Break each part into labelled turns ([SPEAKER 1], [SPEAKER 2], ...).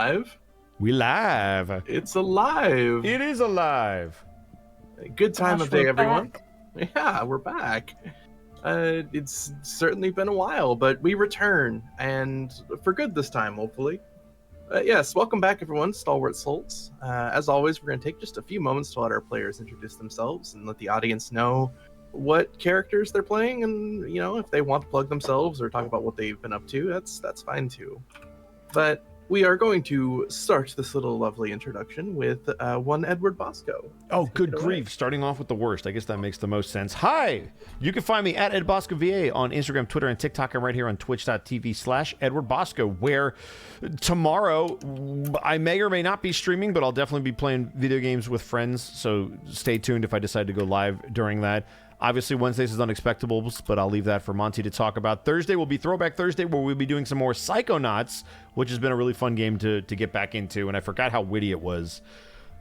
[SPEAKER 1] Live?
[SPEAKER 2] We live.
[SPEAKER 1] It's alive.
[SPEAKER 2] It is alive.
[SPEAKER 1] Good time
[SPEAKER 3] Gosh,
[SPEAKER 1] of day,
[SPEAKER 3] we're
[SPEAKER 1] everyone.
[SPEAKER 3] back.
[SPEAKER 1] Yeah, we're back. It's certainly been a while, but we return, and for good this time, hopefully. Yes, welcome back, everyone. Stalwart Souls. As always, we're going to take just a few moments to let our players introduce themselves and let the audience know what characters they're playing, and if they want to plug themselves or talk about what they've been up to, that's fine too. But we are going to start this little lovely introduction with one Edward Bosco.
[SPEAKER 2] Oh,
[SPEAKER 1] Take
[SPEAKER 2] good
[SPEAKER 1] it away.
[SPEAKER 2] grief. Starting off with the worst. I guess that makes the most sense. Hi! You can find me at EdBoscoVA on Instagram, Twitter, and TikTok. I'm right here on twitch.tv/EdwardBosco, where tomorrow I may or may not be streaming, but I'll definitely be playing video games with friends, so stay tuned if I decide to go live during that. Obviously, Wednesdays is Unexpectables, but I'll leave that for Monty to talk about. Thursday will be Throwback Thursday, where we'll be doing some more Psychonauts, which has been a really fun game to get back into, and I forgot how witty it was.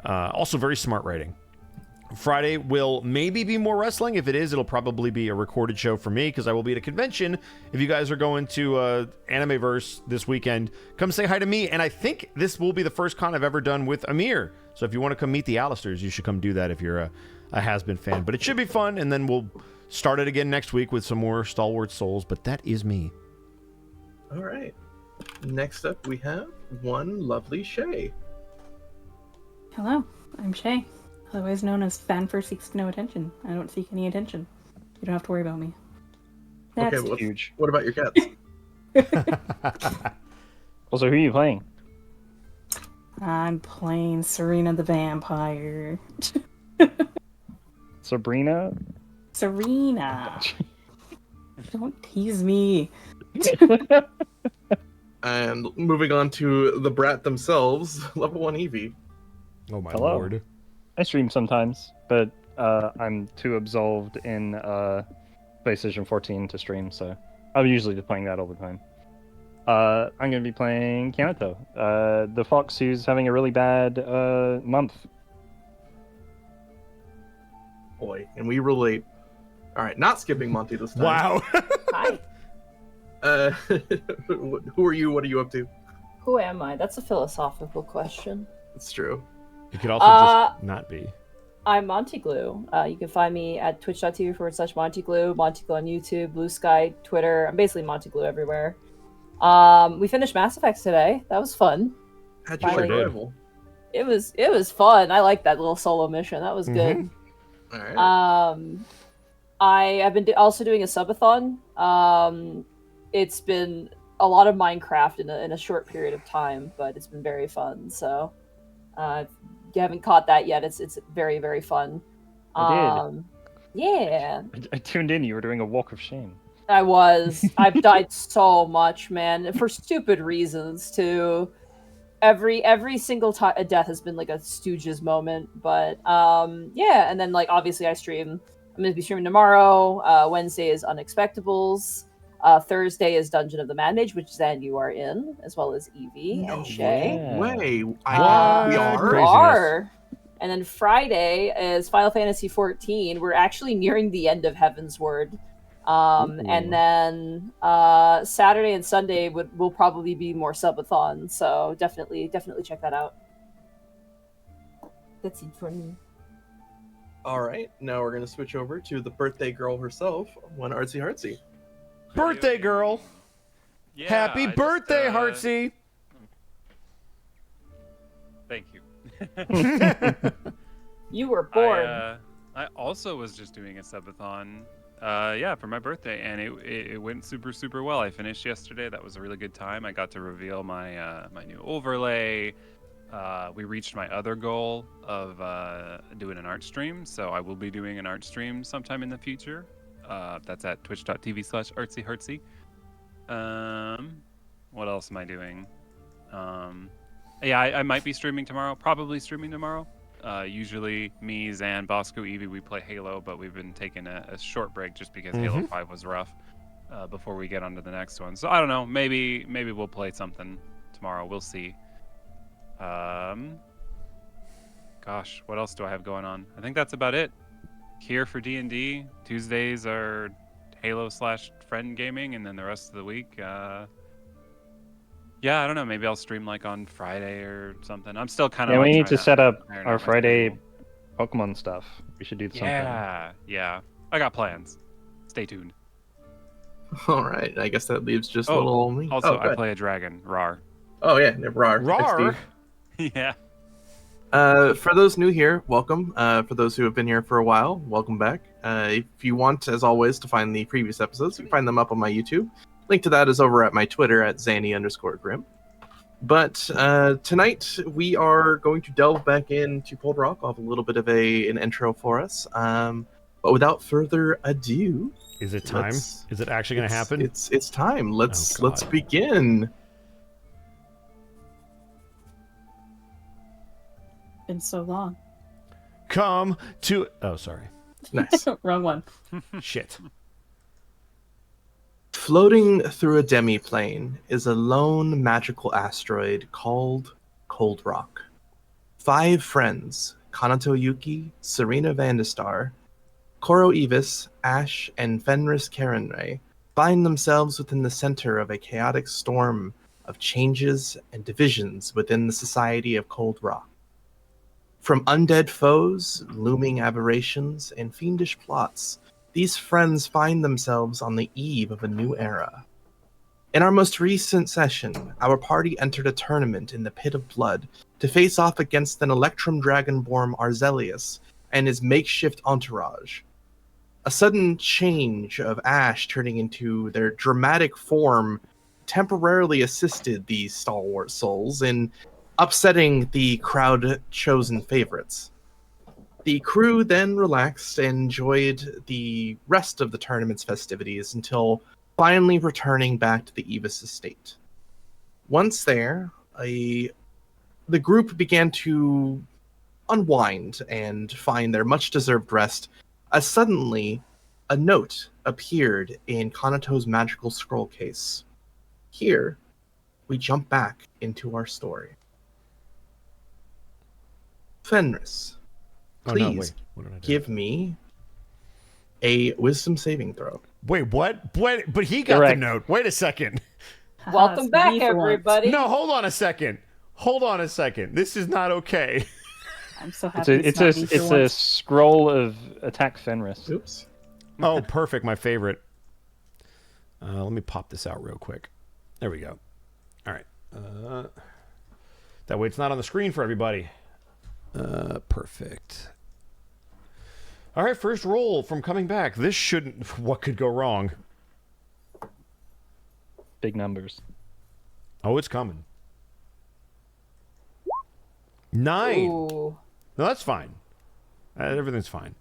[SPEAKER 2] Also, very smart writing. Friday will maybe be more wrestling. If it is, it'll probably be a recorded show for me, because I will be at a convention. If you guys are going to Animeverse this weekend, come say hi to me, and I think this will be the first con I've ever done with Amir. So if you want to come meet the Alistairs, you should come do that if you're a Has-Been fan. But it should be fun, and then we'll start it again next week with some more Stalwart Souls, but that is me.
[SPEAKER 1] All right. Next up, we have one lovely Shay.
[SPEAKER 3] Hello, I'm Shay, otherwise known as Fanfur Seeks No Attention. I don't seek any attention. You don't have to worry about me. That's
[SPEAKER 1] Okay,
[SPEAKER 4] huge.
[SPEAKER 1] What about your cats?
[SPEAKER 4] Also, who are you playing?
[SPEAKER 3] I'm playing Serena the Vampire.
[SPEAKER 4] Sabrina?
[SPEAKER 3] Serena! Don't tease me.
[SPEAKER 1] And moving on to the brat themselves, level 1 Eevee.
[SPEAKER 2] Oh, my
[SPEAKER 4] Hello.
[SPEAKER 2] lord.
[SPEAKER 4] I stream sometimes, but I'm too absolved in PlayStation 14 to stream, so I'm usually just playing that all the time. I'm going to be playing Kianato, the fox who's having a really bad month.
[SPEAKER 1] Boy, and we relate. All right, not skipping Monty this time.
[SPEAKER 2] Wow.
[SPEAKER 5] Hi,
[SPEAKER 1] Who are you? What are you up to?
[SPEAKER 5] who am I? That's a philosophical question.
[SPEAKER 1] It's true.
[SPEAKER 2] You could also just not be.
[SPEAKER 5] I'm Montyglue. You can find me at twitch.tv/Montyglue, Montyglue on YouTube, Blue Sky, Twitter. I'm basically Montyglue everywhere. We finished Mass Effect today. That was fun.
[SPEAKER 1] How'd you
[SPEAKER 5] Sure
[SPEAKER 1] like
[SPEAKER 2] did.
[SPEAKER 1] Rival?
[SPEAKER 5] It was fun. I liked that little solo mission. That was good.
[SPEAKER 1] All right.
[SPEAKER 5] I have been also doing a subathon. It's been a lot of Minecraft in a short period of time, but it's been very fun. So, if you haven't caught that yet, it's very, very fun.
[SPEAKER 4] I
[SPEAKER 5] Yeah,
[SPEAKER 4] I tuned in, you were doing a walk of shame.
[SPEAKER 5] I was. I've died so much, man, for stupid reasons too. Every single death has been like a Stooges moment, but yeah, and then like obviously I stream. I'm gonna be streaming tomorrow. Wednesday is Unexpectables. Thursday is Dungeon of the Mad Mage, which then you are in, as well as Evie and Shay.
[SPEAKER 4] Yeah.
[SPEAKER 1] Way.
[SPEAKER 2] What?
[SPEAKER 1] We
[SPEAKER 5] You
[SPEAKER 1] are.
[SPEAKER 2] Craziness.
[SPEAKER 5] are. And then Friday is Final Fantasy XIV. We're actually nearing the end of Heaven's Word. And then Saturday and Sunday will probably be more subathon, so definitely check that out. That's it for me.
[SPEAKER 1] All right. Now we're gonna switch over to the birthday girl herself, one Artsy Heartsy.
[SPEAKER 2] Birthday girl.
[SPEAKER 6] Yeah,
[SPEAKER 2] Happy
[SPEAKER 6] I just,
[SPEAKER 2] birthday, Heartsy.
[SPEAKER 6] Thank you.
[SPEAKER 5] You were born.
[SPEAKER 6] I also was just doing a subathon, yeah, for my birthday, and it went super well. I finished yesterday. That was a really good time. I got to reveal my my new overlay. We reached my other goal of doing an art stream, so I will be doing an art stream sometime in the future. That's at twitch.tv/artsyheartsy. What else am I doing? Yeah, I might be streaming tomorrow. Probably streaming tomorrow. Usually me, Zan, Bosco, Evie, we play Halo, but we've been taking a short break just because Halo 5 was rough before we get on to the next one. So I don't know. Maybe we'll play something tomorrow. We'll see. Gosh, what else do I have going on? I think that's about it. Here for D&D. Tuesdays are Halo/friend gaming, and then the rest of the week, Yeah, I don't know. Maybe I'll stream like on Friday or something. I'm still kind of.
[SPEAKER 4] Yeah,
[SPEAKER 6] like,
[SPEAKER 4] we need
[SPEAKER 6] trying
[SPEAKER 4] to set up
[SPEAKER 6] iron
[SPEAKER 4] our
[SPEAKER 6] out my
[SPEAKER 4] Friday
[SPEAKER 6] schedule.
[SPEAKER 4] Pokemon stuff. We should do something.
[SPEAKER 6] Yeah. I got plans. Stay tuned.
[SPEAKER 1] All right. I guess that leaves just
[SPEAKER 6] Oh,
[SPEAKER 1] little old me.
[SPEAKER 6] Also,
[SPEAKER 1] oh,
[SPEAKER 6] I play a dragon, Rar.
[SPEAKER 1] Oh yeah, Rar.
[SPEAKER 2] Rar.
[SPEAKER 6] Yeah.
[SPEAKER 1] For those new here, welcome. For those who have been here for a while, welcome back. If you want, as always, to find the previous episodes, you can find them up on my YouTube. Link to that is over at my Twitter at Zanny_Grim. But tonight we are going to delve back into Cold Rock. I'll have a little bit of an intro for us. But without further ado,
[SPEAKER 2] Is it time? Is it actually going to happen?
[SPEAKER 1] It's time. Let's
[SPEAKER 2] God.
[SPEAKER 1] begin.
[SPEAKER 3] Been so long.
[SPEAKER 2] Come to. Oh, sorry.
[SPEAKER 1] Nice.
[SPEAKER 3] Wrong one.
[SPEAKER 2] Shit.
[SPEAKER 1] Floating through a demi-plane is a lone magical asteroid called Cold Rock. 5 friends, Kanato Yuki, Serena Vandestar, Koro Evis, Ash, and Fenris Karenray, find themselves within the center of a chaotic storm of changes and divisions within the society of Cold Rock. From undead foes, looming aberrations, and fiendish plots, these friends find themselves on the eve of a new era. In our most recent session, our party entered a tournament in the Pit of Blood to face off against an Electrum Dragonborn Arzelius and his makeshift entourage. A sudden change of Ash turning into their dramatic form temporarily assisted these stalwart souls in upsetting the crowd-chosen favorites. The crew then relaxed and enjoyed the rest of the tournament's festivities until finally returning back to the Evis estate. Once there, the group began to unwind and find their much-deserved rest as suddenly a note appeared in Kanato's magical scroll case. Here, we jump back into our story. Fenris, please
[SPEAKER 2] Oh, no, wait. What did I do?
[SPEAKER 1] give me a wisdom saving throw.
[SPEAKER 2] Wait, what? Wait, but he got
[SPEAKER 4] Correct.
[SPEAKER 2] the note. Wait a second.
[SPEAKER 5] Welcome
[SPEAKER 3] It's
[SPEAKER 5] back,
[SPEAKER 3] me for once.
[SPEAKER 5] everybody.
[SPEAKER 2] No, hold on a second. Hold on a second. This is not okay.
[SPEAKER 3] I'm so happy.
[SPEAKER 4] It's
[SPEAKER 3] not me for
[SPEAKER 4] a
[SPEAKER 3] once.
[SPEAKER 4] scroll of attack Fenris.
[SPEAKER 1] Oops.
[SPEAKER 2] Oh, perfect. My favorite. Let me pop this out real quick. There we go. All right. That way it's not on the screen for everybody. Perfect. All right, first roll from coming back. This shouldn't... What could go wrong?
[SPEAKER 4] Big numbers.
[SPEAKER 2] Oh, it's coming. 9.
[SPEAKER 5] Ooh.
[SPEAKER 2] No, that's fine. Everything's fine.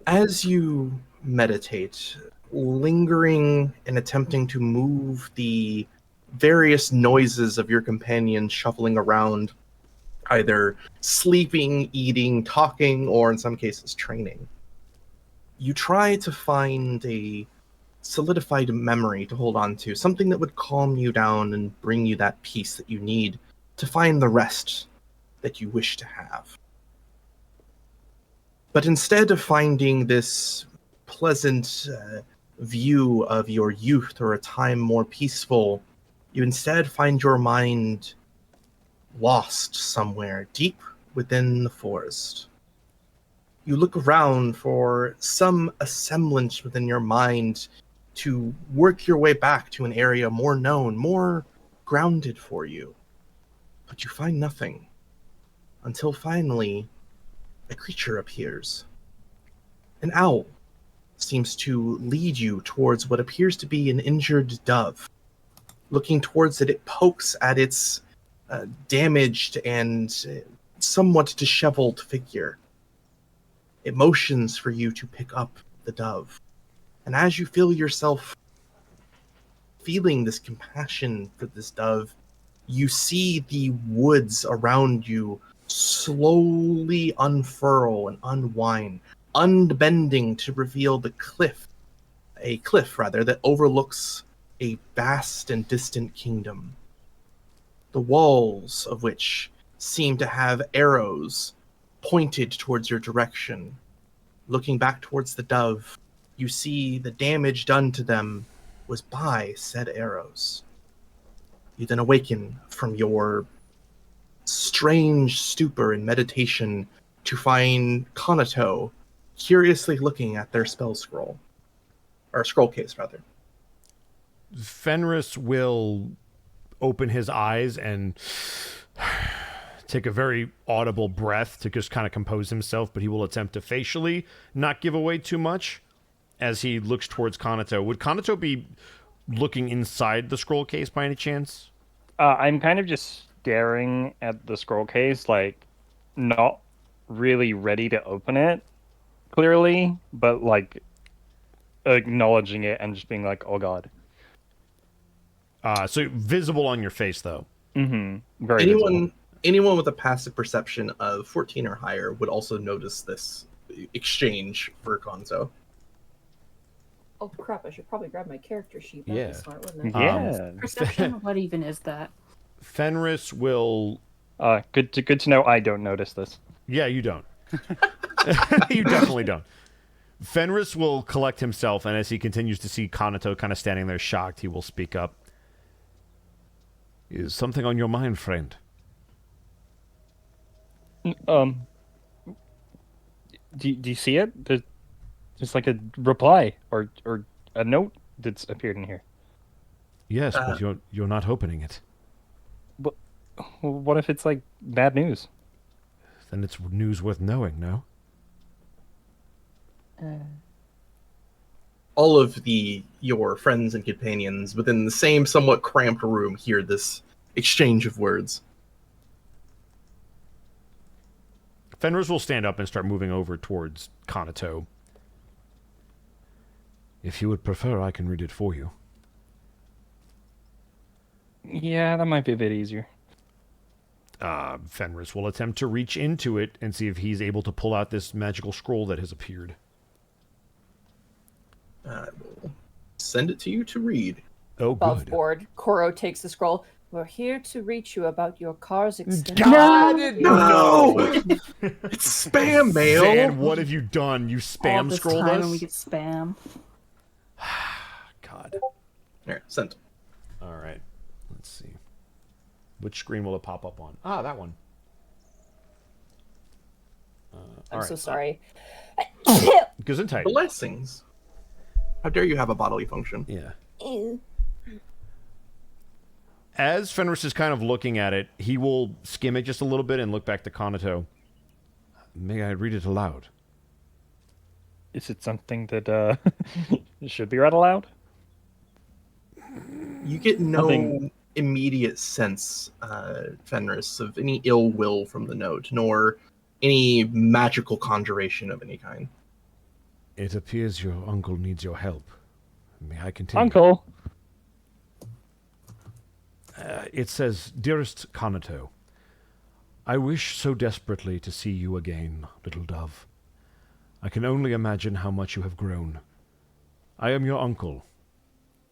[SPEAKER 1] As you meditate, lingering and attempting to move the various noises of your companions shuffling around, either sleeping, eating, talking, or in some cases training, you try to find a solidified memory to hold on to, something that would calm you down and bring you that peace that you need to find the rest that you wish to have. But instead of finding this pleasant view of your youth or a time more peaceful, you instead find your mind lost somewhere deep within the forest. You look around for some semblance within your mind to work your way back to an area more known, more grounded for you. But you find nothing until finally a creature appears. An owl seems to lead you towards what appears to be an injured dove. Looking towards it, it pokes at its damaged and somewhat disheveled figure. It motions for you to pick up the dove. And as you feel yourself feeling this compassion for this dove, you see the woods around you slowly unfurl and unwind, unbending to reveal a cliff that overlooks a vast and distant kingdom, the walls of which seem to have arrows pointed towards your direction. Looking back towards the dove, you see the damage done to them was by said arrows. You then awaken from your strange stupor and meditation to find Konato curiously looking at their spell scroll. Or scroll case, rather.
[SPEAKER 2] Fenris will open his eyes and take a very audible breath to just kind of compose himself, but he will attempt to facially not give away too much as he looks towards Konato. Would Konato be looking inside the scroll case by any chance?
[SPEAKER 4] I'm kind of just staring at the scroll case, like, not really ready to open it, clearly, but, like, acknowledging it and just being like, oh god.
[SPEAKER 2] So visible on your face, though.
[SPEAKER 4] Mm-hmm. Very visible.
[SPEAKER 1] Anyone with a passive perception of 14 or higher would also notice this exchange for Gonzo.
[SPEAKER 5] Oh crap! I should probably grab my character sheet.
[SPEAKER 2] Yeah.
[SPEAKER 5] That'd be smart, wouldn't it?
[SPEAKER 4] Yeah.
[SPEAKER 3] Perception? What even is that?
[SPEAKER 2] Fenris will...
[SPEAKER 4] Good to know I don't notice this.
[SPEAKER 2] Yeah, you don't. You definitely don't. Fenris will collect himself, and as he continues to see Konato kind of standing there shocked, he will speak up. Is something on your mind, friend?
[SPEAKER 4] Do you see it? There's like a reply or a note that's appeared in here.
[SPEAKER 2] Yes, but you're not opening it.
[SPEAKER 4] But what if it's like bad news?
[SPEAKER 2] Then it's news worth knowing, no?
[SPEAKER 1] All of your friends and companions within the same somewhat cramped room hear this exchange of words.
[SPEAKER 2] Fenris will stand up and start moving over towards Konato. If you would prefer, I can read it for you.
[SPEAKER 4] Yeah, that might be a bit easier.
[SPEAKER 2] Fenris will attempt to reach into it and see if he's able to pull out this magical scroll that has appeared.
[SPEAKER 1] I will send it to you to read.
[SPEAKER 2] Oh,
[SPEAKER 5] Above
[SPEAKER 2] good.
[SPEAKER 5] board, Koro takes the scroll. We're here to reach you about your car's extension.
[SPEAKER 1] No! It's spam mail!
[SPEAKER 2] Zan, what have you done? You
[SPEAKER 3] All
[SPEAKER 2] spam
[SPEAKER 3] this
[SPEAKER 2] scrolled
[SPEAKER 3] time
[SPEAKER 2] us?
[SPEAKER 3] and we get spam.
[SPEAKER 2] God.
[SPEAKER 1] Here, sent.
[SPEAKER 2] All right. Let's see. Which screen will it pop up on? Ah, that one.
[SPEAKER 5] I'm so sorry.
[SPEAKER 2] Gesundheit.
[SPEAKER 1] Blessings. How dare you have a bodily function?
[SPEAKER 2] Yeah. As Fenris is kind of looking at it, he will skim it just a little bit and look back to Konato. May I read it aloud?
[SPEAKER 4] Is it something that should be read aloud?
[SPEAKER 1] You get no
[SPEAKER 4] Nothing.
[SPEAKER 1] immediate sense, Fenris, of any ill will from the note, nor any magical conjuration of any kind.
[SPEAKER 2] It appears your uncle needs your help. May I continue?
[SPEAKER 4] Uncle!
[SPEAKER 2] It says, Dearest Konato, I wish so desperately to see you again, little dove. I can only imagine how much you have grown. I am your uncle,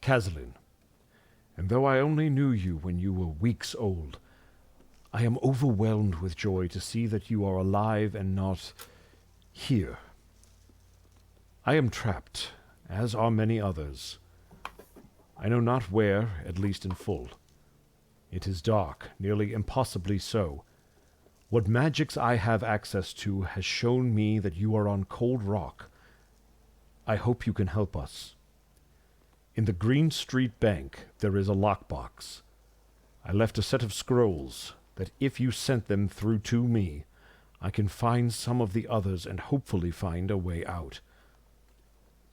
[SPEAKER 2] Kazlin, and though I only knew you when you were weeks old, I am overwhelmed with joy to see that you are alive and not here. I am trapped, as are many others. I know not where, at least in full. It is dark, nearly impossibly so. What magics I have access to has shown me that you are on cold rock. I hope you can help us. In the Green Street Bank there is a lockbox. I left a set of scrolls that if you sent them through to me, I can find some of the others and hopefully find a way out.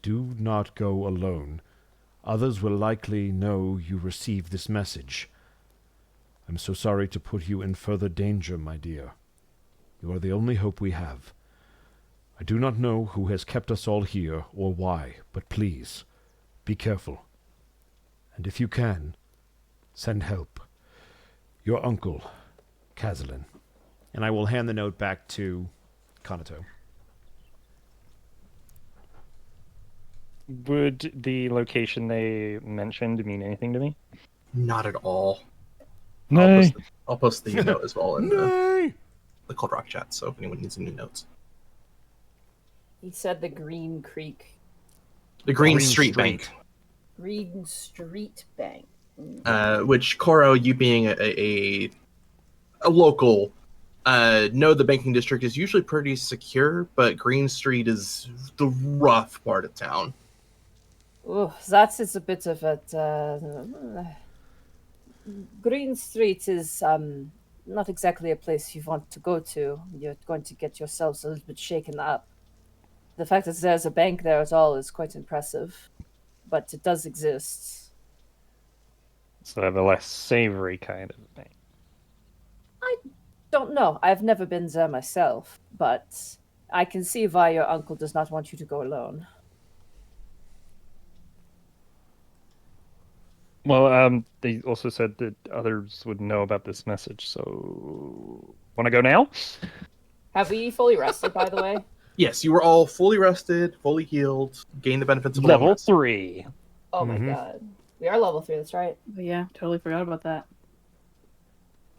[SPEAKER 2] Do not go alone. Others will likely know you received this message. I'm so sorry to put you in further danger, my dear. You are the only hope we have. I do not know who has kept us all here or why, but please, be careful. And if you can, send help. Your uncle, Kazlin. And I will hand the note back to Konato.
[SPEAKER 4] Would the location they mentioned mean anything to me?
[SPEAKER 1] Not at all.
[SPEAKER 4] No.
[SPEAKER 1] I'll post the note as well in
[SPEAKER 2] Nay!
[SPEAKER 1] the Cold Rock chat, so if anyone needs any notes.
[SPEAKER 5] He said the Green Creek.
[SPEAKER 1] The Green
[SPEAKER 2] Green
[SPEAKER 1] Street
[SPEAKER 2] Street.
[SPEAKER 1] Bank.
[SPEAKER 5] Green Street Bank.
[SPEAKER 1] which Koro, you being a local, know the banking district is usually pretty secure, but Green Street is the rough part of town.
[SPEAKER 5] Oh, that is a bit of a. Green Street is not exactly a place you want to go to. You're going to get yourselves a little bit shaken up. The fact that there's a bank there at all is quite impressive, but it does exist.
[SPEAKER 4] So they have a less savory kind of thing.
[SPEAKER 5] Don't know. I've never been there myself, but I can see why your uncle does not want you to go alone.
[SPEAKER 4] Well, they also said that others would know about this message, so want to go now?
[SPEAKER 5] Have we fully rested, by the way?
[SPEAKER 1] Yes, you were all fully rested, fully healed, gained the benefits of a long
[SPEAKER 4] Level
[SPEAKER 1] rest.
[SPEAKER 4] 3.
[SPEAKER 5] Oh my god. We are level 3, that's right.
[SPEAKER 3] But yeah, totally forgot about that.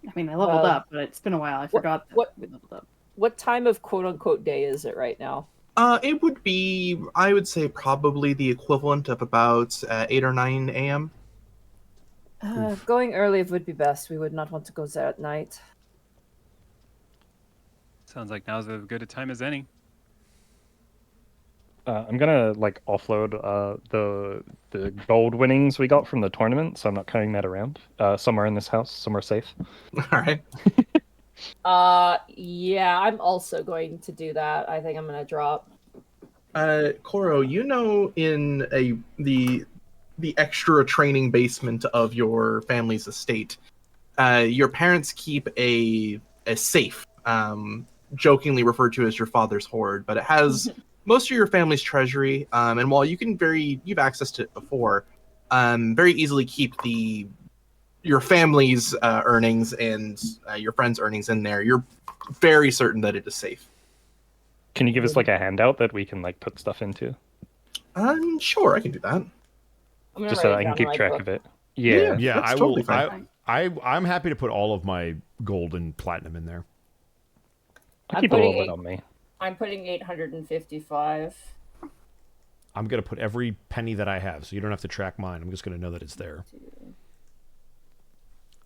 [SPEAKER 3] I mean, I leveled up, but it's been a while. I forgot that we leveled up.
[SPEAKER 5] What time of quote-unquote day is it right now?
[SPEAKER 1] It would be, I would say, probably the equivalent of about 8 or 9 a.m.
[SPEAKER 5] Going early would be best. We would not want to go there at night.
[SPEAKER 6] Sounds like now's as good a time as any.
[SPEAKER 4] I'm gonna offload the gold winnings we got from the tournament, so I'm not carrying that around. Somewhere in this house, somewhere safe.
[SPEAKER 1] All right.
[SPEAKER 5] Yeah, I'm also going to do that. I think I'm gonna drop.
[SPEAKER 1] Koro, you know, in the extra training basement of your family's estate, your parents keep a safe, jokingly referred to as your father's hoard, but it has most of your family's treasury. And while you've accessed it before, very easily keep your family's earnings and your friends' earnings in there. You're very certain that it is safe.
[SPEAKER 4] Can you give us a handout that we can put stuff into?
[SPEAKER 1] Sure, I can do that.
[SPEAKER 4] Just so I can keep track of it.
[SPEAKER 1] Yeah,
[SPEAKER 2] Yeah,
[SPEAKER 1] that's
[SPEAKER 2] I
[SPEAKER 1] totally
[SPEAKER 2] will.
[SPEAKER 1] fine.
[SPEAKER 2] I'm happy to put all of my gold and platinum in there.
[SPEAKER 4] I keep a little bit on me.
[SPEAKER 5] I'm putting 855.
[SPEAKER 2] I'm gonna put every penny that I have, so you don't have to track mine. I'm just gonna know that it's there.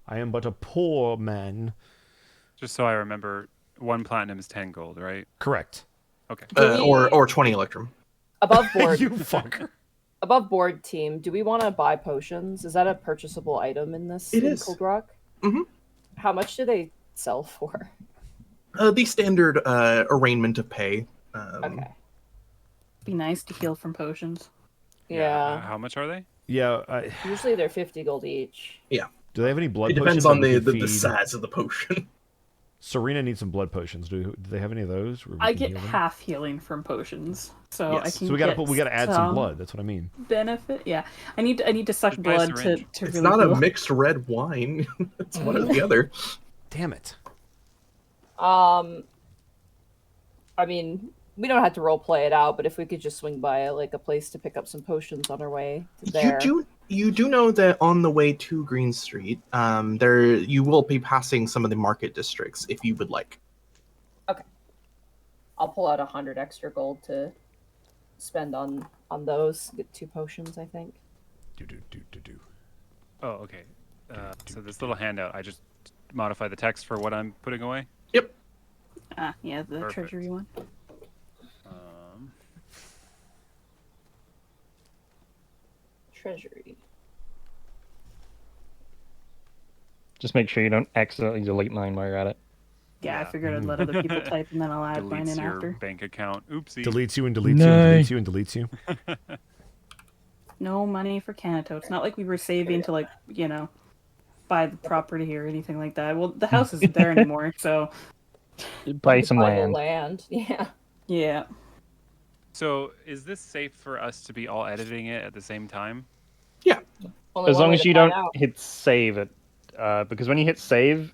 [SPEAKER 2] I am but a poor man.
[SPEAKER 6] Just so I remember, 1 platinum is 10 gold, right?
[SPEAKER 2] Correct.
[SPEAKER 6] Okay.
[SPEAKER 1] Or 20 electrum.
[SPEAKER 5] Above board.
[SPEAKER 2] You fucker.
[SPEAKER 5] Above board team, do we want to buy potions? Is that a purchasable item in this?
[SPEAKER 1] It
[SPEAKER 5] in
[SPEAKER 1] is.
[SPEAKER 5] Cold Rock?
[SPEAKER 1] Mm-hmm.
[SPEAKER 5] How much do they sell for?
[SPEAKER 1] The standard arraignment of pay.
[SPEAKER 5] Okay.
[SPEAKER 3] Be nice to heal from potions.
[SPEAKER 5] Yeah.
[SPEAKER 6] How much are they?
[SPEAKER 2] Yeah.
[SPEAKER 5] Usually they're 50 gold each.
[SPEAKER 1] Yeah.
[SPEAKER 2] Do they have any blood
[SPEAKER 1] It
[SPEAKER 2] potions?
[SPEAKER 1] depends on
[SPEAKER 2] that we
[SPEAKER 1] the
[SPEAKER 2] can feed?
[SPEAKER 1] size of the potion.
[SPEAKER 2] Serena needs some blood potions. Do they have any of those? where we
[SPEAKER 3] I
[SPEAKER 2] can
[SPEAKER 3] get
[SPEAKER 2] heal them?
[SPEAKER 3] half healing from potions, so I
[SPEAKER 1] Yes.
[SPEAKER 3] can.
[SPEAKER 2] So we gotta add some blood. That's what I mean.
[SPEAKER 3] Benefit, yeah. I need to suck
[SPEAKER 6] Just buy a
[SPEAKER 3] blood to
[SPEAKER 6] syringe.
[SPEAKER 3] to
[SPEAKER 1] It's
[SPEAKER 3] really
[SPEAKER 1] not
[SPEAKER 3] heal.
[SPEAKER 1] a mixed red wine. It's one or the other.
[SPEAKER 2] Damn it.
[SPEAKER 5] I mean, we don't have to role play it out, but if we could just swing by a place to pick up some potions on our way to there.
[SPEAKER 1] You do know that on the way to Green Street, you will be passing some of the market districts if you would like.
[SPEAKER 5] Okay. I'll pull out 100 extra gold to spend on those. Get 2 potions, I think.
[SPEAKER 2] Do.
[SPEAKER 6] Oh, okay. So this little handout, I just modify the text for what I'm putting away.
[SPEAKER 1] Yep.
[SPEAKER 3] Yeah, the
[SPEAKER 6] Perfect.
[SPEAKER 3] treasury one.
[SPEAKER 5] Treasury.
[SPEAKER 4] Just make sure you don't accidentally delete mine while you're at it.
[SPEAKER 3] Yeah, I
[SPEAKER 6] Yeah.
[SPEAKER 3] figured I'd let other people type and then I'll add mine
[SPEAKER 6] Deletes
[SPEAKER 3] in
[SPEAKER 6] your
[SPEAKER 3] after.
[SPEAKER 6] bank account. Oopsie.
[SPEAKER 2] Deletes you and deletes you and deletes you and deletes you.
[SPEAKER 3] No money for Canato. It's not like we were saving to buy the property or anything like that. Well, the house isn't there anymore, so
[SPEAKER 4] Buy some
[SPEAKER 5] Buy the
[SPEAKER 4] land.
[SPEAKER 5] land. Yeah.
[SPEAKER 3] yeah.
[SPEAKER 6] So is this safe for us to be all editing it at the same time?
[SPEAKER 5] Only
[SPEAKER 4] As
[SPEAKER 5] one
[SPEAKER 4] long
[SPEAKER 5] way
[SPEAKER 4] as
[SPEAKER 5] to
[SPEAKER 4] you
[SPEAKER 5] find
[SPEAKER 4] don't
[SPEAKER 5] out.
[SPEAKER 4] hit save it, because when you hit save,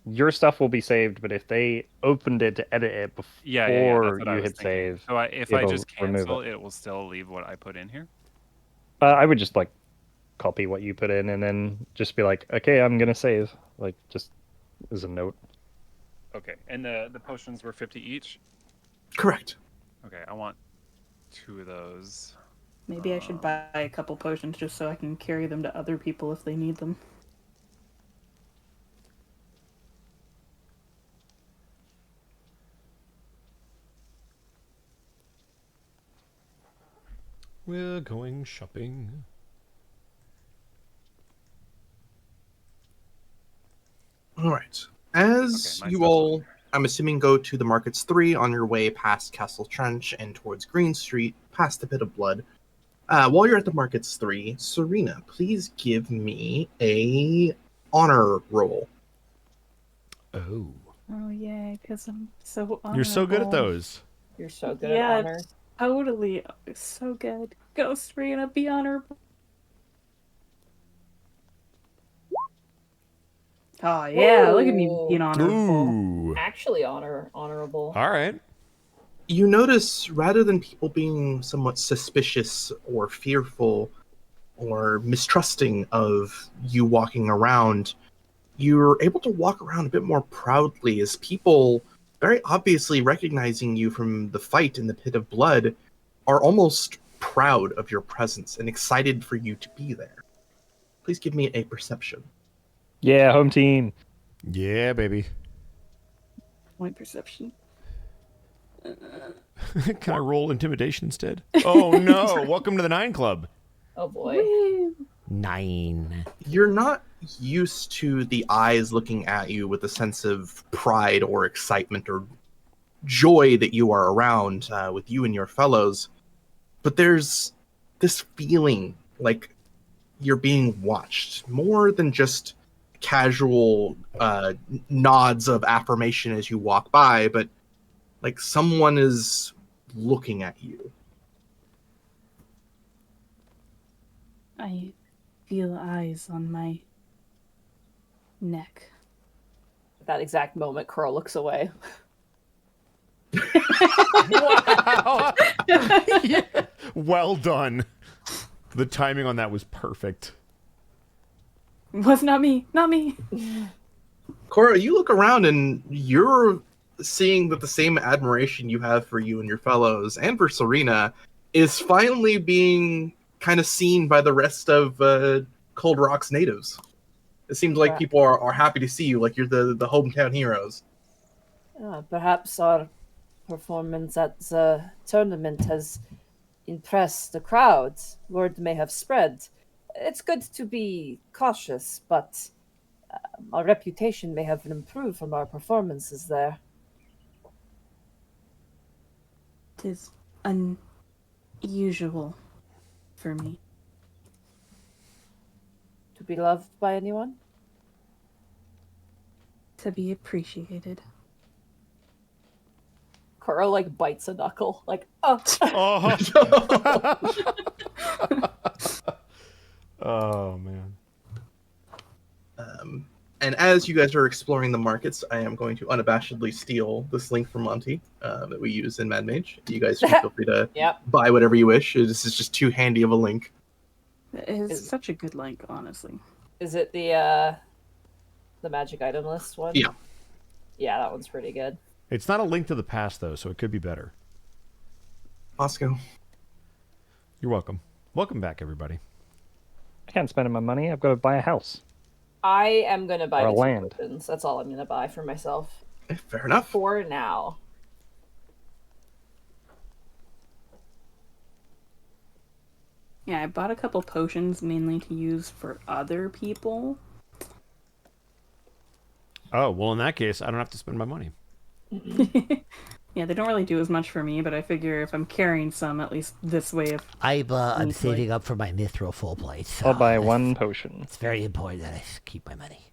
[SPEAKER 4] your stuff will be saved. But if they opened it to edit it before
[SPEAKER 6] Yeah, that's what I
[SPEAKER 4] you
[SPEAKER 6] was
[SPEAKER 4] hit
[SPEAKER 6] thinking.
[SPEAKER 4] save,
[SPEAKER 6] So if I
[SPEAKER 4] it'll
[SPEAKER 6] just
[SPEAKER 4] remove
[SPEAKER 6] cancel, it will still leave what I put in here?
[SPEAKER 4] I would just copy what you put in and then just be like, okay, I'm gonna save. Just as a note.
[SPEAKER 6] Okay, and the potions were 50 each?
[SPEAKER 1] Correct.
[SPEAKER 6] Okay, I want 2 of those.
[SPEAKER 3] Maybe I should buy a couple potions just so I can carry them to other people if they need them.
[SPEAKER 2] We're going shopping.
[SPEAKER 1] All right. As
[SPEAKER 6] Okay, my
[SPEAKER 1] you
[SPEAKER 6] stuff's
[SPEAKER 1] all,
[SPEAKER 6] on there.
[SPEAKER 1] I'm assuming, go to the Markets 3 on your way past Castle Trench and towards Green Street, past the Pit of Blood. While you're at the Markets 3, Serena, please give me a honor roll.
[SPEAKER 2] Oh.
[SPEAKER 3] Oh, yay, because I'm so honorable.
[SPEAKER 2] You're so good at those.
[SPEAKER 5] You're so good
[SPEAKER 3] Yeah,
[SPEAKER 5] at honor.
[SPEAKER 3] totally. So good. Go, Serena, be honorable. Oh, yeah, look at me
[SPEAKER 5] Ooh.
[SPEAKER 3] being honorable.
[SPEAKER 2] Ooh.
[SPEAKER 5] Actually, honorable.
[SPEAKER 2] All right.
[SPEAKER 1] You notice, rather than people being somewhat suspicious or fearful or mistrusting of you walking around, you're able to walk around a bit more proudly as people, very obviously recognizing you from the fight in the Pit of Blood, are almost proud of your presence and excited for you to be there. Please give me a perception.
[SPEAKER 4] Yeah, home team.
[SPEAKER 2] Yeah, baby.
[SPEAKER 3] Point perception.
[SPEAKER 2] Can I roll intimidation instead? Oh no! Welcome to the 9 Club.
[SPEAKER 5] Oh boy.
[SPEAKER 3] Woo.
[SPEAKER 2] 9.
[SPEAKER 1] You're not used to the eyes looking at you with a sense of pride or excitement or joy that you are around with you and your fellows, but there's this feeling like you're being watched more than just casual nods of affirmation as you walk by, but like someone is looking at you.
[SPEAKER 3] I feel eyes on my neck.
[SPEAKER 5] At that exact moment, Curl looks away.
[SPEAKER 2] Wow. Yeah. Well done. The timing on that was perfect.
[SPEAKER 3] Was not me. Not me.
[SPEAKER 1] Cora, you look around and you're seeing that the same admiration you have for you and your fellows and for Serena is finally being kind of seen by the rest of Cold Rock's natives. It seems like
[SPEAKER 5] Yeah.
[SPEAKER 1] people are happy to see you, like you're the hometown heroes.
[SPEAKER 5] Perhaps our performance at the tournament has impressed the crowd. Word may have spread. It's good to be cautious, but our reputation may have improved from our performances there.
[SPEAKER 3] 'Tis unusual for me.
[SPEAKER 5] To be loved by anyone?
[SPEAKER 3] To be appreciated.
[SPEAKER 5] Curl like bites a knuckle, like, oh.
[SPEAKER 2] Oh. Oh man.
[SPEAKER 1] And as you guys are exploring the markets, I am going to unabashedly steal this link from Monty that we use in Mad Mage. You guys can feel free to
[SPEAKER 5] Yep.
[SPEAKER 1] buy whatever you wish. This is just too handy of a link.
[SPEAKER 3] It's such a good link, honestly.
[SPEAKER 5] Is it the magic item list one?
[SPEAKER 1] Yeah.
[SPEAKER 5] Yeah, that one's pretty good.
[SPEAKER 2] It's not a link to the past though, so it could be better.
[SPEAKER 1] Bosco.
[SPEAKER 2] You're welcome. Welcome back, everybody.
[SPEAKER 4] I can't spend my money. I've got to buy a house.
[SPEAKER 5] I am gonna buy
[SPEAKER 4] Or a
[SPEAKER 5] the two
[SPEAKER 4] land.
[SPEAKER 5] potions. That's all I'm gonna buy for myself
[SPEAKER 1] Fair enough.
[SPEAKER 5] for now.
[SPEAKER 3] Yeah, I bought a couple potions mainly to use for other people.
[SPEAKER 2] Oh, well in that case, I don't have to spend my money.
[SPEAKER 3] Yeah, they don't really do as much for me, but I figure if I'm carrying some, at least this way of...
[SPEAKER 7] I'm
[SPEAKER 3] Neatly.
[SPEAKER 7] saving up for my mithril full plate. So
[SPEAKER 4] I'll buy
[SPEAKER 7] it's-
[SPEAKER 4] one potion.
[SPEAKER 7] It's very important that I keep my money.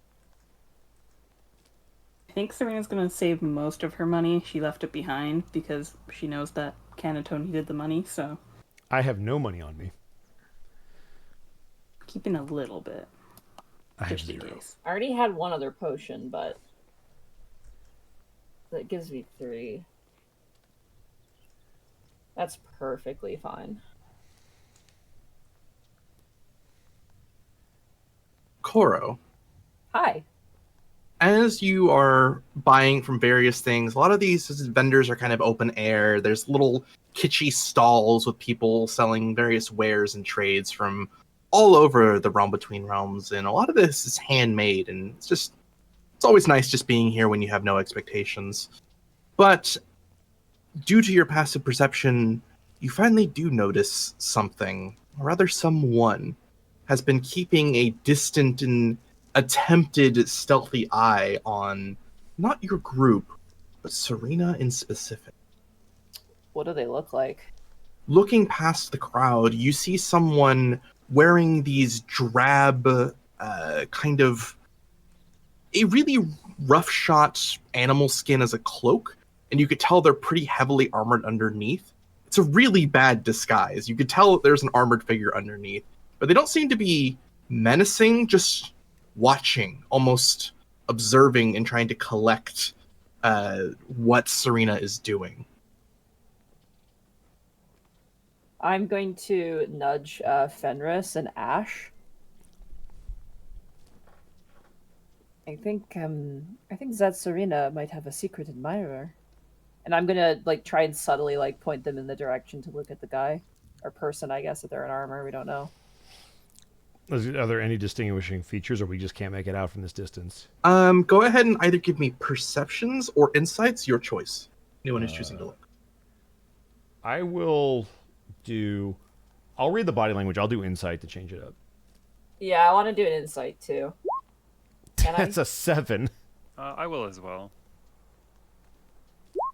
[SPEAKER 3] I think Serena's going to save most of her money. She left it behind because she knows that Kanto needed the money, so
[SPEAKER 2] I have no money on me.
[SPEAKER 3] keeping a little bit.
[SPEAKER 2] I have
[SPEAKER 3] Just in
[SPEAKER 2] 0.
[SPEAKER 3] case.
[SPEAKER 5] I already had one other potion, but that gives me 3. That's perfectly fine.
[SPEAKER 1] Koro,
[SPEAKER 5] Hi.
[SPEAKER 1] as you are buying from various things, a lot of these vendors are kind of open air. There's little kitschy stalls with people selling various wares and trades from all over the realm between realms, and a lot of this is handmade, and it's always nice just being here when you have no expectations. But due to your passive perception, you finally do notice something, or rather someone, has been keeping a distant and attempted stealthy eye on not your group, but Serena in specific.
[SPEAKER 5] What do they look like?
[SPEAKER 1] Looking past the crowd, you see someone wearing these drab, kind of a really rough-shot animal skin as a cloak, and you could tell they're pretty heavily armored underneath. It's a really bad disguise. You could tell there's an armored figure underneath, but they don't seem to be menacing, just watching, almost observing and trying to collect what Serena is doing.
[SPEAKER 5] I'm going to nudge Fenris and Ash. I think Zed Serena might have a secret admirer. And I'm gonna try and subtly point them in the direction to look at the guy. Or person, I guess, if they're in armor, we don't know.
[SPEAKER 2] Are there any distinguishing features, or we just can't make it out from this distance?
[SPEAKER 1] Go ahead and either give me perceptions or insights, your choice. Anyone who's choosing to look.
[SPEAKER 2] I will do... I'll read the body language. I'll do insight to change it up.
[SPEAKER 5] Yeah, I want to do an insight, too.
[SPEAKER 2] That's a 7.
[SPEAKER 6] I will as well.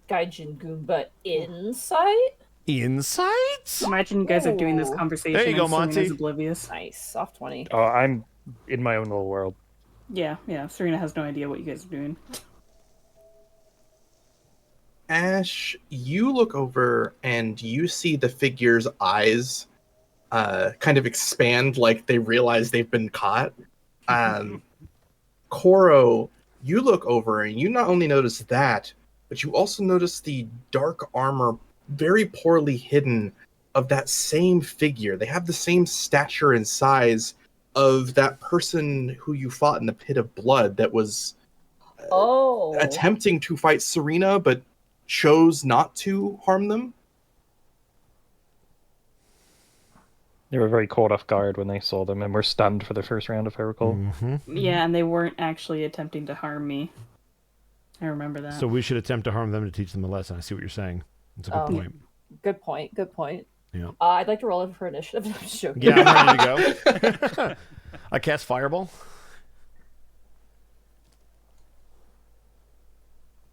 [SPEAKER 5] Gaijin Goomba insight?
[SPEAKER 2] Insight?
[SPEAKER 3] Imagine you guys are doing this conversation.
[SPEAKER 2] There you go,
[SPEAKER 3] and Serena's
[SPEAKER 2] Monty.
[SPEAKER 3] oblivious.
[SPEAKER 5] Nice, soft 20.
[SPEAKER 4] Oh, I'm in my own little world.
[SPEAKER 3] Yeah. Serena has no idea what you guys are doing.
[SPEAKER 1] Ash, you look over and you see the figure's eyes kind of expand like they realize they've been caught. Koro, you look over and you not only notice that, but you also notice the dark armor very poorly hidden of that same figure. They have the same stature and size of that person who you fought in the pit of blood that was attempting to fight Serena, but chose not to harm them.
[SPEAKER 4] They were very caught off guard when they saw them and were stunned for the first round, if I recall.
[SPEAKER 2] Mm-hmm.
[SPEAKER 3] Yeah, and they weren't actually attempting to harm me. I remember that.
[SPEAKER 2] So we should attempt to harm them to teach them a lesson. I see what you're saying. That's a good point.
[SPEAKER 5] Good point.
[SPEAKER 2] Yeah.
[SPEAKER 5] I'd like to roll it for initiative. I'm just joking.
[SPEAKER 2] Yeah, I'm ready to go. I cast Fireball.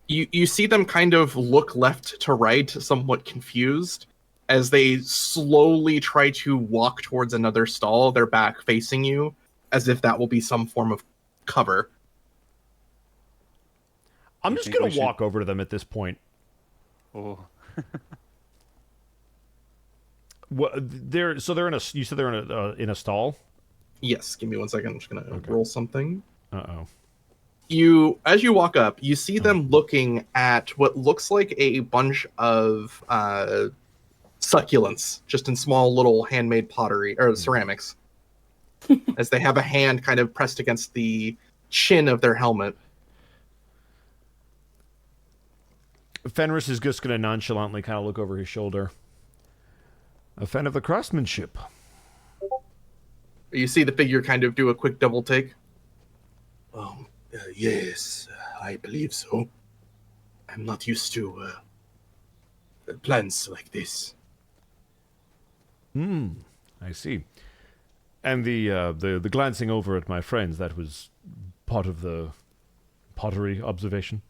[SPEAKER 1] You see them kind of look left to right, somewhat confused, as they slowly try to walk towards another stall, their back facing you, as if that will be some form of cover.
[SPEAKER 2] I'm just going to walk over to them at this point.
[SPEAKER 6] Oh.
[SPEAKER 2] What, they're in a. You said they're in a stall?
[SPEAKER 1] Yes, give me 1 second. I'm just going to roll something.
[SPEAKER 2] Uh-oh.
[SPEAKER 1] As you walk up, you see them looking at what looks like a bunch of succulents, just in small little handmade pottery or ceramics, as they have a hand kind of pressed against the chin of their helmet.
[SPEAKER 2] Fenris is just going to nonchalantly kind of look over his shoulder. A fan of the craftsmanship.
[SPEAKER 1] You see the figure kind of do a quick double take. Yes, I believe so. I'm not used to plants like this.
[SPEAKER 2] I see. And the glancing over at my friends, that was part of the pottery observation?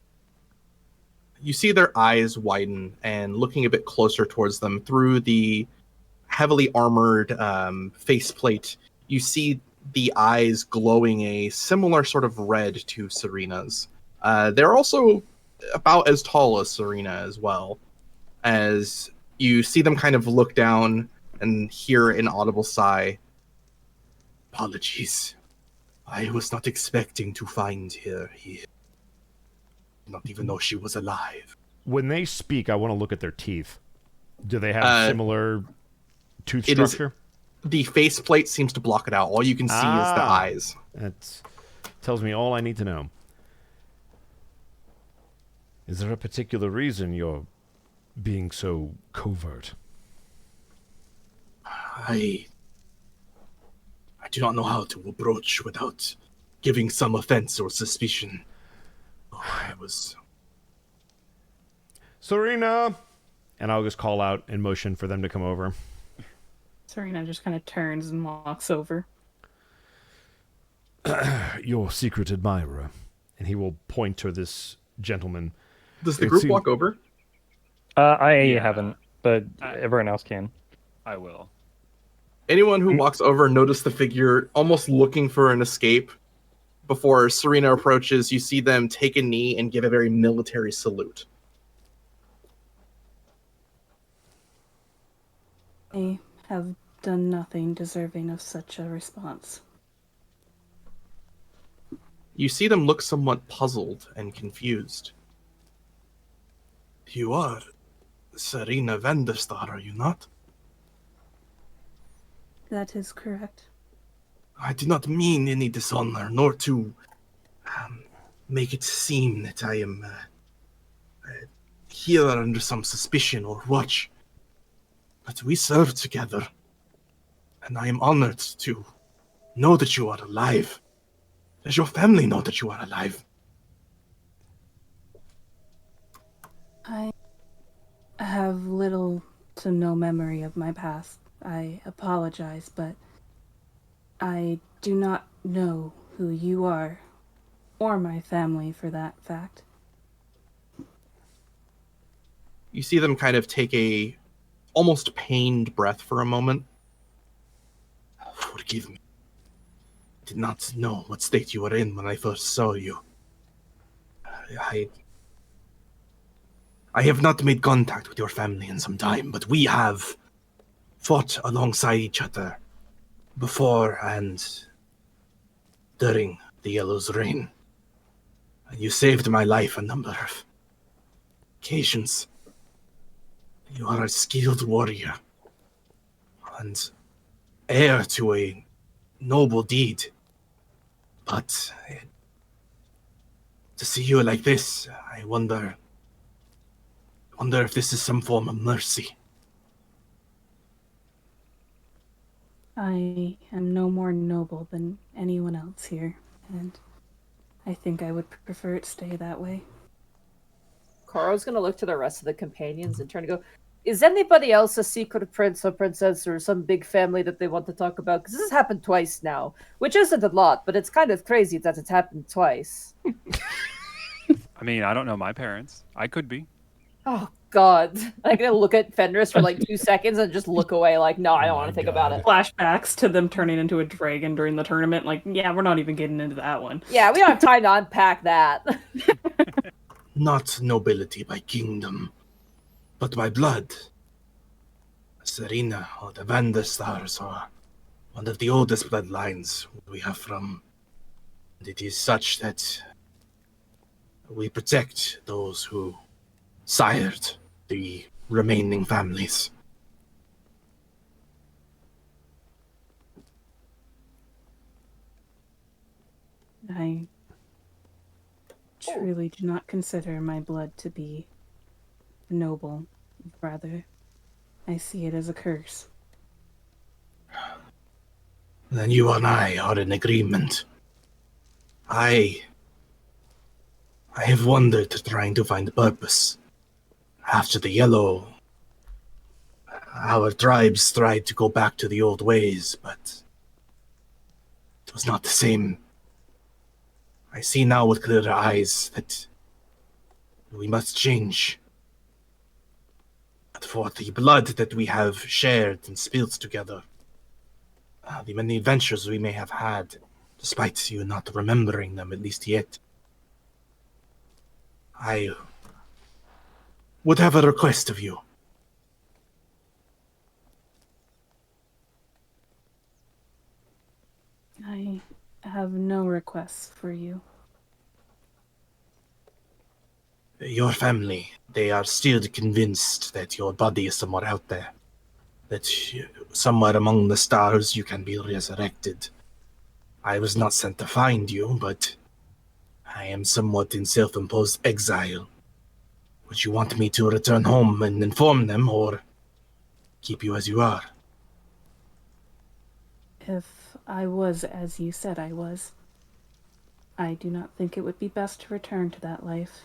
[SPEAKER 1] You see their eyes widen, and looking a bit closer towards them through the heavily armored faceplate, you see the eyes glowing a similar sort of red to Serena's. They're also about as tall as Serena as well, as you see them kind of look down and hear an audible sigh. Apologies. I was not expecting to find her here. Not even know she was alive.
[SPEAKER 2] When they speak, I want to look at their teeth. Do they have similar tooth structure?
[SPEAKER 1] The faceplate seems to block it out. All you can see is the eyes.
[SPEAKER 2] That tells me all I need to know. Is there a particular reason you're being so covert?
[SPEAKER 1] I do not know how to approach without giving some offense or suspicion. Oh, I was...
[SPEAKER 2] Serena! And I'll just call out and motion for them to come over.
[SPEAKER 3] Serena just kind of turns and walks over.
[SPEAKER 2] Your secret admirer. And he will point to this gentleman.
[SPEAKER 1] Does the group walk over?
[SPEAKER 4] I
[SPEAKER 6] Yeah.
[SPEAKER 4] haven't, but everyone else can.
[SPEAKER 6] I will.
[SPEAKER 1] Anyone who walks over notice the figure almost looking for an escape. Before Serena approaches, you see them take a knee and give a very military salute.
[SPEAKER 3] I have done nothing deserving of such a response.
[SPEAKER 1] You see them look somewhat puzzled and confused. You are Serena Vanderstar, are you not?
[SPEAKER 3] That is correct.
[SPEAKER 1] I did not mean any dishonor, nor to make it seem that I am here under some suspicion or watch. But we served together, and I am honored to know that you are alive. Does your family know that you are alive?
[SPEAKER 3] I have little to no memory of my past. I apologize, but I do not know who you are, or my family for that fact.
[SPEAKER 1] You see them kind of take a almost pained breath for a moment. Forgive me. I did not know what state you were in when I first saw you. I have not made contact with your family in some time, but we have fought alongside each other before and during the Yellow's reign. You saved my life a number of occasions. You are a skilled warrior and heir to a noble deed. But to see you like this, I wonder if this is some form of mercy.
[SPEAKER 3] I am no more noble than anyone else here, and I think I would prefer it stay that way.
[SPEAKER 5] Koro's gonna look to the rest of the companions and turn to go, is anybody else a secret prince or princess or some big family that they want to talk about? Because this has happened twice now, which isn't a lot, but it's kind of crazy that it's happened twice.
[SPEAKER 6] I mean, I don't know my parents. I could be.
[SPEAKER 5] Oh, God. I'm gonna look at Fenris for like 2 seconds and just look away like, no, I don't want to think about it.
[SPEAKER 3] Flashbacks to them turning into a dragon during the tournament. Like, yeah, we're not even getting into that one.
[SPEAKER 5] Yeah, we don't have time to unpack that.
[SPEAKER 1] Not nobility by kingdom, but by blood. Serena or the Vanderstars are one of the oldest bloodlines we have from. And it is such that we protect those who sired the remaining families.
[SPEAKER 3] I truly do not consider my blood to be noble. Rather, I see it as a curse.
[SPEAKER 1] Then you and I are in agreement. I have wandered trying to find purpose. After the Yellow, our tribes tried to go back to the old ways, but it was not the same. I see now with clearer eyes that we must change. But for the blood that we have shared and spilled together, the many adventures we may have had, despite you not remembering them, at least yet, I would have a request of you.
[SPEAKER 3] I have no requests for you.
[SPEAKER 1] Your family, they are still convinced that your body is somewhere out there. That somewhere among the stars you can be resurrected. I was not sent to find you, but I am somewhat in self-imposed exile, Would you want me to return home and inform them, or keep you as you are?
[SPEAKER 3] If I was as you said I was, I do not think it would be best to return to that life.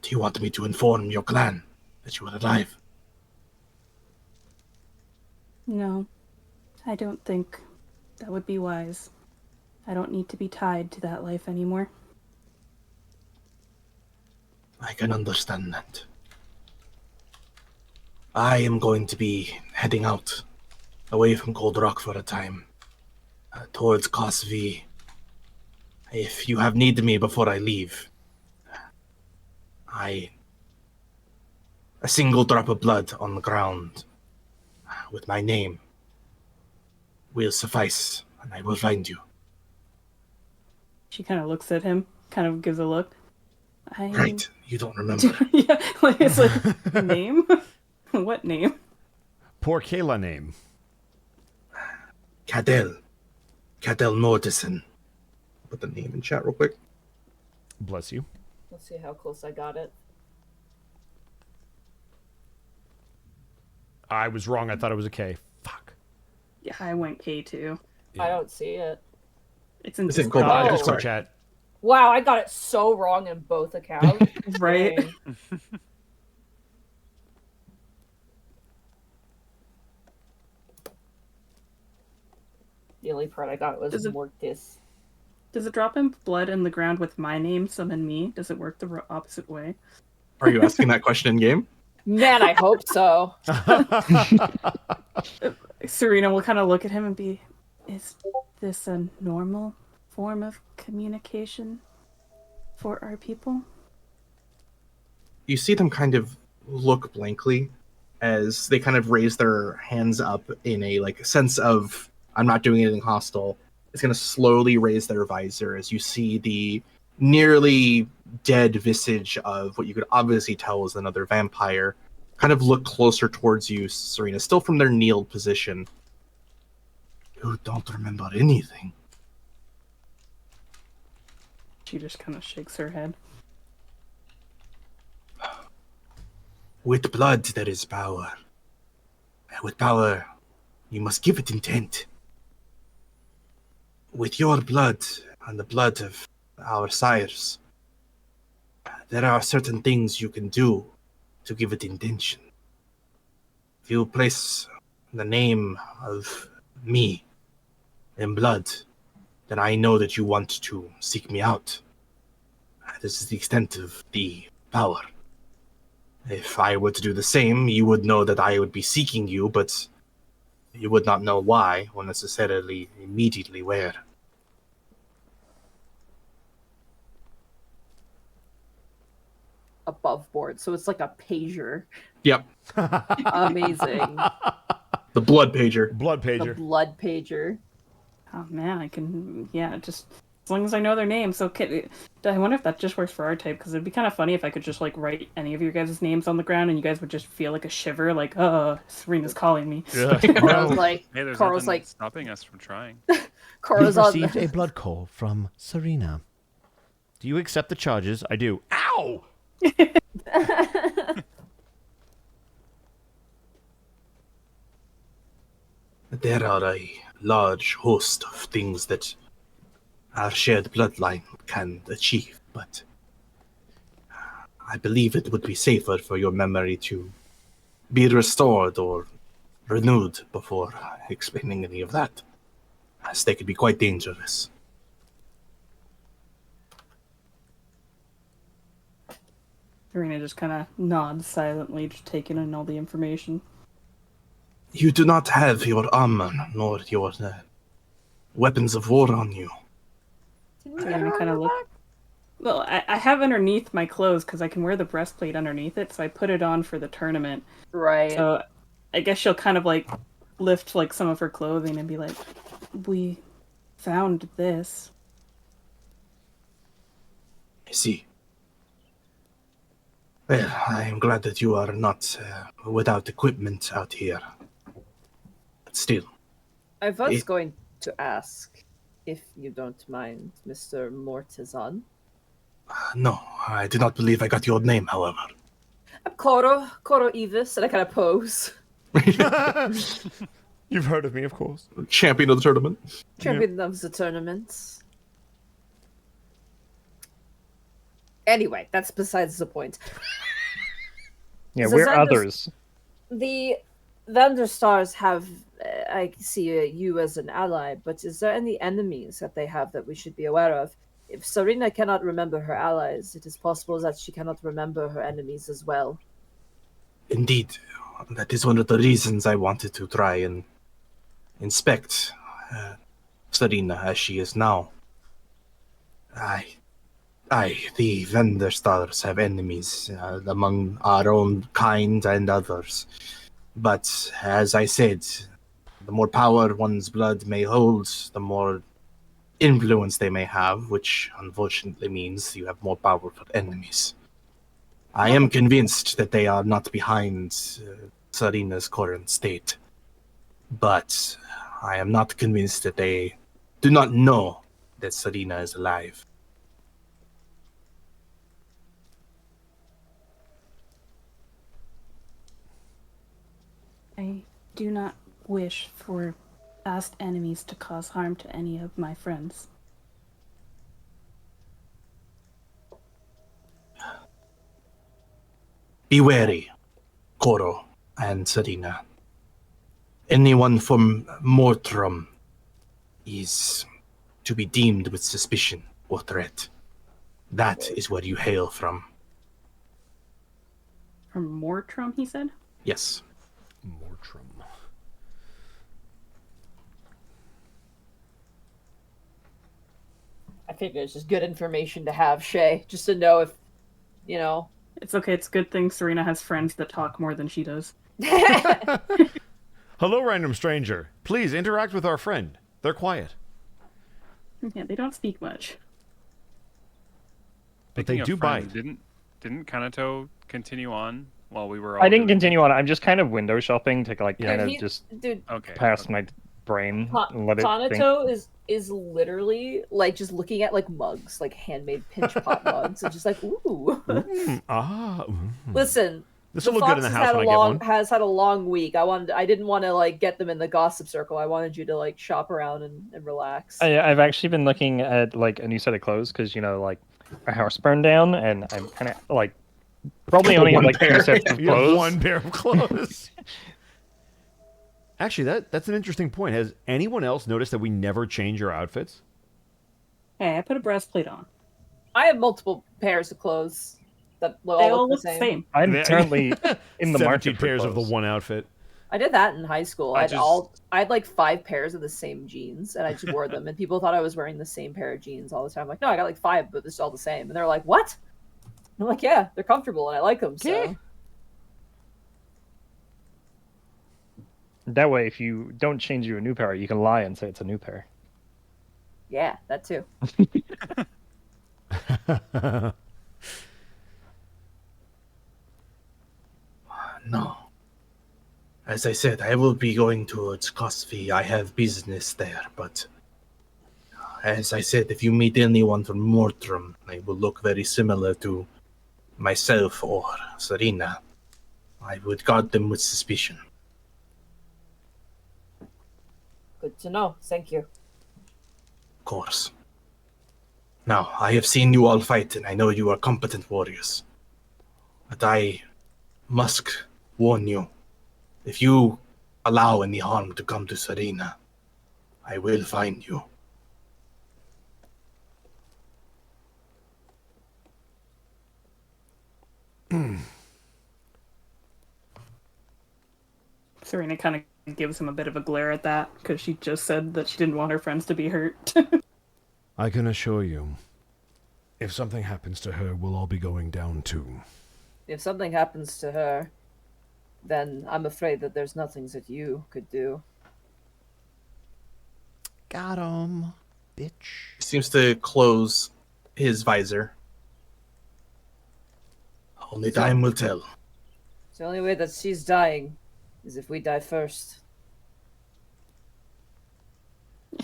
[SPEAKER 1] Do you want me to inform your clan that you are alive?
[SPEAKER 3] No, I don't think that would be wise. I don't need to be tied to that life anymore.
[SPEAKER 1] I can understand that. I am going to be heading out, away from Cold Rock for a time, towards Cos V. If you have need of me before I leave, a single drop of blood on the ground with my name will suffice, and I will find you.
[SPEAKER 3] She kind of looks at him, kind of gives a look.
[SPEAKER 1] Right, you don't remember.
[SPEAKER 3] Yeah, like it's like, name? What name?
[SPEAKER 2] Poor Kayla name.
[SPEAKER 1] Cadell Mortison. Put the name in chat real quick.
[SPEAKER 2] Bless you.
[SPEAKER 5] Let's see how close I got it.
[SPEAKER 2] I was wrong. I thought it was a K. Fuck.
[SPEAKER 3] Yeah, I went K too.
[SPEAKER 5] I don't see it.
[SPEAKER 3] It's in
[SPEAKER 1] It's in
[SPEAKER 3] Discord.
[SPEAKER 1] Gold.
[SPEAKER 5] Oh.
[SPEAKER 2] Discord chat.
[SPEAKER 5] Wow, I got it so wrong in both accounts.
[SPEAKER 3] Right?
[SPEAKER 5] Dang. The only part I got was
[SPEAKER 3] Does it-
[SPEAKER 5] Mortis.
[SPEAKER 3] Does it drop in blood in the ground with my name, summon me? Does it work the opposite way?
[SPEAKER 1] Are you asking that question in game?
[SPEAKER 5] Man, I hope so.
[SPEAKER 3] Serena will kind of look at him and be, is this a normal form of communication for our people?
[SPEAKER 1] You see them kind of look blankly as they kind of raise their hands up in a sense of, I'm not doing anything hostile. It's going to slowly raise their visor as you see the nearly dead visage of what you could obviously tell was another vampire kind of look closer towards you, Serena, still from their kneeled position. You don't remember anything.
[SPEAKER 3] She just kind of shakes her head.
[SPEAKER 1] With blood there is power. With power, you must give it intent. With your blood and the blood of our sires, there are certain things you can do to give it intention. If you place the name of me in blood, then I know that you want to seek me out. This is the extent of the power. If I were to do the same, you would know that I would be seeking you, but you would not know why, or necessarily immediately where.
[SPEAKER 5] Above board, so it's like a pager.
[SPEAKER 1] Yep,
[SPEAKER 5] Amazing.
[SPEAKER 1] the blood pager.
[SPEAKER 2] Blood
[SPEAKER 5] The
[SPEAKER 2] pager.
[SPEAKER 5] blood pager.
[SPEAKER 3] Oh man, I can, yeah, just as long as I know their names. So I wonder if that just works for our type, because it'd be kind of funny if I could just write any of your guys' names on the ground and you guys would just feel like a shiver, like, oh, Serena's calling me.
[SPEAKER 2] Yeah.
[SPEAKER 5] Carl's like,
[SPEAKER 6] Hey, there's
[SPEAKER 5] Carl's
[SPEAKER 6] nothing
[SPEAKER 5] like,
[SPEAKER 6] stopping us from trying.
[SPEAKER 5] Carl's
[SPEAKER 7] You've
[SPEAKER 5] on
[SPEAKER 7] received a
[SPEAKER 5] the...
[SPEAKER 7] blood call from Serena.
[SPEAKER 2] Do you accept the charges? I do. Ow!
[SPEAKER 1] There are a large host of things that our shared bloodline can achieve, but I believe it would be safer for your memory to be restored or renewed before explaining any of that, as they could be quite dangerous.
[SPEAKER 3] Serena just kind of nods silently, just taking in all the information.
[SPEAKER 1] You do not have your armor nor your weapons of war on you.
[SPEAKER 5] Did we get
[SPEAKER 3] Serena
[SPEAKER 5] her
[SPEAKER 3] kind of
[SPEAKER 5] armor
[SPEAKER 3] look.
[SPEAKER 5] back?
[SPEAKER 3] Well, I have underneath my clothes because I can wear the breastplate underneath it, so I put it on for the tournament.
[SPEAKER 5] Right.
[SPEAKER 3] So I guess she'll kind of lift some of her clothing and be like, "We found this."
[SPEAKER 1] I see. Well, I am glad that you are not without equipment out here. But still,
[SPEAKER 5] I was
[SPEAKER 1] it-
[SPEAKER 5] going to ask, if you don't mind, Mr. Mortizan.
[SPEAKER 1] No, I do not believe I got your name, however.
[SPEAKER 5] I'm Koro Evis, and I kind of pose.
[SPEAKER 2] You've heard of me, of course.
[SPEAKER 1] Champion of the tournament.
[SPEAKER 5] Champion of the tournaments. Anyway, that's besides the point.
[SPEAKER 4] Yeah,
[SPEAKER 5] So
[SPEAKER 4] we're
[SPEAKER 5] Xander's-
[SPEAKER 4] others.
[SPEAKER 5] The Vanderstars have, I see you as an ally, but is there any enemies that they have that we should be aware of? If Serena cannot remember her allies, it is possible that she cannot remember her enemies as well.
[SPEAKER 1] Indeed. That is one of the reasons I wanted to try and inspect Serena as she is now. The Vanderstars have enemies among our own kind and others. But as I said, the more power one's blood may hold, the more influence they may have, which unfortunately means you have more powerful enemies. I am convinced that they are not behind Serena's current state, but I am not convinced that they do not know that Serena is alive.
[SPEAKER 3] I do not wish for past enemies to cause harm to any of my friends.
[SPEAKER 1] Be wary, Koro and Serena. Anyone from Mortram is to be deemed with suspicion or threat. That is where you hail from.
[SPEAKER 3] From Mortram, he said?
[SPEAKER 1] Yes.
[SPEAKER 2] Mortram.
[SPEAKER 5] I figure it's just good information to have, Shay, just to know if, you know.
[SPEAKER 3] It's okay, it's a good thing Serena has friends that talk more than she does.
[SPEAKER 2] Hello, random stranger. Please interact with our friend. They're quiet.
[SPEAKER 3] Yeah, they don't speak much.
[SPEAKER 2] But they
[SPEAKER 6] Speaking of
[SPEAKER 2] do
[SPEAKER 6] friends,
[SPEAKER 2] bite.
[SPEAKER 6] Didn't Kanato continue on while we were all
[SPEAKER 4] I didn't
[SPEAKER 6] doing-
[SPEAKER 4] continue on. I'm just kind of window shopping to like kind of
[SPEAKER 5] He-
[SPEAKER 4] just
[SPEAKER 5] Dude,
[SPEAKER 6] Okay.
[SPEAKER 4] pass my brain and let it think.
[SPEAKER 5] Kanato is literally like just looking at like mugs, like handmade pinch pot mugs, and just like, ooh.
[SPEAKER 2] Mm.
[SPEAKER 5] Listen,
[SPEAKER 2] This
[SPEAKER 5] the
[SPEAKER 2] will look good in
[SPEAKER 5] Fox
[SPEAKER 2] the
[SPEAKER 5] has
[SPEAKER 2] house
[SPEAKER 5] had
[SPEAKER 2] when
[SPEAKER 5] a
[SPEAKER 2] I get
[SPEAKER 5] long
[SPEAKER 2] one.
[SPEAKER 5] has had a long week. I didn't want to like get them in the gossip circle. I wanted you to like shop around and relax.
[SPEAKER 4] I've actually been looking at like a new set of clothes because like our house burned down and I'm kind of like probably only have like 2 sets of
[SPEAKER 2] You have
[SPEAKER 4] clothes.
[SPEAKER 2] one pair of clothes. Actually, that's an interesting point. Has anyone else noticed that we never change our outfits?
[SPEAKER 3] Hey, I put a breastplate on.
[SPEAKER 5] I have multiple pairs of clothes that
[SPEAKER 3] They
[SPEAKER 5] all
[SPEAKER 3] all
[SPEAKER 5] look the same.
[SPEAKER 4] I'm
[SPEAKER 2] There-
[SPEAKER 4] currently in the
[SPEAKER 2] 17
[SPEAKER 4] market for
[SPEAKER 2] pairs of the
[SPEAKER 4] clothes.
[SPEAKER 2] one outfit.
[SPEAKER 5] I did that in high school.
[SPEAKER 6] I
[SPEAKER 5] I had like 5 pairs of the same jeans, and I just wore them. And people thought I was wearing the same pair of jeans all the time. I'm like, no, I got like 5, but it's all the same. And they're like, what? I'm like, yeah, they're comfortable and I like them. So
[SPEAKER 4] That way, if you don't change you a new pair, you can lie and say it's a new pair.
[SPEAKER 5] yeah, that too.
[SPEAKER 1] No. As I said, I will be going towards Cosby. I have business there, but as I said, if you meet anyone from Mortram, they will look very similar to myself or Serena. I would guard them with suspicion.
[SPEAKER 5] Good to know. Thank you.
[SPEAKER 1] Of course. Now, I have seen you all fight, and I know you are competent warriors. But I must warn you, if you allow any harm to come to Serena, I will find you.
[SPEAKER 3] Serena kind of gives him a bit of a glare at that, because she just said that she didn't want her friends to be hurt.
[SPEAKER 7] I can assure you, if something happens to her, we'll all be going down too.
[SPEAKER 5] If something happens to her, then I'm afraid that there's nothing that you could do.
[SPEAKER 7] Got him, bitch.
[SPEAKER 1] He seems to close his visor. Only time will tell.
[SPEAKER 5] The only way that she's dying is if we die first.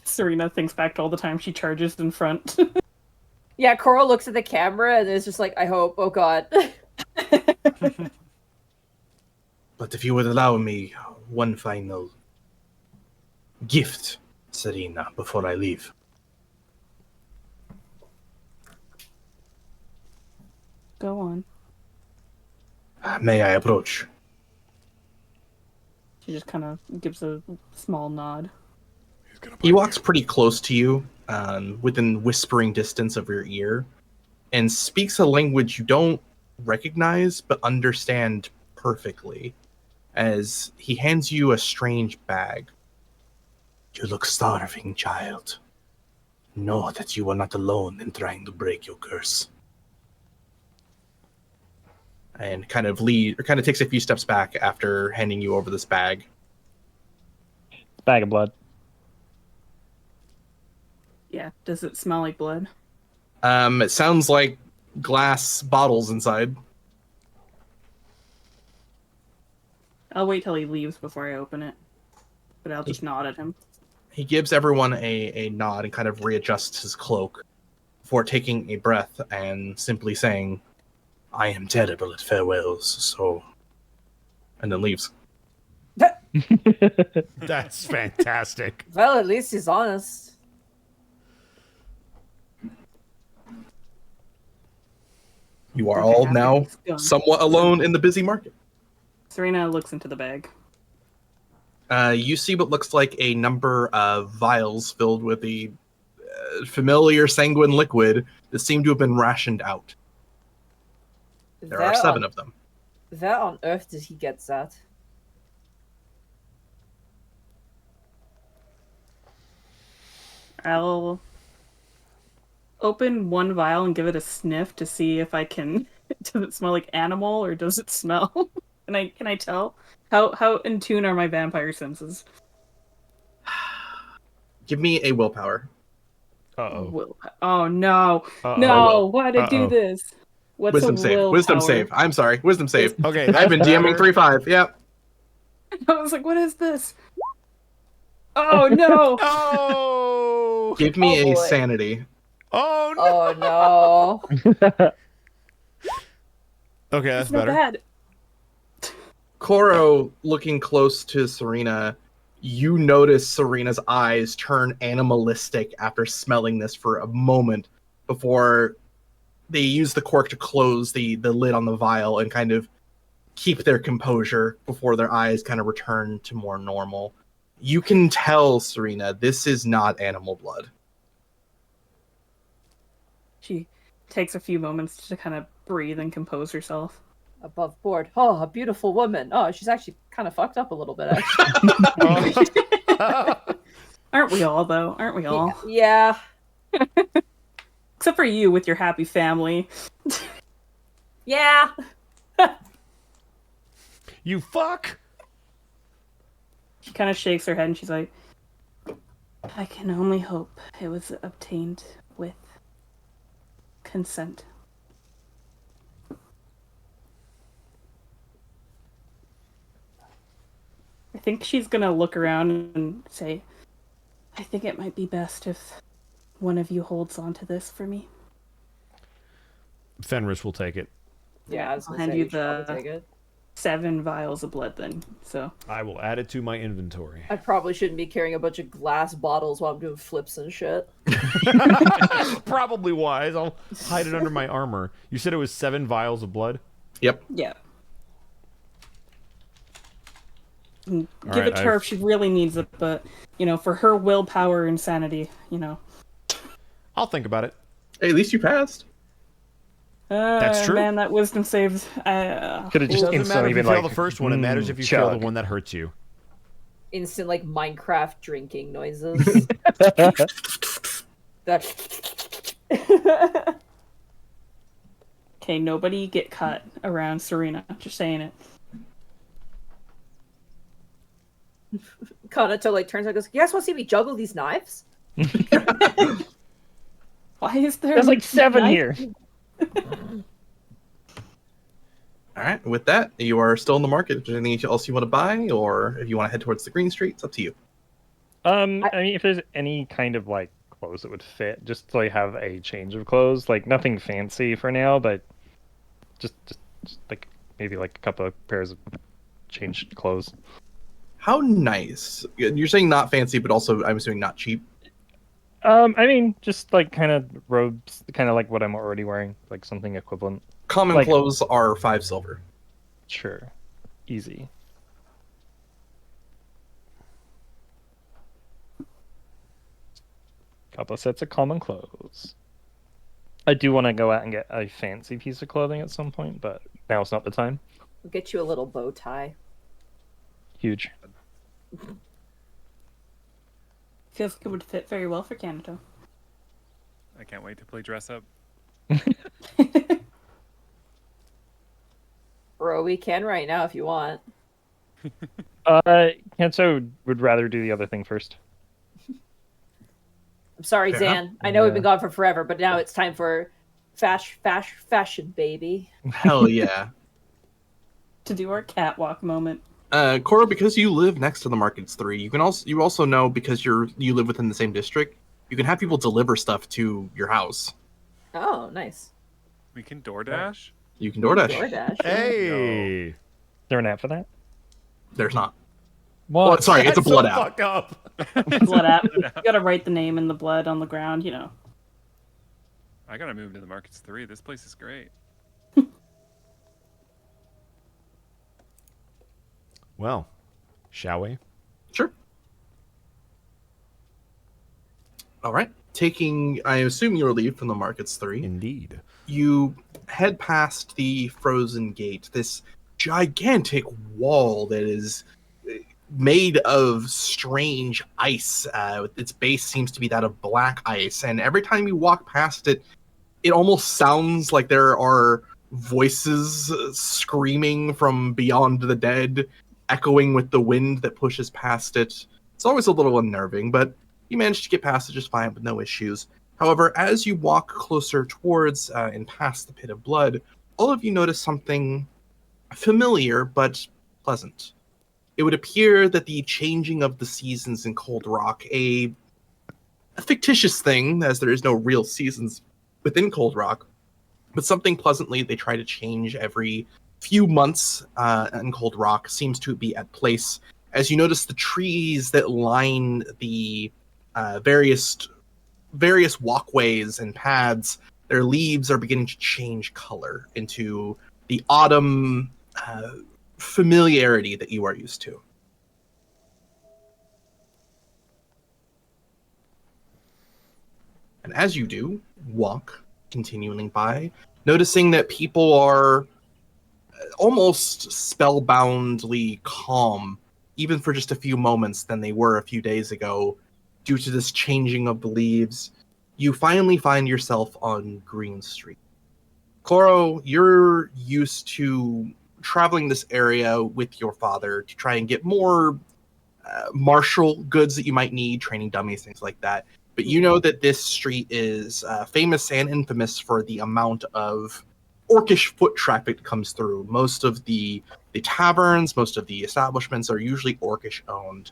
[SPEAKER 3] Serena thinks back to all the time she charges in front.
[SPEAKER 5] Yeah, Coral looks at the camera and is just like, I hope. Oh God.
[SPEAKER 1] But if you would allow me one final gift, Serena, before I leave.
[SPEAKER 3] Go on.
[SPEAKER 1] May I approach?
[SPEAKER 3] She just kind of gives a small nod.
[SPEAKER 1] He walks pretty close to you, within whispering distance of your ear, and speaks a language you don't recognize but understand perfectly, as he hands you a strange bag. You look starving, child. Know that you are not alone in trying to break your curse. And kind of takes a few steps back after handing you over this bag.
[SPEAKER 4] Bag of blood.
[SPEAKER 3] Yeah. Does it smell like blood?
[SPEAKER 1] It sounds like glass bottles inside.
[SPEAKER 3] I'll wait till he leaves before I open it. But I'll just nod at him.
[SPEAKER 1] He gives everyone a nod and kind of readjusts his cloak before taking a breath and simply saying, I am terrible at farewells, so... And then leaves.
[SPEAKER 2] That's fantastic.
[SPEAKER 5] Well, at least he's honest.
[SPEAKER 1] You are all now
[SPEAKER 3] He's gone.
[SPEAKER 1] somewhat alone in the busy market.
[SPEAKER 3] Serena looks into the bag.
[SPEAKER 1] You see what looks like a number of vials filled with the familiar sanguine liquid that seem to have been rationed out. There are 7 of them.
[SPEAKER 5] Where on earth did he get that?
[SPEAKER 3] I'll open one vial and give it a sniff to see if I can. Does it smell like animal or does it smell? Can I tell? How in tune are my vampire senses?
[SPEAKER 1] Give me a willpower.
[SPEAKER 2] Uh-oh.
[SPEAKER 3] Oh no!
[SPEAKER 2] Uh-oh.
[SPEAKER 3] No! Why'd I do
[SPEAKER 2] Uh-oh.
[SPEAKER 3] this? What's
[SPEAKER 1] Wisdom
[SPEAKER 3] a
[SPEAKER 1] save.
[SPEAKER 3] willpower?
[SPEAKER 1] Wisdom save. I'm sorry. Wisdom save.
[SPEAKER 2] Okay,
[SPEAKER 1] I've been
[SPEAKER 2] that's
[SPEAKER 1] DMing
[SPEAKER 2] better.
[SPEAKER 1] 3-5. Yep.
[SPEAKER 3] I was like, what is this? Oh no!
[SPEAKER 2] Oh!
[SPEAKER 1] Give me
[SPEAKER 5] Oh,
[SPEAKER 1] a
[SPEAKER 5] boy.
[SPEAKER 1] sanity.
[SPEAKER 2] Oh, no!
[SPEAKER 5] Oh no.
[SPEAKER 2] Okay, that's
[SPEAKER 3] It's not
[SPEAKER 2] better.
[SPEAKER 3] bad.
[SPEAKER 1] Koro, looking close to Serena, you notice Serena's eyes turn animalistic after smelling this for a moment before they use the cork to close the lid on the vial and kind of keep their composure before their eyes kind of return to more normal. You can tell, Serena, this is not animal blood.
[SPEAKER 3] She takes a few moments to kind of breathe and compose herself.
[SPEAKER 5] Above board. Oh, a beautiful woman. Oh, she's actually kind of fucked up a little bit, actually.
[SPEAKER 3] Aren't we all, though? Aren't we all?
[SPEAKER 5] Yeah.
[SPEAKER 3] Except for you with your happy family.
[SPEAKER 5] Yeah.
[SPEAKER 2] You fuck!
[SPEAKER 3] She kind of shakes her head and she's like, I can only hope it was obtained with consent. I think she's gonna look around and say, I think it might be best if one of you holds on to this for me.
[SPEAKER 2] Fenris will take it.
[SPEAKER 5] Yeah, I was
[SPEAKER 3] I'll
[SPEAKER 5] gonna
[SPEAKER 3] hand
[SPEAKER 5] say
[SPEAKER 3] you
[SPEAKER 5] you should probably
[SPEAKER 3] the-
[SPEAKER 5] take it.
[SPEAKER 3] 7 vials of blood then, so.
[SPEAKER 2] I will add it to my inventory.
[SPEAKER 5] I probably shouldn't be carrying a bunch of glass bottles while I'm doing flips and shit.
[SPEAKER 2] Probably wise. I'll hide it under my armor. You said it was 7 vials of blood?
[SPEAKER 1] Yep.
[SPEAKER 3] Yeah. Give
[SPEAKER 2] right,
[SPEAKER 3] it to her if she really needs it, but, for her willpower and sanity,
[SPEAKER 2] I'll think about it.
[SPEAKER 1] Hey, at least you passed.
[SPEAKER 2] That's true.
[SPEAKER 3] Man, that wisdom saved.
[SPEAKER 4] Could have just
[SPEAKER 2] It doesn't matter
[SPEAKER 4] instantly
[SPEAKER 2] if you
[SPEAKER 4] been
[SPEAKER 2] fail
[SPEAKER 4] like
[SPEAKER 2] the first one. It matters if you fail the
[SPEAKER 4] chug.
[SPEAKER 2] one that hurts you.
[SPEAKER 5] Instant, like, Minecraft drinking noises. That.
[SPEAKER 3] Okay, nobody get cut around Serena. Just saying it.
[SPEAKER 5] Kanato, like, turns around and goes, you guys want to see me juggle these knives?
[SPEAKER 3] Why is there?
[SPEAKER 4] There's like 7
[SPEAKER 3] knife-
[SPEAKER 4] here.
[SPEAKER 1] All right. With that, you are still in the market. If there's anything else you want to buy, or if you want to head towards the Green Street, it's up to you.
[SPEAKER 4] I mean, if there's any kind of like clothes that would fit, just to like have a change of clothes. Like nothing fancy for now, but just like maybe like a couple of pairs of changed clothes.
[SPEAKER 1] How nice. You're saying not fancy, but also I'm assuming not cheap.
[SPEAKER 4] I mean, just like kind of robes, kind of like what I'm already wearing, like something equivalent.
[SPEAKER 1] Common
[SPEAKER 4] Like-
[SPEAKER 1] clothes are 5 silver.
[SPEAKER 4] Sure, easy. Couple of sets of common clothes. I do want to go out and get a fancy piece of clothing at some point, but now's not the time.
[SPEAKER 5] We'll get you a little bow tie.
[SPEAKER 4] Huge.
[SPEAKER 3] Feels like it would fit very well for Canada.
[SPEAKER 6] I can't wait to play dress up.
[SPEAKER 5] Bro, we can right now if you want.
[SPEAKER 4] Kanso would rather do the other thing first.
[SPEAKER 5] I'm sorry,
[SPEAKER 1] Fair
[SPEAKER 5] Zan.
[SPEAKER 1] enough.
[SPEAKER 5] I know we've been
[SPEAKER 4] Yeah.
[SPEAKER 5] gone for forever, but now it's time for fashion, baby.
[SPEAKER 1] Hell yeah.
[SPEAKER 3] To do our catwalk moment.
[SPEAKER 1] Cora, because you live next to the Markets 3, you also know, because you live within the same district, you can have people deliver stuff to your house.
[SPEAKER 5] Oh, nice.
[SPEAKER 6] We can DoorDash?
[SPEAKER 1] You can DoorDash.
[SPEAKER 5] DoorDash. yeah.
[SPEAKER 2] Hey.
[SPEAKER 4] Is there an app for that?
[SPEAKER 1] There's not.
[SPEAKER 4] What?
[SPEAKER 1] Well, sorry, it's a
[SPEAKER 2] Shut
[SPEAKER 1] blood
[SPEAKER 2] the
[SPEAKER 1] app.
[SPEAKER 2] fuck up.
[SPEAKER 3] Blood app. You gotta write the name in the blood on the ground, you know.
[SPEAKER 6] I gotta move to the Markets 3. This place is great.
[SPEAKER 2] Well, shall we?
[SPEAKER 1] Sure. All right. I assume your leave from the Markets 3.
[SPEAKER 2] Indeed.
[SPEAKER 1] You head past the frozen gate, this gigantic wall that is made of strange ice. Its base seems to be that of black ice, and every time you walk past it, it almost sounds like there are voices screaming from beyond the dead, echoing with the wind that pushes past it. It's always a little unnerving, but you manage to get past it just fine with no issues. However, as you walk closer towards and past the Pit of Blood, all of you notice something familiar but pleasant. It would appear that the changing of the seasons in Cold Rock, a fictitious thing, as there is no real seasons within Cold Rock, but something pleasantly they try to change every few months in Cold Rock, seems to be at place. As you notice the trees that line the various walkways and paths, their leaves are beginning to change color into the autumn familiarity that you are used to. And as you do, walk, continuing by, noticing that people are almost spellboundly calm, even for just a few moments, than they were a few days ago, due to this changing of the leaves, you finally find yourself on Green Street. Coro, you're used to traveling this area with your father to try and get more martial goods that you might need, training dummies, things like that. But you know that this street is famous and infamous for the amount of orcish foot traffic that comes through. Most of the taverns, most of the establishments are usually orcish owned.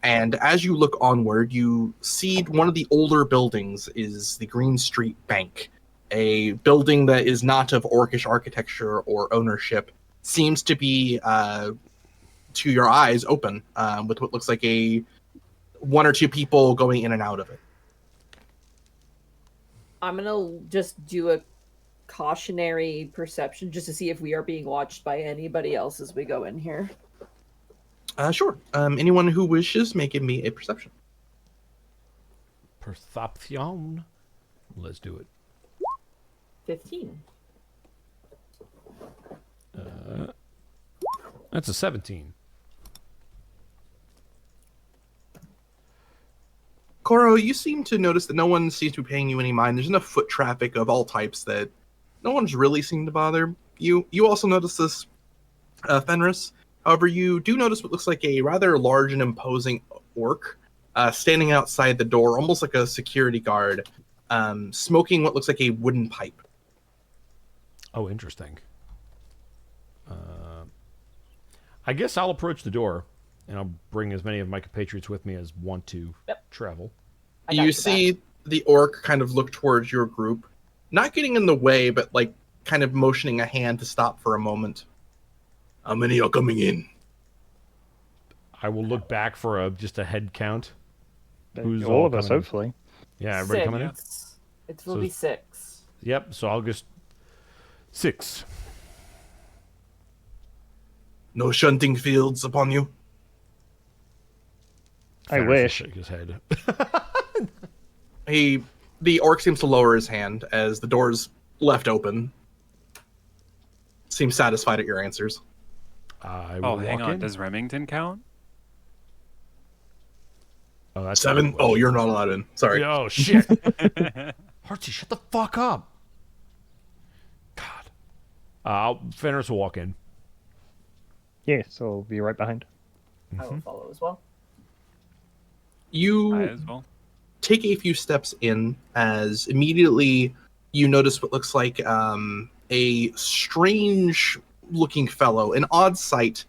[SPEAKER 1] And as you look onward, you see one of the older buildings is the Green Street Bank, a building that is not of orcish architecture or ownership, seems to be, to your eyes, open, with what looks like one or two people going in and out of it.
[SPEAKER 5] I'm gonna just do a cautionary perception just to see if we are being watched by anybody else as we go in here.
[SPEAKER 1] Sure. Anyone who wishes, make me a perception.
[SPEAKER 2] Perception. Let's do it.
[SPEAKER 5] 15.
[SPEAKER 2] That's a 17.
[SPEAKER 1] Coro, you seem to notice that no one seems to be paying you any mind. There's enough foot traffic of all types that no one's really seemed to bother you. You also notice this, Fenris. However, you do notice what looks like a rather large and imposing orc standing outside the door, almost like a security guard, smoking what looks like a wooden pipe.
[SPEAKER 2] Oh, interesting. I guess I'll approach the door, and I'll bring as many of my compatriots with me as want to travel.
[SPEAKER 5] I got
[SPEAKER 1] You
[SPEAKER 5] your
[SPEAKER 1] see the orc kind of look towards your group, not getting in the way, but like kind of motioning a hand to stop for a moment. How many are coming in?
[SPEAKER 2] I will look back for just a head count. Who's
[SPEAKER 4] all of us,
[SPEAKER 2] coming in?
[SPEAKER 4] hopefully.
[SPEAKER 2] Yeah, everybody coming in?
[SPEAKER 5] It will be 6.
[SPEAKER 2] Yep, so I'll just... 6.
[SPEAKER 1] No shunting fields upon you?
[SPEAKER 4] I
[SPEAKER 2] Ferris will
[SPEAKER 4] wish.
[SPEAKER 2] shake his head.
[SPEAKER 1] The orc seems to lower his hand as the door's left open. Seems satisfied at your answers.
[SPEAKER 2] I will
[SPEAKER 6] Oh,
[SPEAKER 2] walk
[SPEAKER 6] hang on.
[SPEAKER 2] in.
[SPEAKER 6] Does Remington count?
[SPEAKER 2] Oh, that's
[SPEAKER 1] 7? Oh, you're not allowed in. Sorry.
[SPEAKER 2] Oh, shit. Archie, shut the fuck up. God. Fenris will walk in.
[SPEAKER 4] Yeah, so I'll be right behind.
[SPEAKER 5] I will follow as well.
[SPEAKER 1] You
[SPEAKER 6] I as well.
[SPEAKER 1] take a few steps in as immediately you notice what looks like a strange looking fellow. An odd sight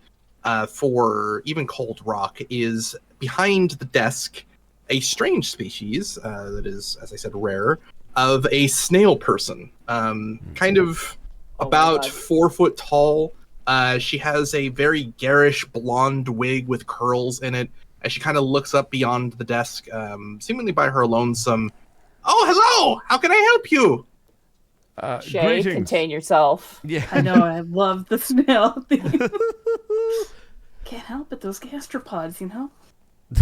[SPEAKER 1] for even Cold Rock is behind the desk a strange species that is, as I said, rare, of a snail person. Kind of about 4 foot tall. She has a very garish blonde wig with curls in it. As she kind of looks up beyond the desk, seemingly by her lonesome. Oh, hello! How can I help you?
[SPEAKER 5] Shay,
[SPEAKER 2] Greetings.
[SPEAKER 5] contain yourself.
[SPEAKER 2] Yeah.
[SPEAKER 3] I know, I love the snail thing. Can't help it, those gastropods, you know?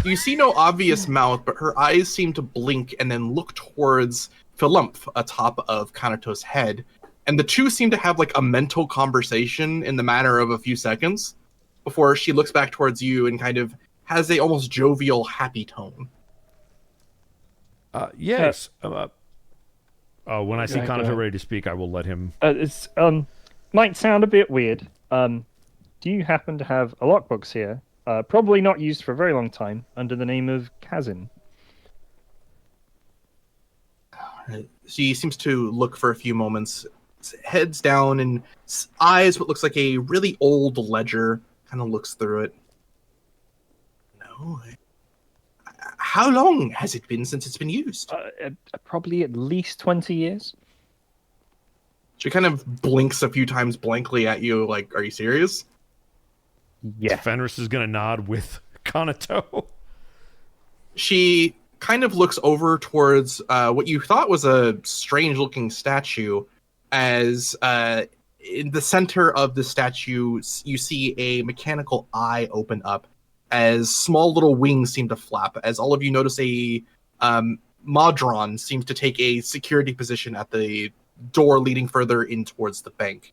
[SPEAKER 1] You see no obvious mouth, but her eyes seem to blink and then look towards Philump atop of Kanato's head. And the two seem to have like a mental conversation in the matter of a few seconds before she looks back towards you and kind of has a almost jovial, happy tone.
[SPEAKER 2] Yes. When I see
[SPEAKER 4] Yeah, go
[SPEAKER 2] Kanato
[SPEAKER 4] ahead.
[SPEAKER 2] ready to speak, I will let him.
[SPEAKER 4] It's might sound a bit weird. Do you happen to have a lockbox here? Probably not used for a very long time, under the name of Kazin.
[SPEAKER 1] She seems to look for a few moments, heads down, and eyes what looks like a really old ledger, kind of looks through it. No. How long has it been since it's been used?
[SPEAKER 4] Probably at least 20 years.
[SPEAKER 1] She kind of blinks a few times blankly at you, like, are you serious?
[SPEAKER 4] Yeah.
[SPEAKER 2] Fenris is going to nod with Kanato.
[SPEAKER 1] She kind of looks over towards what you thought was a strange-looking statue, as in the center of the statue, you see a mechanical eye open up, as small little wings seem to flap, as all of you notice a Modron seems to take a security position at the door leading further in towards the bank.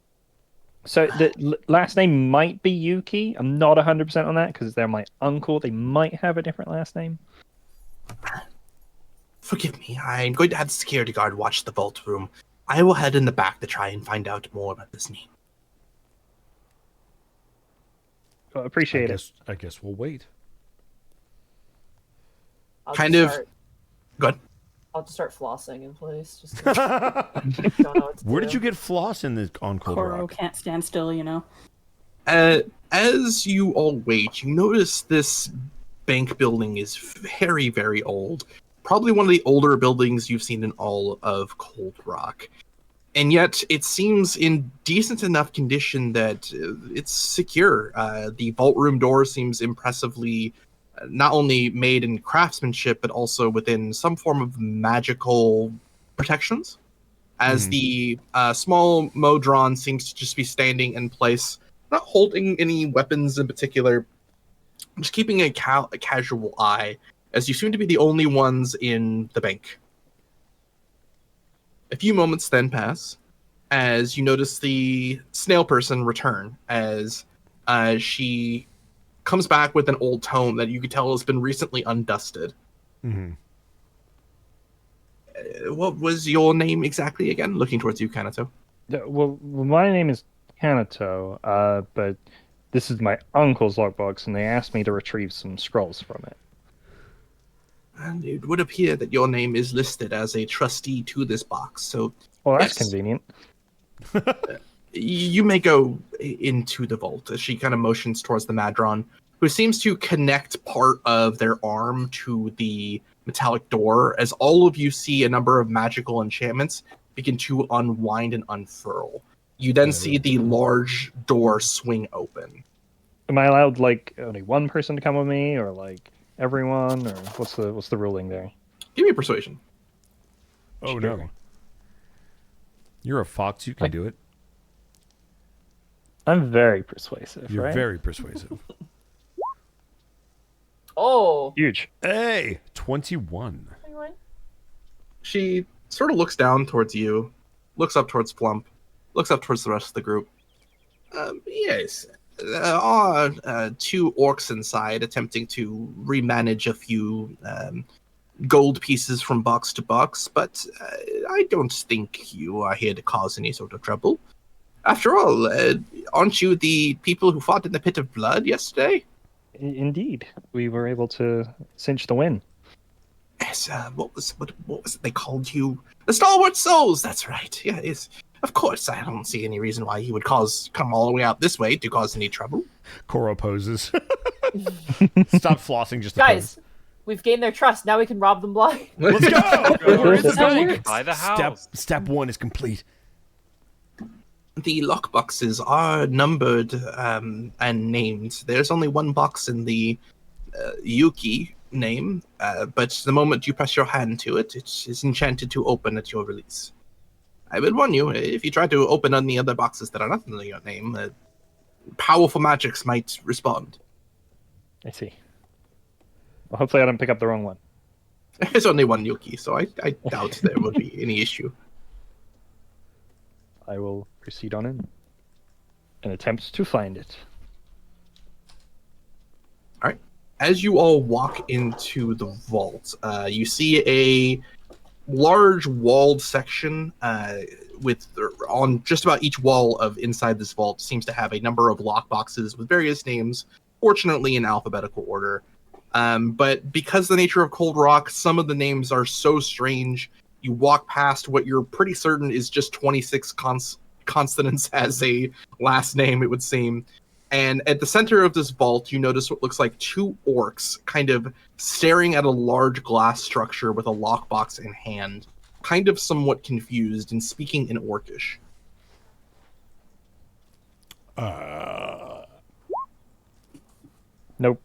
[SPEAKER 4] So the last name might be Yuki. I'm not 100% on that because they're my uncle. They might have a different last name.
[SPEAKER 1] Forgive me, I'm going to have the security guard watch the vault room. I will head in the back to try and find out more about this name.
[SPEAKER 4] I appreciate it.
[SPEAKER 2] I guess we'll wait.
[SPEAKER 5] I'll
[SPEAKER 1] Kind
[SPEAKER 5] just
[SPEAKER 1] of-
[SPEAKER 5] start-
[SPEAKER 1] Go ahead.
[SPEAKER 5] I'll just start flossing in place. Just don't know what to
[SPEAKER 2] Where
[SPEAKER 5] do.
[SPEAKER 2] did you get floss in this on Cold
[SPEAKER 3] Koro
[SPEAKER 2] Rock?
[SPEAKER 3] can't stand still, you know?
[SPEAKER 1] As you all wait, you notice this bank building is very, very old. Probably one of the older buildings you've seen in all of Cold Rock. And yet, it seems in decent enough condition that it's secure. The vault room door seems impressively not only made in craftsmanship, but also within some form of magical protections. As the small Modron seems to just be standing in place, not holding any weapons in particular, just keeping a casual eye, as you seem to be the only ones in the bank. A few moments then pass, as you notice the snail person return, as she comes back with an old tome that you could tell has been recently undusted.
[SPEAKER 2] Mm-hmm.
[SPEAKER 1] What was your name exactly again? Looking towards you, Kanato.
[SPEAKER 4] Well, my name is Kanato, but this is my uncle's lockbox, and they asked me to retrieve some scrolls from it.
[SPEAKER 1] And it would appear that your name is listed as a trustee to this box, so
[SPEAKER 4] Well, that's
[SPEAKER 1] Yes.
[SPEAKER 4] convenient.
[SPEAKER 1] you may go into the vault. She kind of motions towards the Madron, who seems to connect part of their arm to the metallic door as all of you see a number of magical enchantments begin to unwind and unfurl. You then see the large door swing open.
[SPEAKER 4] Am I allowed like only one person to come with me, or like everyone, or what's the ruling there?
[SPEAKER 1] Give me a persuasion.
[SPEAKER 2] Oh no. You're a fox, you can do it.
[SPEAKER 4] I'm very persuasive,
[SPEAKER 2] You're
[SPEAKER 4] right?
[SPEAKER 2] very persuasive.
[SPEAKER 5] Oh.
[SPEAKER 4] Huge.
[SPEAKER 2] Hey, 21.
[SPEAKER 1] She sort of looks down towards you, looks up towards Plump, looks up towards the rest of the group. Yes, there are 2 orcs inside attempting to remanage a few gold pieces from box to box, but I don't think you are here to cause any sort of trouble. After all, aren't you the people who fought in the Pit of Blood yesterday?
[SPEAKER 4] Indeed, we were able to cinch the win.
[SPEAKER 1] Yes, what was it they called you? The Stalwart Souls, that's right. Yeah, yes. Of course, I don't see any reason why you would come all the way out this way to cause any trouble.
[SPEAKER 2] Coro poses. Stop flossing just to
[SPEAKER 5] Guys,
[SPEAKER 2] pose.
[SPEAKER 5] we've gained their trust. Now we can rob them blind.
[SPEAKER 2] Let's go!
[SPEAKER 6] We're in the
[SPEAKER 5] That
[SPEAKER 6] bank.
[SPEAKER 5] works.
[SPEAKER 6] Buy the house.
[SPEAKER 2] Step 1 is complete.
[SPEAKER 1] The lockboxes are numbered and named. There's only one box in the Yuki name, but the moment you press your hand to it, it is enchanted to open at your release. I will warn you, if you try to open any other boxes that are not in your name, powerful magics might respond.
[SPEAKER 4] I see. Well, hopefully I don't pick up the wrong one.
[SPEAKER 1] There's only one Yuki, so I doubt there will be any issue.
[SPEAKER 4] I will proceed on in and attempt to find it.
[SPEAKER 1] All right. As you all walk into the vault, you see a large walled section on just about each wall of inside this vault seems to have a number of lockboxes with various names, fortunately in alphabetical order. But because of the nature of Cold Rock, some of the names are so strange, you walk past what you're pretty certain is just 26 consonants as a last name, it would seem. And at the center of this vault, you notice what looks like 2 orcs kind of staring at a large glass structure with a lockbox in hand, kind of somewhat confused and speaking in Orcish.
[SPEAKER 4] Nope.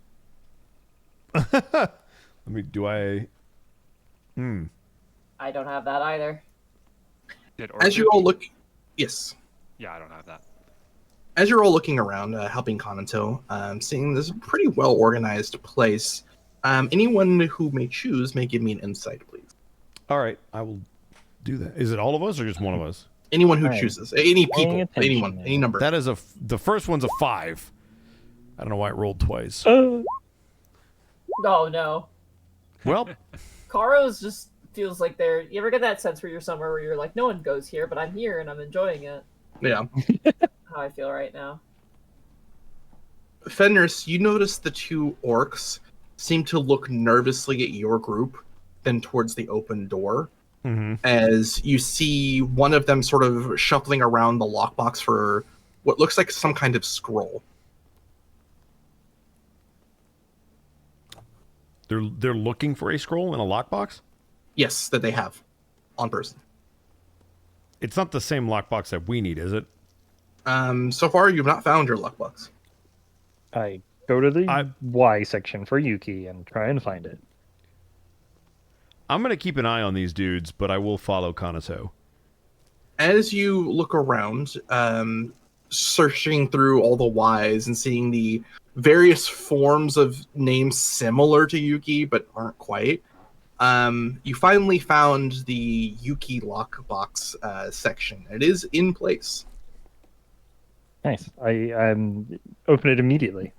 [SPEAKER 5] I don't have that either.
[SPEAKER 1] As you all look... Yes.
[SPEAKER 6] Yeah, I don't have that.
[SPEAKER 1] As you're all looking around, helping Konato, seeing this pretty well-organized place, anyone who may choose may give me an insight, please.
[SPEAKER 2] All right, I will do that. Is it all of us or just one of us?
[SPEAKER 1] Anyone who
[SPEAKER 4] All right.
[SPEAKER 1] chooses. Any
[SPEAKER 4] Paying
[SPEAKER 1] people.
[SPEAKER 4] attention
[SPEAKER 1] Anyone.
[SPEAKER 4] now.
[SPEAKER 1] Any number.
[SPEAKER 2] That is the first one's a 5. I don't know why it rolled twice.
[SPEAKER 5] Oh no.
[SPEAKER 2] Well,
[SPEAKER 5] Karo's just feels like they're... You ever get that sense where you're somewhere where you're like, no one goes here, but I'm here and I'm enjoying it?
[SPEAKER 1] Yeah.
[SPEAKER 5] How I feel right now.
[SPEAKER 1] Fenris, you notice the 2 orcs seem to look nervously at your group, then towards the open door, as you see one of them sort of shuffling around the lockbox for what looks like some kind of scroll.
[SPEAKER 2] they're looking for a scroll in a lockbox?
[SPEAKER 1] Yes, that they have on person.
[SPEAKER 2] It's not the same lockbox that we need, is it?
[SPEAKER 1] So far, you've not found your lockbox.
[SPEAKER 4] I go to the Y section for Yuki and try and find it.
[SPEAKER 2] I'm going to keep an eye on these dudes, but I will follow Konato.
[SPEAKER 1] As you look around, searching through all the Ys and seeing the various forms of names similar to Yuki but aren't quite, you finally found the Yuki lockbox section. It is in place.
[SPEAKER 4] Nice. I open it immediately.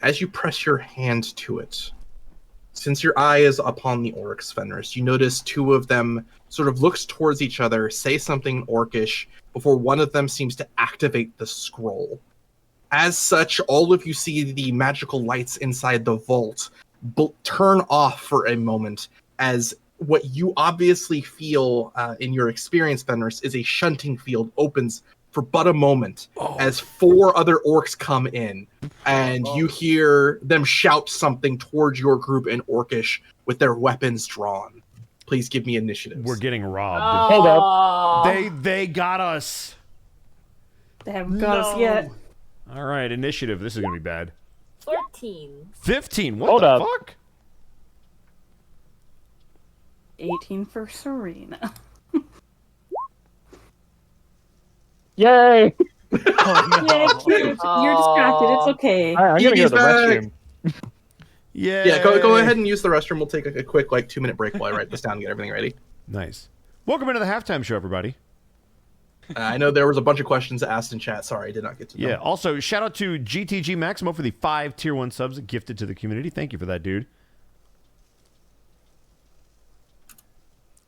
[SPEAKER 1] As you press your hand to it, since your eye is upon the orcs, Fenris, you notice 2 of them sort of looks towards each other, say something orcish, before one of them seems to activate the scroll. As such, all of you see the magical lights inside the vault turn off for a moment, as what you obviously feel in your experience, Fenris, is a shunting field opens for but a moment as 4 other orcs come in, and you hear them shout something towards your group in Orcish with their weapons drawn. Please give me initiatives.
[SPEAKER 2] We're getting robbed.
[SPEAKER 4] Hold up.
[SPEAKER 5] Oh.
[SPEAKER 2] They got us.
[SPEAKER 3] They haven't got us yet.
[SPEAKER 2] All right, initiative. This is gonna be bad.
[SPEAKER 5] 14.
[SPEAKER 2] 15. What
[SPEAKER 4] Hold
[SPEAKER 2] the
[SPEAKER 4] up.
[SPEAKER 2] fuck?
[SPEAKER 3] 18 for Serena.
[SPEAKER 4] Yay!
[SPEAKER 3] Yay, cute. You're distracted. It's okay.
[SPEAKER 4] I'm gonna go to the
[SPEAKER 1] back.
[SPEAKER 4] restroom.
[SPEAKER 2] Yeah.
[SPEAKER 1] Go ahead and use the restroom. We'll take a quick 2-minute break while I write this down and get everything ready.
[SPEAKER 2] Nice. Welcome into the halftime show, everybody.
[SPEAKER 1] I know there was a bunch of questions asked in chat. Sorry, I did not get to them.
[SPEAKER 2] Yeah. Also, shout out to gtgmaximo for the 5 tier 1 subs gifted to the community. Thank you for that, dude.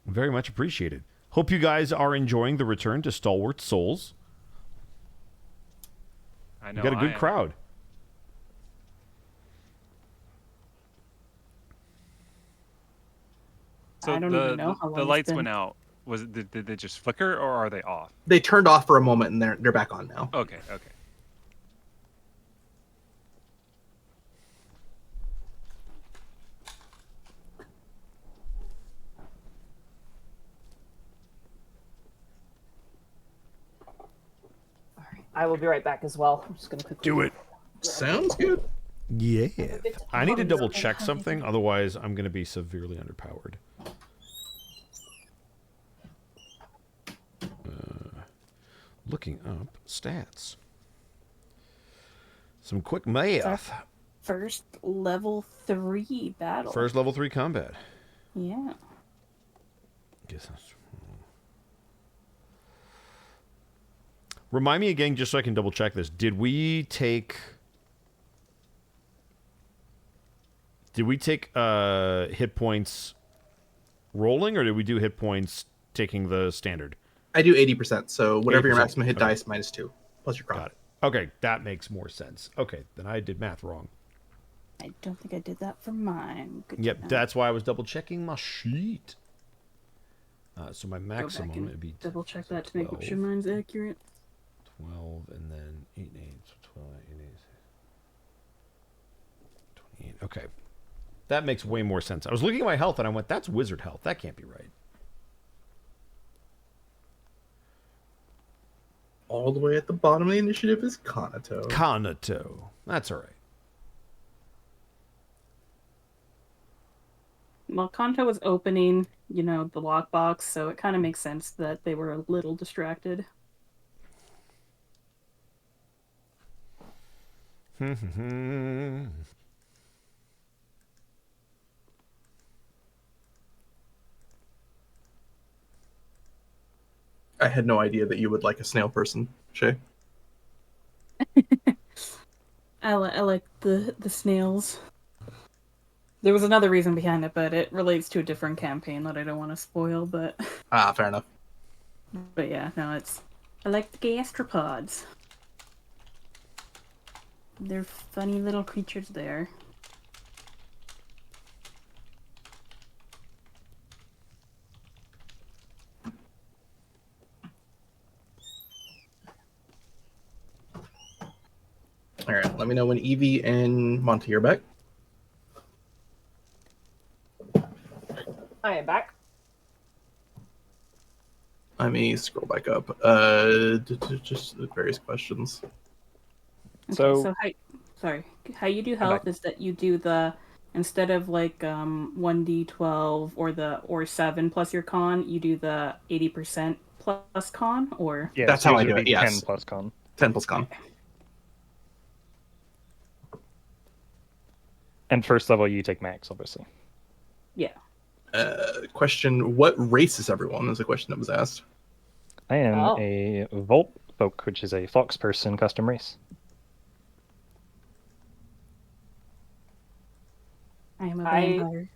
[SPEAKER 2] Very much appreciated. Hope you guys are enjoying the return to Stalwart Souls.
[SPEAKER 6] I know.
[SPEAKER 2] You got a good crowd.
[SPEAKER 6] So
[SPEAKER 3] I don't even know how long
[SPEAKER 6] the
[SPEAKER 3] it's
[SPEAKER 6] lights
[SPEAKER 3] been.
[SPEAKER 6] went out. Was it, did they just flicker or are they off?
[SPEAKER 1] They turned off for a moment and they're back on now.
[SPEAKER 6] Okay.
[SPEAKER 5] All right. I will be right back as well. I'm just gonna quickly
[SPEAKER 2] Do it.
[SPEAKER 1] Sounds good.
[SPEAKER 2] Yeah. I need to double check something, otherwise I'm going to be severely underpowered. Looking up stats. Some quick math.
[SPEAKER 3] First level 3 battle.
[SPEAKER 2] First level 3 combat.
[SPEAKER 3] Yeah.
[SPEAKER 2] Guess that's... Remind me again, just so I can double check this. Did we take hit points rolling, or did we do hit points taking the standard?
[SPEAKER 1] I do 80%, so whatever your
[SPEAKER 2] 80%,
[SPEAKER 1] maximum hit
[SPEAKER 2] okay.
[SPEAKER 1] dice minus 2, plus your crop.
[SPEAKER 2] Got it. Okay, that makes more sense. Okay, then I did math wrong.
[SPEAKER 3] I don't think I did that for mine. Good to
[SPEAKER 2] Yep,
[SPEAKER 3] know.
[SPEAKER 2] that's why I was double checking my sheet. So my
[SPEAKER 3] Go back
[SPEAKER 2] maximum
[SPEAKER 3] and
[SPEAKER 2] would be
[SPEAKER 3] double check that to make
[SPEAKER 2] 12,
[SPEAKER 3] sure mine's accurate.
[SPEAKER 2] 12, and then 8, 8, 12, 8, 8, 28. Okay. That makes way more sense. I was looking at my health and I went, that's wizard health. That can't be right.
[SPEAKER 1] All the way at the bottom of the initiative is Kanato.
[SPEAKER 2] Kanato. That's all right.
[SPEAKER 3] Well, Kanto was opening, the lockbox, so it kind of makes sense that they were a little distracted.
[SPEAKER 1] I had no idea that you would like a snail person, Shay.
[SPEAKER 3] I like the snails. There was another reason behind it, but it relates to a different campaign that I don't want to spoil, but
[SPEAKER 1] Fair enough.
[SPEAKER 3] yeah, no, I like the gastropods. They're funny little creatures there.
[SPEAKER 1] All right, let me know when Evie and Monty are back.
[SPEAKER 5] I am back.
[SPEAKER 1] Let me scroll back up. Just the various questions.
[SPEAKER 3] Okay, how you do health is that you do the, instead of like 1d12 or 7 plus your con, you do the 80% plus con, or
[SPEAKER 4] Yeah,
[SPEAKER 1] That's
[SPEAKER 4] so
[SPEAKER 1] how I
[SPEAKER 4] usually
[SPEAKER 1] do it,
[SPEAKER 4] be
[SPEAKER 1] yes.
[SPEAKER 4] 10 plus con.
[SPEAKER 1] 10 plus con.
[SPEAKER 4] And first level, you take max, obviously.
[SPEAKER 3] yeah.
[SPEAKER 1] Question: what race is everyone? Is a question that was asked.
[SPEAKER 4] I am
[SPEAKER 5] Oh.
[SPEAKER 4] a Volt folk, which is a fox person custom race.
[SPEAKER 3] I am a
[SPEAKER 5] I-
[SPEAKER 3] vampire.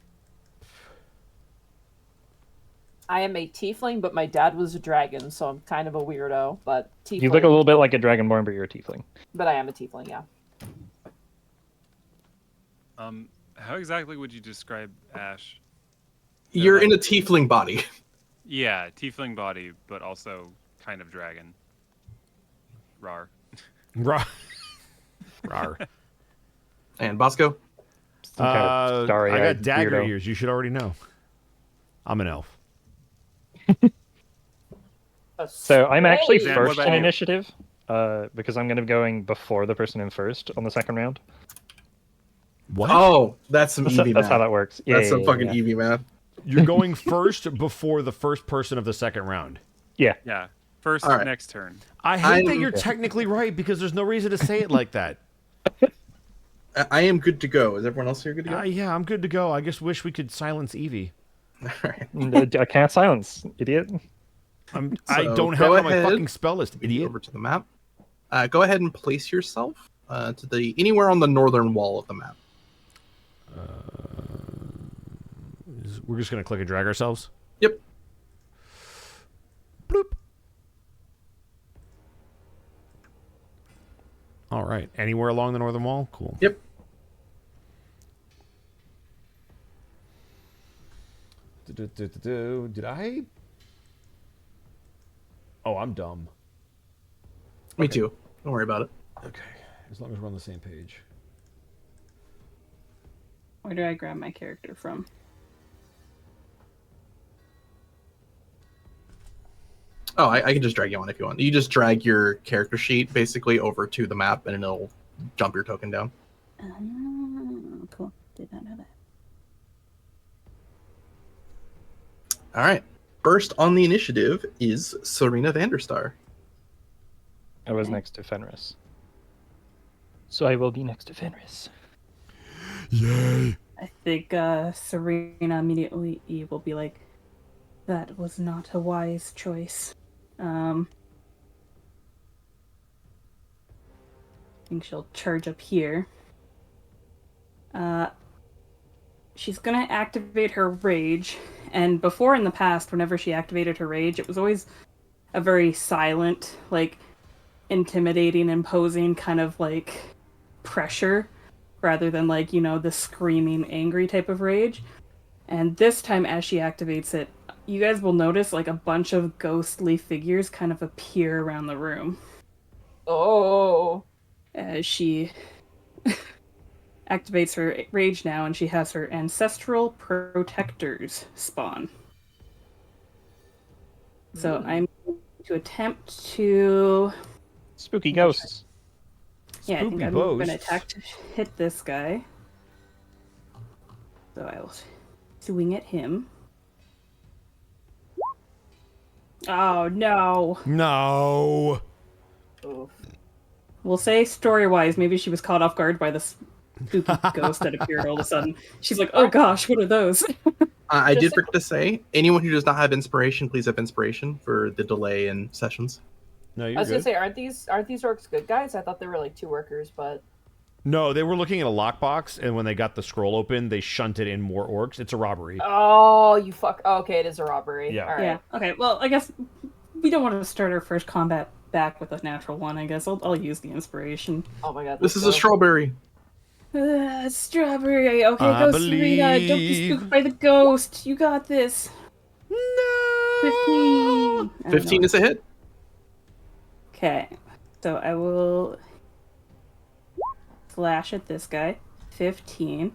[SPEAKER 5] I am a tiefling, but my dad was a dragon, so I'm kind of a weirdo. But tiefling.
[SPEAKER 4] You look a little bit like a dragonborn, but you're a tiefling.
[SPEAKER 5] But I am a tiefling, yeah.
[SPEAKER 6] How exactly would you describe Ash?
[SPEAKER 1] You're in a tiefling body.
[SPEAKER 6] Yeah, tiefling body, but also kind of dragon. Rar.
[SPEAKER 2] Rar. Rar.
[SPEAKER 1] And Bosco?
[SPEAKER 4] Some kind of
[SPEAKER 2] I
[SPEAKER 4] starry-eyed
[SPEAKER 2] got dagger
[SPEAKER 4] weirdo.
[SPEAKER 2] ears. You should already know. I'm an elf.
[SPEAKER 4] So I'm actually
[SPEAKER 5] Hey!
[SPEAKER 6] Dan, what
[SPEAKER 4] first
[SPEAKER 6] about
[SPEAKER 4] in
[SPEAKER 6] you?
[SPEAKER 4] initiative, because I'm going to be going before the person in first on the second round.
[SPEAKER 2] What?
[SPEAKER 1] Oh, that's some
[SPEAKER 4] That's,
[SPEAKER 1] Eevee
[SPEAKER 4] that's how
[SPEAKER 1] math.
[SPEAKER 4] that works.
[SPEAKER 1] That's
[SPEAKER 4] Yeah,
[SPEAKER 1] some
[SPEAKER 4] yeah,
[SPEAKER 1] fucking
[SPEAKER 4] yeah.
[SPEAKER 1] Eevee math.
[SPEAKER 2] You're going first before the first person of the second round.
[SPEAKER 4] Yeah.
[SPEAKER 6] Yeah. First,
[SPEAKER 1] All right.
[SPEAKER 6] next turn.
[SPEAKER 2] I hate that
[SPEAKER 1] I'm-
[SPEAKER 2] you're technically right because there's no reason to say it like that.
[SPEAKER 1] I am good to go. Is everyone else here good to go?
[SPEAKER 2] Yeah, I'm good to go. I just wish we could silence Eevee.
[SPEAKER 1] All right.
[SPEAKER 4] I can't silence, idiot.
[SPEAKER 2] I
[SPEAKER 1] So
[SPEAKER 2] don't have
[SPEAKER 1] go
[SPEAKER 2] it on my
[SPEAKER 1] ahead.
[SPEAKER 2] fucking spell list, idiot.
[SPEAKER 1] Over to the map. Go ahead and place yourself to the anywhere on the northern wall of the map.
[SPEAKER 2] We're just gonna click and drag ourselves.
[SPEAKER 1] Yep.
[SPEAKER 2] Bloop. All right. Anywhere along the northern wall? Cool.
[SPEAKER 1] Yep.
[SPEAKER 2] Did I? Oh, I'm dumb.
[SPEAKER 1] Me too. Don't worry about it.
[SPEAKER 2] Okay. As long as we're on the same page.
[SPEAKER 3] Where do I grab my character from?
[SPEAKER 1] Oh, I can just drag you on if you want. You just drag your character sheet basically over to the map and it'll jump your token down.
[SPEAKER 3] Cool. Did not know that.
[SPEAKER 1] All right. First on the initiative is Serena Vanderstar.
[SPEAKER 4] I was next to Fenris. So I will be next to Fenris.
[SPEAKER 7] Yay!
[SPEAKER 3] I think Serena immediately will be like, that was not a wise choice. I think she'll charge up here. She's gonna activate her rage, and before in the past, whenever she activated her rage, it was always a very silent, like, intimidating, imposing kind of, like, pressure, rather than, like, you know, the screaming, angry type of rage. And this time, as she activates it, you guys will notice, like, a bunch of ghostly figures kind of appear around the room.
[SPEAKER 5] Oh.
[SPEAKER 3] As she activates her rage now, and she has her Ancestral Protectors spawn. So I'm going to attempt to...
[SPEAKER 4] Spooky ghosts.
[SPEAKER 3] Yeah, I think
[SPEAKER 2] Spooky
[SPEAKER 3] I'm going to
[SPEAKER 2] ghosts.
[SPEAKER 3] attack to hit this guy. So I will swing at him. Oh, no.
[SPEAKER 2] No.
[SPEAKER 5] Oof.
[SPEAKER 3] We'll say story-wise, maybe she was caught off guard by this spooky ghost that appeared all of a sudden. She's like, oh gosh, what are those?
[SPEAKER 1] I did
[SPEAKER 5] Just
[SPEAKER 1] forget to say, anyone who does not have inspiration, please have inspiration for the delay in sessions.
[SPEAKER 2] No,
[SPEAKER 5] I
[SPEAKER 2] you're
[SPEAKER 5] was gonna
[SPEAKER 2] good.
[SPEAKER 5] say, aren't these orcs good guys? I thought they were like two workers, but
[SPEAKER 2] No, they were looking at a lockbox, and when they got the scroll open, they shunted in more orcs. It's a robbery.
[SPEAKER 5] oh, you fuck. Oh, okay, it is a robbery.
[SPEAKER 2] Yeah.
[SPEAKER 5] All right.
[SPEAKER 3] Yeah, okay, well, I guess we don't want to start our first combat back with a natural one, I guess. I'll use the inspiration.
[SPEAKER 5] Oh my god.
[SPEAKER 1] This
[SPEAKER 5] let's
[SPEAKER 1] is a
[SPEAKER 5] go.
[SPEAKER 1] strawberry.
[SPEAKER 3] Strawberry. Okay,
[SPEAKER 2] I
[SPEAKER 3] go Serena. Don't be
[SPEAKER 2] believe-
[SPEAKER 3] spooked by the ghost. You got this.
[SPEAKER 2] No.
[SPEAKER 3] 15.
[SPEAKER 1] 15 is a hit.
[SPEAKER 3] Okay, so I will slash at this guy. 15.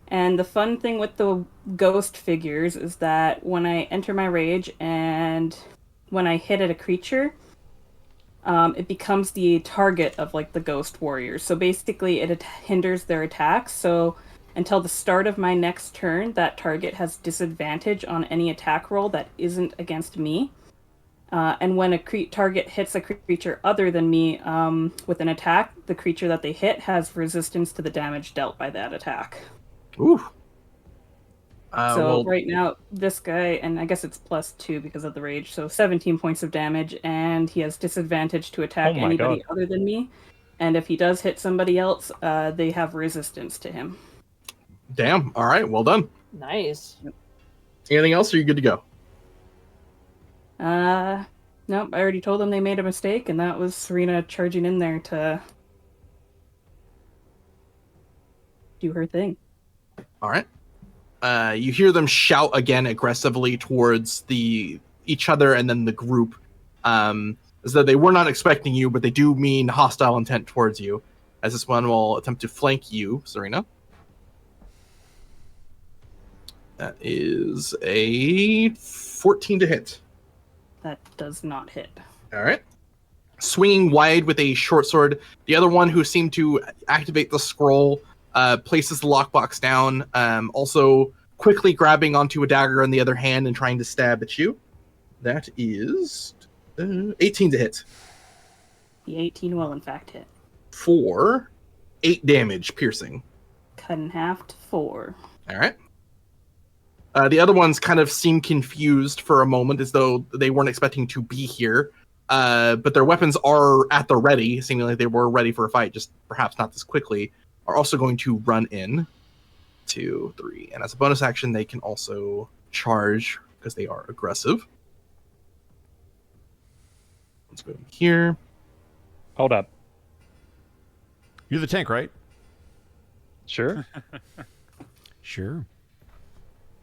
[SPEAKER 3] And the fun thing with the ghost figures is that when I enter my rage and when I hit at a creature, it becomes the target of like the ghost warriors. So basically it hinders their attacks. So until the start of my next turn, that target has disadvantage on any attack roll that isn't against me. And when a target hits a creature other than me with an attack, the creature that they hit has resistance to the damage dealt by that attack.
[SPEAKER 1] Ooh.
[SPEAKER 3] So
[SPEAKER 1] Well,
[SPEAKER 3] right now, this guy, and I guess it's +2 because of the rage, so 17 points of damage, and he has disadvantage to attack
[SPEAKER 4] Oh my
[SPEAKER 3] anybody
[SPEAKER 4] God.
[SPEAKER 3] other than me. And if he does hit somebody else, they have resistance to him.
[SPEAKER 1] damn. All right. Well done.
[SPEAKER 5] Nice.
[SPEAKER 1] Anything else? Or are you good to go?
[SPEAKER 3] Nope, I already told them they made a mistake, and that was Serena charging in there to do her thing.
[SPEAKER 1] All right. You hear them shout again aggressively towards each other and then the group. as though they were not expecting you, but they do mean hostile intent towards you. As this one will attempt to flank you, Serena. That is a 14 to hit.
[SPEAKER 3] That does not hit.
[SPEAKER 1] All right. Swinging wide with a short sword. The other one who seemed to activate the scroll places the lockbox down, also quickly grabbing onto a dagger in the other hand and trying to stab at you. That is 18 to hit.
[SPEAKER 3] The 18 will in fact hit.
[SPEAKER 1] For 8 damage piercing.
[SPEAKER 3] Cut in half to 4.
[SPEAKER 1] All right. The other ones kind of seem confused for a moment, as though they weren't expecting to be here. But their weapons are at the ready, seeming like they were ready for a fight, just perhaps not this quickly. Are also going to run in. 2, 3. And as a bonus action, they can also charge because they are aggressive. Let's go here.
[SPEAKER 4] Hold up.
[SPEAKER 2] You're the tank, right?
[SPEAKER 4] Sure.
[SPEAKER 2] Sure.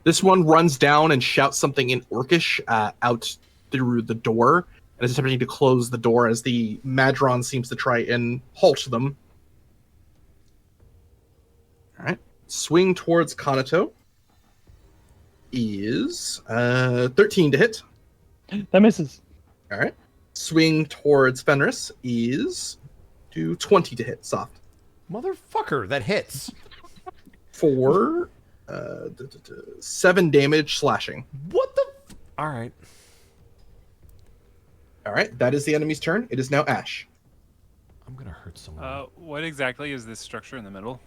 [SPEAKER 1] This one runs down and shouts something in Orcish out through the door, and is attempting to close the door as the Madron seems to try and halt them. All right. Swing towards Kanato is 13 to hit.
[SPEAKER 4] That misses.
[SPEAKER 1] All right. Swing towards Fenris is 20 to hit, soft.
[SPEAKER 2] Motherfucker, that hits.
[SPEAKER 1] For 7 damage slashing.
[SPEAKER 2] What the? All right.
[SPEAKER 1] All right, that is the enemy's turn. It is now Ash.
[SPEAKER 2] I'm gonna hurt someone.
[SPEAKER 6] What exactly is this structure in the middle?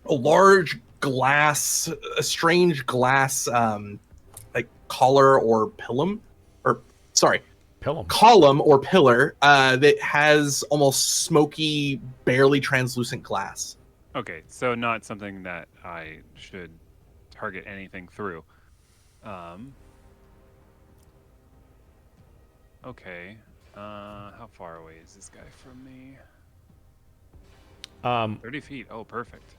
[SPEAKER 1] A large glass, a strange glass, like collar or pilum, or sorry,
[SPEAKER 2] Pilum.
[SPEAKER 1] column or pillar that has almost smoky, barely translucent glass.
[SPEAKER 6] Okay, so not something that I should target anything through. Okay. How far away is this guy from me? 30 feet. Oh, perfect.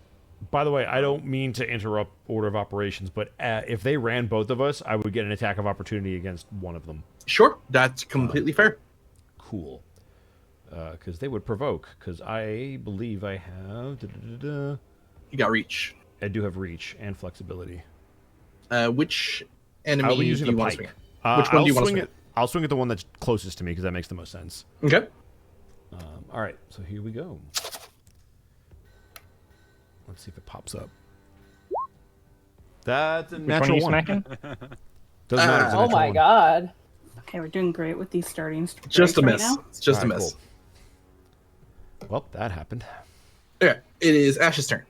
[SPEAKER 2] By the way, I don't mean to interrupt order of operations, but if they ran both of us, I would get an attack of opportunity against one of them.
[SPEAKER 1] Sure, that's completely fair.
[SPEAKER 2] Cool. Because they would provoke. Because I believe I have...
[SPEAKER 1] You got reach.
[SPEAKER 2] I do have reach and flexibility.
[SPEAKER 1] Which enemy
[SPEAKER 2] I'll be using
[SPEAKER 1] do you
[SPEAKER 2] the
[SPEAKER 1] want to
[SPEAKER 2] pike.
[SPEAKER 1] swing? Which one do you want to swing?
[SPEAKER 2] I'll swing at the one that's closest to me because that makes the most sense.
[SPEAKER 1] Okay.
[SPEAKER 2] All right, so here we go. Let's see if it pops up. That's a
[SPEAKER 4] Which
[SPEAKER 2] natural
[SPEAKER 4] one are you smacking?
[SPEAKER 2] Doesn't matter. It's a
[SPEAKER 5] Oh
[SPEAKER 2] natural
[SPEAKER 5] my
[SPEAKER 2] one.
[SPEAKER 5] god.
[SPEAKER 3] Okay, we're doing great with these starting
[SPEAKER 1] Just a
[SPEAKER 3] right
[SPEAKER 1] miss.
[SPEAKER 3] now.
[SPEAKER 1] It's just
[SPEAKER 2] All
[SPEAKER 1] a
[SPEAKER 2] right,
[SPEAKER 1] miss.
[SPEAKER 2] cool. Well, that happened.
[SPEAKER 1] Okay, it is Ash's turn.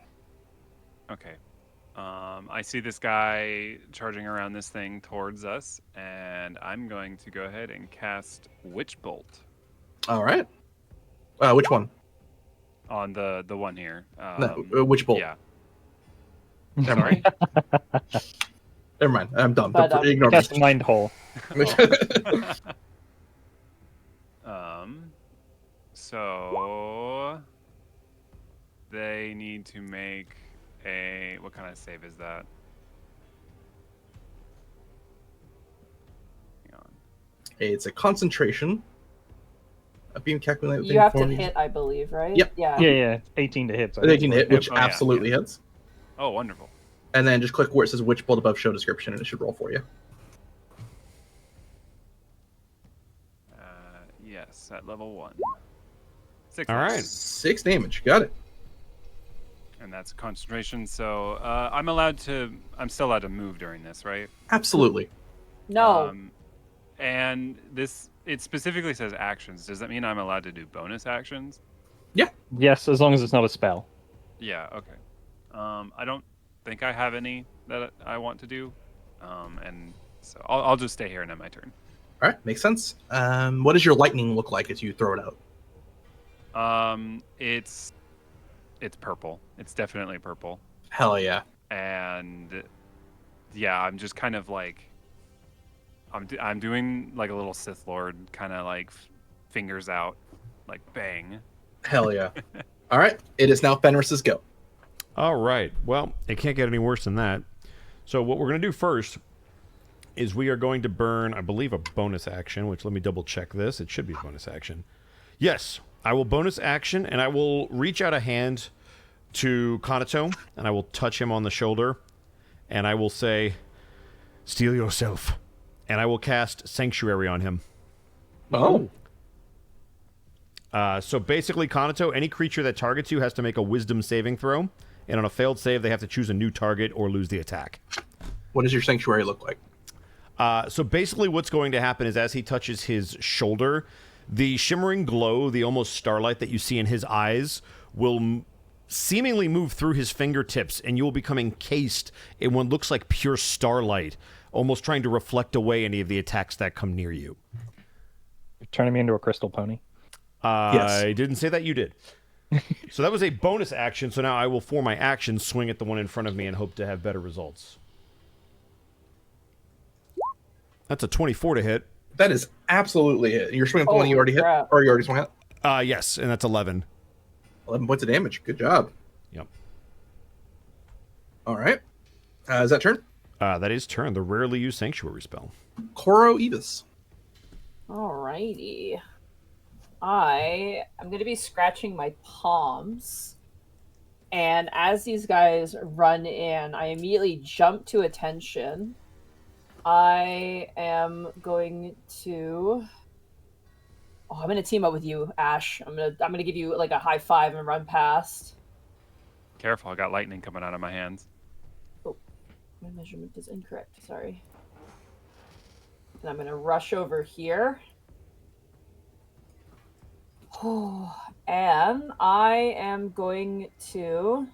[SPEAKER 6] Okay. I see this guy charging around this thing towards us, and I'm going to go ahead and cast Witch Bolt
[SPEAKER 1] All right. Which one?
[SPEAKER 6] on the one here.
[SPEAKER 1] No, which bolt?
[SPEAKER 6] Yeah.
[SPEAKER 1] Never mind. Never mind. I'm done.
[SPEAKER 5] But,
[SPEAKER 1] Ignore me.
[SPEAKER 4] Cast Mind Hole.
[SPEAKER 6] So they need to make a what kind of save is that? Hang on.
[SPEAKER 1] It's a concentration. A beam calculator.
[SPEAKER 5] You have to hit, I believe, right?
[SPEAKER 1] Yep.
[SPEAKER 5] Yeah.
[SPEAKER 4] Yeah. 18 to hit. So
[SPEAKER 1] 18 to hit, which
[SPEAKER 6] Oh, yeah,
[SPEAKER 1] absolutely hits.
[SPEAKER 6] Oh, wonderful.
[SPEAKER 1] And then just click where it says which bolt above show description, and it should roll for you.
[SPEAKER 6] Yes, at level 1. 6.
[SPEAKER 2] All right.
[SPEAKER 1] 6 damage. Got it.
[SPEAKER 6] And that's concentration. So I'm still allowed to move during this, right?
[SPEAKER 1] Absolutely.
[SPEAKER 5] No.
[SPEAKER 6] And it specifically says actions. Does that mean I'm allowed to do bonus actions?
[SPEAKER 4] Yes, as long as it's not a spell.
[SPEAKER 6] Yeah. Okay. I don't think I have any that I want to do, and so I'll just stay here and end my turn.
[SPEAKER 1] All right, makes sense. What does your lightning look like as you throw it out?
[SPEAKER 6] It's purple. It's definitely purple.
[SPEAKER 1] Hell yeah.
[SPEAKER 6] And yeah, I'm just kind of like I'm doing like a little Sith Lord kind of like fingers out, like bang.
[SPEAKER 1] Hell yeah. All right, it is now Fenris's go.
[SPEAKER 2] All right. Well, it can't get any worse than that. So what we're going to do first is we are going to burn, I believe, a bonus action, which let me double check this. It should be a bonus action. Yes, I will bonus action, and I will reach out a hand to Kanato, and I will touch him on the shoulder, and I will say, "Steel yourself," and I will cast Sanctuary on him.
[SPEAKER 1] Oh.
[SPEAKER 2] So basically, Kanato, any creature that targets you has to make a Wisdom saving throw, and on a failed save, they have to choose a new target or lose the attack.
[SPEAKER 1] What does your sanctuary look like?
[SPEAKER 2] So basically what's going to happen is as he touches his shoulder, the shimmering glow, the almost starlight that you see in his eyes will seemingly move through his fingertips, and you will become encased in what looks like pure starlight, almost trying to reflect away any of the attacks that come near you.
[SPEAKER 4] You're turning me into a crystal pony.
[SPEAKER 1] Yes.
[SPEAKER 2] I didn't say that, you did. So that was a bonus action, so now I will, for my action, swing at the one in front of me and hope to have better results. That's a 24 to hit.
[SPEAKER 1] That is absolutely it. You're swinging at the one you
[SPEAKER 5] Holy
[SPEAKER 1] already
[SPEAKER 5] crap.
[SPEAKER 1] hit? Or you already swung at?
[SPEAKER 2] Yes, and that's 11.
[SPEAKER 1] 11 points of damage. Good job.
[SPEAKER 2] Yep.
[SPEAKER 1] All right. Is that turn?
[SPEAKER 2] That is turn, the rarely used Sanctuary spell.
[SPEAKER 1] Koro Evis.
[SPEAKER 5] Alrighty. I am going to be scratching my palms. And as these guys run in, I immediately jump to attention. I am going to... Oh, I'm going to team up with you, Ash. I'm gonna give you like a high five and run past.
[SPEAKER 6] Careful, I got lightning coming out of my hands.
[SPEAKER 5] Oh, my measurement is incorrect. Sorry. And I'm going to rush over here. And I am going to,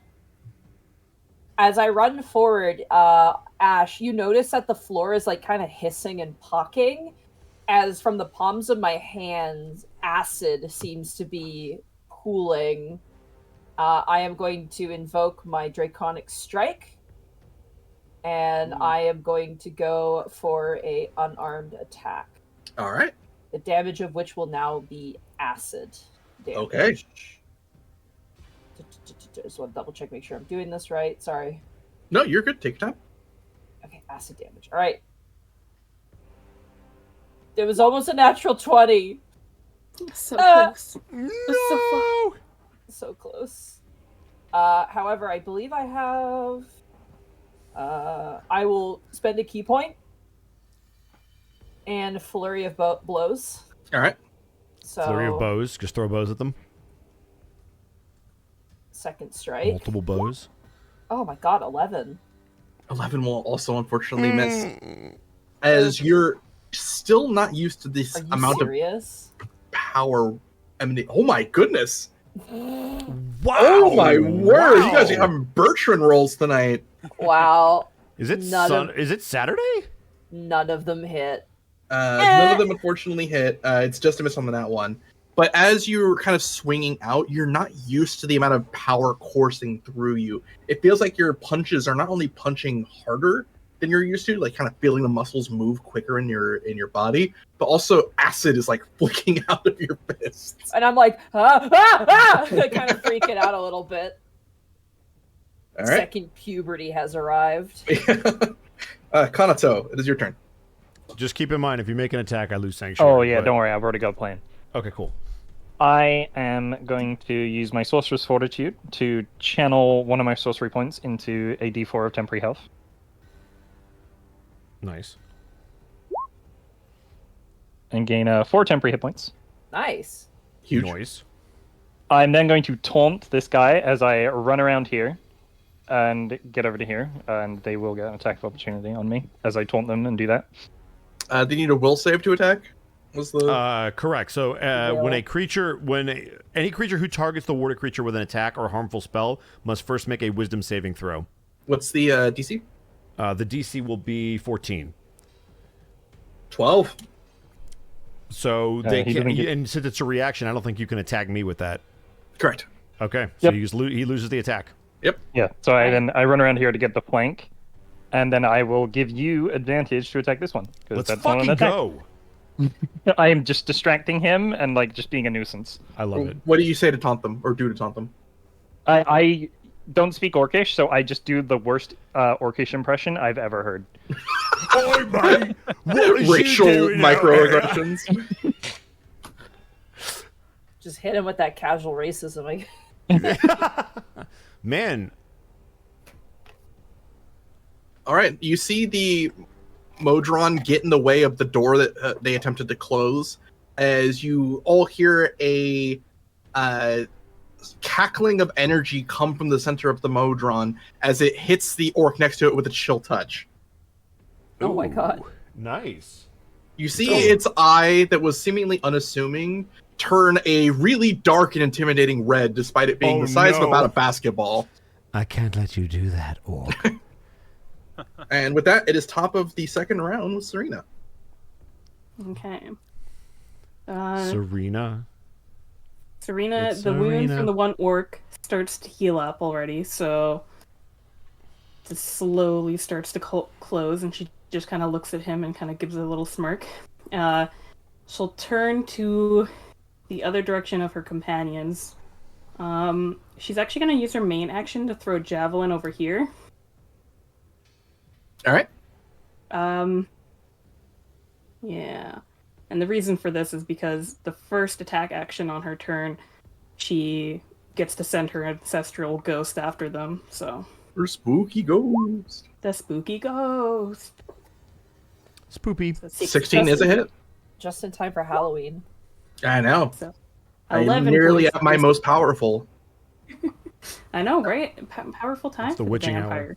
[SPEAKER 5] as I run forward, Ash, you notice that the floor is like kind of hissing and pucking, as from the palms of my hands, acid seems to be pooling. I am going to invoke my Draconic Strike, and I am going to go for a unarmed attack.
[SPEAKER 1] All right.
[SPEAKER 5] The damage of which will now be acid damage.
[SPEAKER 1] Okay.
[SPEAKER 5] Just want to double check, make sure I'm doing this right. Sorry.
[SPEAKER 1] No, you're good. Take your time.
[SPEAKER 5] Okay, acid damage. All right. It was almost a natural 20.
[SPEAKER 3] So close.
[SPEAKER 2] No!
[SPEAKER 5] So close. However, I believe I have... I will spend a key point and flurry of blows.
[SPEAKER 1] All right.
[SPEAKER 5] So
[SPEAKER 2] Flurry of bows. Just throw bows at them.
[SPEAKER 5] Second strike.
[SPEAKER 2] Multiple bows.
[SPEAKER 5] Oh my god, 11.
[SPEAKER 1] 11 will also unfortunately miss. As you're still not used to this
[SPEAKER 5] Are you
[SPEAKER 1] amount
[SPEAKER 5] serious?
[SPEAKER 1] of power emanating. Oh my goodness.
[SPEAKER 2] Wow!
[SPEAKER 1] Oh my word.
[SPEAKER 2] Wow.
[SPEAKER 1] You guys are having Bertrand rolls tonight.
[SPEAKER 5] Wow.
[SPEAKER 2] Is it
[SPEAKER 5] None
[SPEAKER 2] Is it Saturday?
[SPEAKER 5] None of them hit.
[SPEAKER 1] None of them unfortunately hit. It's just a miss on the nat one. But as you're kind of swinging out, you're not used to the amount of power coursing through you. It feels like your punches are not only punching harder than you're used to, like kind of feeling the muscles move quicker in your body, but also acid is like flicking out of your fists.
[SPEAKER 5] And I'm like, kind of freaking out a little bit.
[SPEAKER 1] All right.
[SPEAKER 5] Second puberty has arrived.
[SPEAKER 1] Kanato, it is your turn.
[SPEAKER 2] Just keep in mind, if you make an attack, I lose Sanctuary.
[SPEAKER 4] Oh, yeah,
[SPEAKER 2] but-
[SPEAKER 4] don't worry. I've already got a plan.
[SPEAKER 2] Okay, cool.
[SPEAKER 4] I am going to use my Sorcerer's Fortitude to channel one of my sorcery points into a d4 of temporary health.
[SPEAKER 2] Nice.
[SPEAKER 4] And gain 4 temporary hit points.
[SPEAKER 5] Nice.
[SPEAKER 1] Huge.
[SPEAKER 2] Noise.
[SPEAKER 4] I'm then going to taunt this guy as I run around here and get over to here, and they will get an attack of opportunity on me as I taunt them and do that.
[SPEAKER 1] They need a will save to attack? Was the
[SPEAKER 2] Correct. So when any creature who targets the warded creature with an attack or harmful spell must first make a Wisdom saving throw.
[SPEAKER 1] What's the DC?
[SPEAKER 2] The DC will be 14.
[SPEAKER 1] 12.
[SPEAKER 2] So they
[SPEAKER 4] he
[SPEAKER 2] can,
[SPEAKER 4] doesn't get-
[SPEAKER 2] and since it's a reaction, I don't think you can attack me with that.
[SPEAKER 1] Correct.
[SPEAKER 2] Okay. So
[SPEAKER 4] Yep.
[SPEAKER 2] he loses the attack.
[SPEAKER 1] Yep.
[SPEAKER 4] Yeah, so I run around here to get the flank, and then I will give you advantage to attack this one. 'cause
[SPEAKER 2] Let's
[SPEAKER 4] that's not an
[SPEAKER 2] fucking
[SPEAKER 4] attack.
[SPEAKER 2] go.
[SPEAKER 4] I am just distracting him and just being a nuisance.
[SPEAKER 2] I love it.
[SPEAKER 1] What do you say to taunt them, or do to taunt them?
[SPEAKER 4] I don't speak Orcish, so I just do the worst Orcish impression I've ever heard.
[SPEAKER 7] Oi, mate! What is
[SPEAKER 1] Racial
[SPEAKER 7] you doing out there?
[SPEAKER 1] microaggressions.
[SPEAKER 5] Just hit him with that casual racism.
[SPEAKER 2] Man,
[SPEAKER 1] All right, you see the Modron get in the way of the door that they attempted to close, as you all hear a cackling of energy come from the center of the Modron as it hits the orc next to it with a chill touch.
[SPEAKER 5] Oh my god.
[SPEAKER 2] nice.
[SPEAKER 1] You see its eye that was seemingly unassuming turn a really dark and intimidating red, despite it being
[SPEAKER 2] Oh,
[SPEAKER 1] the size of
[SPEAKER 2] no.
[SPEAKER 1] about a basketball.
[SPEAKER 7] I can't let you do that, orc.
[SPEAKER 1] And with that, it is top of the second round with Serena.
[SPEAKER 3] Okay.
[SPEAKER 2] Serena.
[SPEAKER 3] Serena,
[SPEAKER 2] It's
[SPEAKER 3] the wound
[SPEAKER 2] Serena.
[SPEAKER 3] from the one orc starts to heal up already, so it slowly starts to close, and she just kind of looks at him and kind of gives a little smirk. She'll turn to the other direction of her companions. She's actually going to use her main action to throw a javelin over here.
[SPEAKER 1] All right.
[SPEAKER 3] Yeah. And the reason for this is because the first attack action on her turn, she gets to send her ancestral ghost after them, so...
[SPEAKER 1] Her spooky ghost.
[SPEAKER 3] The spooky ghost.
[SPEAKER 2] Spoopy.
[SPEAKER 3] So
[SPEAKER 1] 16 is a hit.
[SPEAKER 5] Just in time for Halloween.
[SPEAKER 1] I know.
[SPEAKER 3] So,
[SPEAKER 1] I
[SPEAKER 3] 11
[SPEAKER 1] nearly
[SPEAKER 3] points
[SPEAKER 1] at my
[SPEAKER 3] of
[SPEAKER 1] most powerful.
[SPEAKER 3] I know, right? Powerful time
[SPEAKER 2] It's the
[SPEAKER 3] for
[SPEAKER 2] witching hour.
[SPEAKER 3] vampire.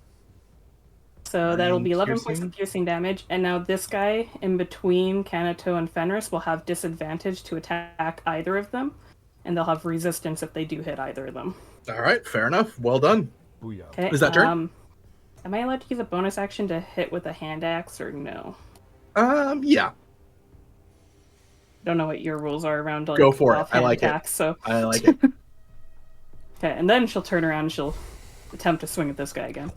[SPEAKER 3] So that'll be 11 points
[SPEAKER 1] Piercing.
[SPEAKER 3] of piercing damage, and now this guy in between Kanato and Fenris will have disadvantage to attack either of them, and they'll have resistance if they do hit either of them.
[SPEAKER 1] All right, fair enough. Well done.
[SPEAKER 2] Booyah.
[SPEAKER 3] Okay.
[SPEAKER 1] Is that turn?
[SPEAKER 3] Am I allowed to use a bonus action to hit with a hand axe or no?
[SPEAKER 1] Yeah,
[SPEAKER 3] Don't know what your rules are around like
[SPEAKER 1] Go for it. I
[SPEAKER 3] offhand
[SPEAKER 1] like it.
[SPEAKER 3] attacks. So
[SPEAKER 1] I like it.
[SPEAKER 3] okay, and then she'll turn around and she'll attempt to swing at this guy again.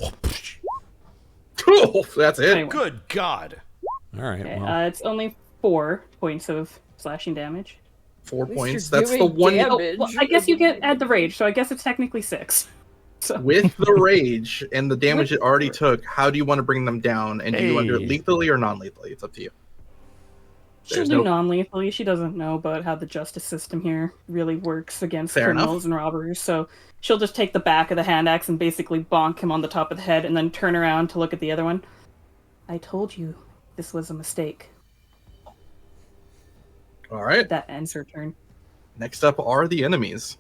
[SPEAKER 1] Cool. That's it.
[SPEAKER 3] Anyway.
[SPEAKER 2] Good God. All right.
[SPEAKER 3] Okay,
[SPEAKER 2] Well,
[SPEAKER 3] it's only 4 points of slashing damage.
[SPEAKER 1] 4
[SPEAKER 5] least
[SPEAKER 1] points.
[SPEAKER 5] you're
[SPEAKER 1] That's the
[SPEAKER 5] doing
[SPEAKER 1] one.
[SPEAKER 5] damage.
[SPEAKER 3] Well, I guess you get add the rage, so I guess it's technically 6. So
[SPEAKER 1] With the rage and the damage it already took, how do you want to bring them down? And do you want to do it
[SPEAKER 2] Hey.
[SPEAKER 1] lethally or non-lethally? It's up to you.
[SPEAKER 3] she'll
[SPEAKER 1] There's
[SPEAKER 3] do
[SPEAKER 1] no-
[SPEAKER 3] non-lethally. She doesn't know about how the justice system here really works against
[SPEAKER 1] Fair enough.
[SPEAKER 3] criminals and robbers, so she'll just take the back of the hand axe and basically bonk him on the top of the head, and then turn around to look at the other one. I told you this was a mistake.
[SPEAKER 1] All right.
[SPEAKER 3] That ends her turn.
[SPEAKER 1] Next up are the enemies.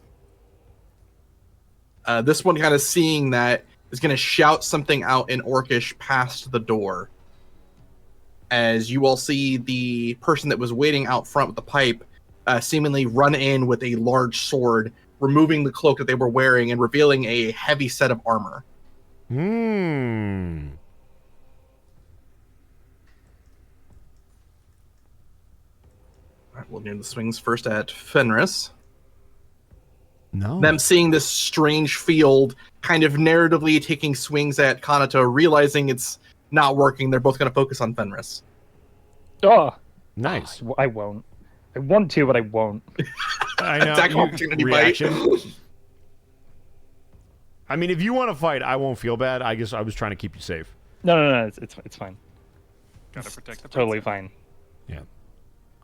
[SPEAKER 1] This one kind of seeing that is going to shout something out in Orcish past the door. As you all see the person that was waiting out front with the pipe seemingly run in with a large sword, removing the cloak that they were wearing and revealing a heavy set of armor. All right, we'll do the swings first at Fenris.
[SPEAKER 2] no.
[SPEAKER 1] Them seeing this strange field, kind of narratively taking swings at Kanato, realizing it's not working, they're both going to focus on Fenris.
[SPEAKER 4] Oh,
[SPEAKER 2] Nice.
[SPEAKER 4] I won't. I want to, but I won't.
[SPEAKER 2] I know.
[SPEAKER 1] Attack
[SPEAKER 2] you-
[SPEAKER 1] opportunity
[SPEAKER 2] reaction.
[SPEAKER 1] bite.
[SPEAKER 2] I mean, if you want to fight, I won't feel bad. I guess I was trying to keep you safe.
[SPEAKER 4] No, it's fine.
[SPEAKER 6] Gotta protect the
[SPEAKER 4] Totally
[SPEAKER 6] princess.
[SPEAKER 4] fine.
[SPEAKER 2] Yeah.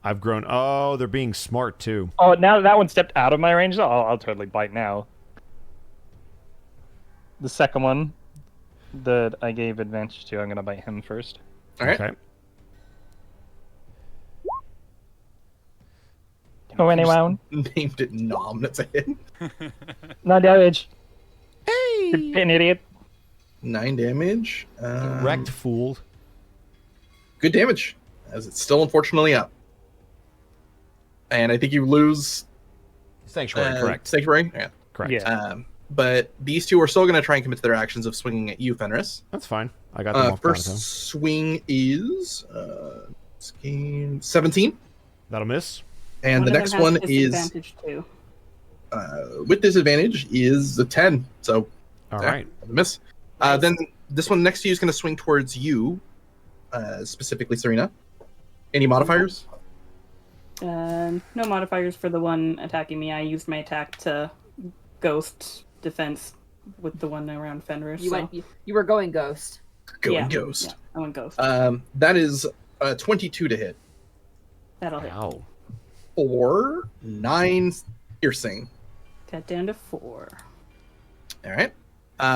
[SPEAKER 2] I've grown. Oh, they're being smart too.
[SPEAKER 4] Oh, now that one stepped out of my range, though, I'll totally bite now. The second one that I gave advantage to, I'm gonna bite him first.
[SPEAKER 1] All right.
[SPEAKER 2] Okay.
[SPEAKER 4] Go anyone?
[SPEAKER 1] Named it Nom. That's a hit.
[SPEAKER 4] No damage.
[SPEAKER 2] Hey.
[SPEAKER 4] You're an idiot.
[SPEAKER 1] 9 damage.
[SPEAKER 2] Wrecked fool.
[SPEAKER 1] Good damage, as it's still unfortunately up. And I think you lose
[SPEAKER 2] Sanctuary, correct.
[SPEAKER 1] Sanctuary. Yeah.
[SPEAKER 2] Correct.
[SPEAKER 4] Yeah.
[SPEAKER 1] But these two are still going to try and commit to their actions of swinging at you, Fenris.
[SPEAKER 2] That's fine. I got them off
[SPEAKER 1] First
[SPEAKER 2] Kanato.
[SPEAKER 1] swing is 17.
[SPEAKER 2] That'll miss.
[SPEAKER 1] And the
[SPEAKER 3] of them
[SPEAKER 1] next
[SPEAKER 3] has
[SPEAKER 1] one is
[SPEAKER 3] disadvantage too.
[SPEAKER 1] with disadvantage is a 10. So
[SPEAKER 2] All
[SPEAKER 1] yeah,
[SPEAKER 2] right.
[SPEAKER 1] miss. Then this one next to you is going to swing towards you, specifically Serena. Any modifiers?
[SPEAKER 3] No modifiers for the one attacking me. I used my attack to ghost defense with the one around Fenris.
[SPEAKER 5] You were going ghost.
[SPEAKER 1] Going ghost.
[SPEAKER 3] Yeah, I went ghost.
[SPEAKER 1] That is 22 to hit.
[SPEAKER 3] That'll hit.
[SPEAKER 2] Ow.
[SPEAKER 1] For 9 piercing.
[SPEAKER 3] Got down to 4.
[SPEAKER 1] All right.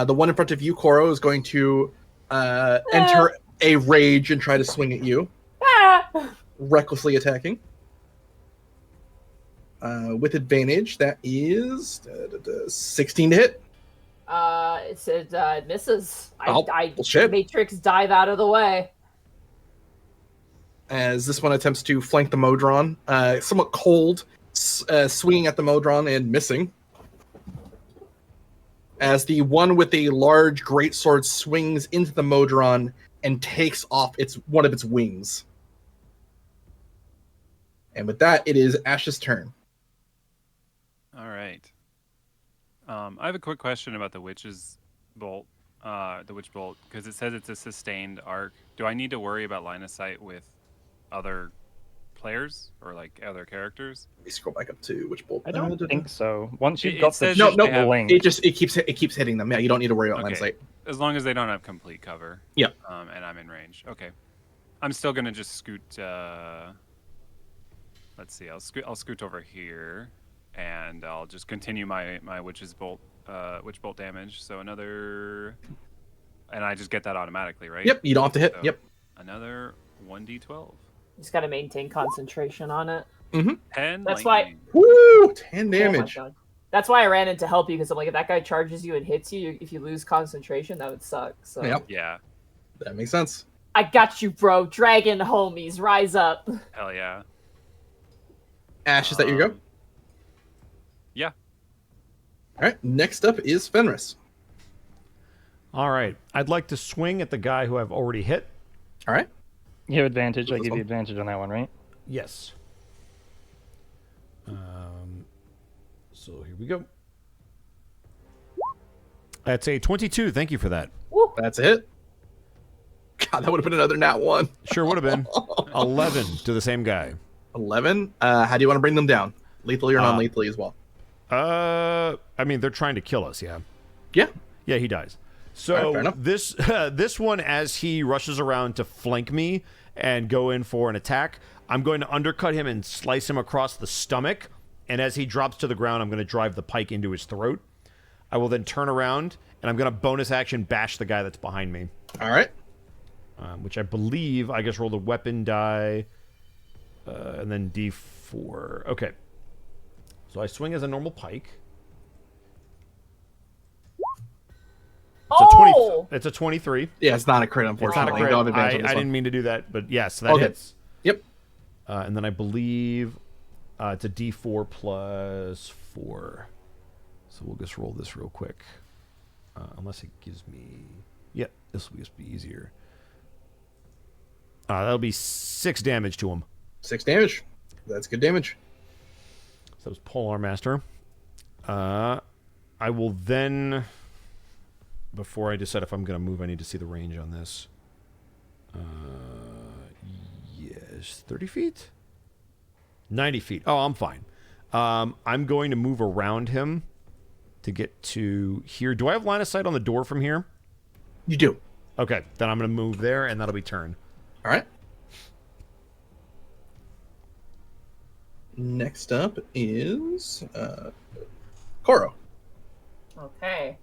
[SPEAKER 1] The one in front of you, Koro, is going to enter a rage and try to swing at you, recklessly attacking. With advantage, that is 16 to hit.
[SPEAKER 5] It misses.
[SPEAKER 1] Shit.
[SPEAKER 5] Matrix dive out of the way.
[SPEAKER 1] As this one attempts to flank the Modron, somewhat cold, swinging at the Modron and missing. As the one with the large greatsword swings into the Modron and takes off one of its wings. And with that, it is Ash's turn.
[SPEAKER 6] All right. I have a quick question about the witch's bolt, the witch bolt, because it says it's a sustained arc. Do I need to worry about line of sight with other players or like other characters?
[SPEAKER 1] Let me scroll back up to Witch Bolt.
[SPEAKER 4] I don't think so. Once you've
[SPEAKER 6] It
[SPEAKER 4] got the
[SPEAKER 6] says
[SPEAKER 1] No,
[SPEAKER 4] link,
[SPEAKER 1] it keeps hitting them. Yeah, you don't need to worry about line of sight.
[SPEAKER 6] As long as they don't have complete cover.
[SPEAKER 1] Yeah.
[SPEAKER 6] And I'm in range. Okay. I'm still gonna just scoot. Let's see. I'll scoot over here, and I'll just continue my witch bolt damage. So another, and I just get that automatically, right?
[SPEAKER 1] Yep. You don't have to hit.
[SPEAKER 6] So
[SPEAKER 1] Yep.
[SPEAKER 6] Another 1d12.
[SPEAKER 5] Just got to maintain concentration on it.
[SPEAKER 6] 10.
[SPEAKER 5] That's
[SPEAKER 6] lightning.
[SPEAKER 1] Woo! 10
[SPEAKER 5] Oh my
[SPEAKER 1] damage.
[SPEAKER 5] God. That's why I ran in to help you, because I'm like, if that guy charges you and hits you, if you lose concentration, that would suck. So
[SPEAKER 1] Yep.
[SPEAKER 6] Yeah.
[SPEAKER 1] That makes sense.
[SPEAKER 5] I got you, bro. Dragon homies, rise up.
[SPEAKER 6] Hell yeah.
[SPEAKER 1] Ash, is that your go?
[SPEAKER 6] Yeah.
[SPEAKER 1] All right. Next up is Fenris.
[SPEAKER 2] All right. I'd like to swing at the guy who I've already hit.
[SPEAKER 1] All right.
[SPEAKER 4] you have advantage. I
[SPEAKER 1] This
[SPEAKER 4] give
[SPEAKER 1] one?
[SPEAKER 4] you advantage on that one, right?
[SPEAKER 2] Yes. So here we go. That's a 22. Thank you for that.
[SPEAKER 1] That's a hit. God, that would have been another nat 1.
[SPEAKER 2] Sure would have been. 11 to the same guy.
[SPEAKER 1] 11. How do you want to bring them down? Lethally or non-lethally as well?
[SPEAKER 2] I mean, they're trying to kill us, yeah.
[SPEAKER 1] Yeah.
[SPEAKER 2] Yeah, he dies.
[SPEAKER 1] All right, fair
[SPEAKER 2] So
[SPEAKER 1] enough.
[SPEAKER 2] this one, as he rushes around to flank me and go in for an attack, I'm going to undercut him and slice him across the stomach. And as he drops to the ground, I'm going to drive the pike into his throat. I will then turn around, and I'm going to bonus action bash the guy that's behind me.
[SPEAKER 1] All right.
[SPEAKER 2] Which I believe I just rolled a weapon die, and then D4. Okay. So I swing as a normal pike. It's a 23.
[SPEAKER 1] Yeah, it's not a crit,
[SPEAKER 2] It's not a
[SPEAKER 1] unfortunately.
[SPEAKER 2] crit.
[SPEAKER 1] You don't have advantage on this
[SPEAKER 2] I
[SPEAKER 1] one.
[SPEAKER 2] didn't mean to do that, but yes, that
[SPEAKER 1] Okay.
[SPEAKER 2] hits.
[SPEAKER 1] Yep.
[SPEAKER 2] And then I believe it's a D4 plus 4. So we'll just roll this real quick. Unless it gives me... Yeah, this will just be easier. That'll be 6 damage to him.
[SPEAKER 1] 6 damage. That's good damage.
[SPEAKER 2] So that was Polar Master. I will then... Before I decide if I'm going to move, I need to see the range on this. Yes, 30 feet? 90 feet. Oh, I'm fine. I'm going to move around him to get to here. Do I have line of sight on the door from here?
[SPEAKER 1] You do.
[SPEAKER 2] Okay, then I'm going to move there, and that'll be turn.
[SPEAKER 1] All right. Next up is Koro.
[SPEAKER 5] Okay.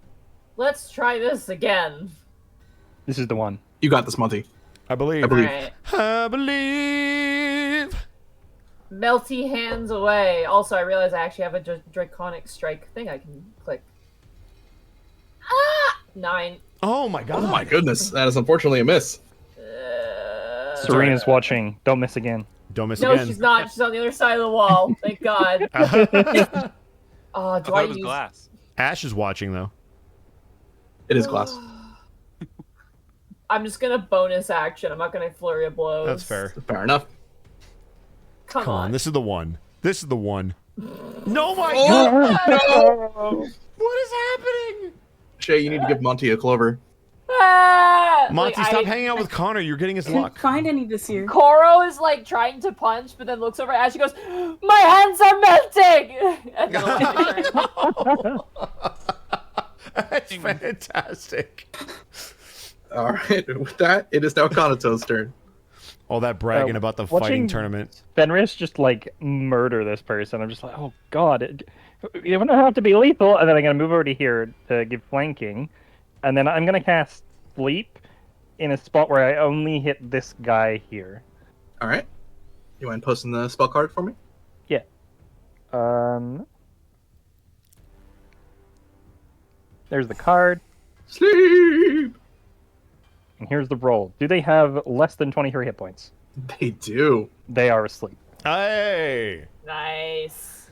[SPEAKER 5] Let's try this again.
[SPEAKER 4] This is the one.
[SPEAKER 1] You got this, Monty.
[SPEAKER 2] I believe.
[SPEAKER 5] Alright.
[SPEAKER 2] I believe.
[SPEAKER 5] Melty hands away. Also, I realize I actually have a draconic strike thing I can click. 9.
[SPEAKER 2] Oh my god.
[SPEAKER 1] Oh my goodness. That is unfortunately a miss.
[SPEAKER 4] Serena's watching. Don't miss again.
[SPEAKER 2] Don't miss
[SPEAKER 5] No,
[SPEAKER 2] again.
[SPEAKER 5] she's not. She's on the other side of the wall. Thank God. Oh,
[SPEAKER 6] I
[SPEAKER 5] do
[SPEAKER 6] thought
[SPEAKER 5] I
[SPEAKER 6] it was
[SPEAKER 5] use...
[SPEAKER 6] glass.
[SPEAKER 2] Ash is watching, though.
[SPEAKER 1] It is glass.
[SPEAKER 5] I'm just gonna bonus action. I'm not gonna flurry of blows.
[SPEAKER 2] That's fair.
[SPEAKER 1] Fair enough.
[SPEAKER 5] Come
[SPEAKER 2] Come on,
[SPEAKER 5] on.
[SPEAKER 2] this is the one. This is the one. No, my
[SPEAKER 1] Oh,
[SPEAKER 2] god!
[SPEAKER 1] no!
[SPEAKER 2] What is happening?
[SPEAKER 1] Shay, you need to give Monty a clover.
[SPEAKER 5] Ah!
[SPEAKER 2] Monty,
[SPEAKER 5] Like,
[SPEAKER 2] stop hanging out with Connor. You're getting his
[SPEAKER 3] Couldn't
[SPEAKER 2] luck.
[SPEAKER 3] find any this year.
[SPEAKER 5] Koro is like trying to punch, but then looks over at Ash. She goes, "My hands are melting!" And then
[SPEAKER 2] fantastic.
[SPEAKER 1] All right, with that, it is now Kanato's turn.
[SPEAKER 2] All that bragging about the fighting
[SPEAKER 4] watching
[SPEAKER 2] tournament.
[SPEAKER 4] Fenris just like murder this person. I'm just like, oh god, you don't have to be lethal. And then I'm gonna move over to here to give flanking, and then I'm gonna cast sleep in a spot where I only hit this guy here.
[SPEAKER 1] All right. You mind posting the spell card for me?
[SPEAKER 4] Yeah. There's the card,
[SPEAKER 1] Sleep.
[SPEAKER 4] and here's the roll. Do they have less than 23 hit points?
[SPEAKER 1] They do.
[SPEAKER 4] They are asleep.
[SPEAKER 2] Hey!
[SPEAKER 5] Nice.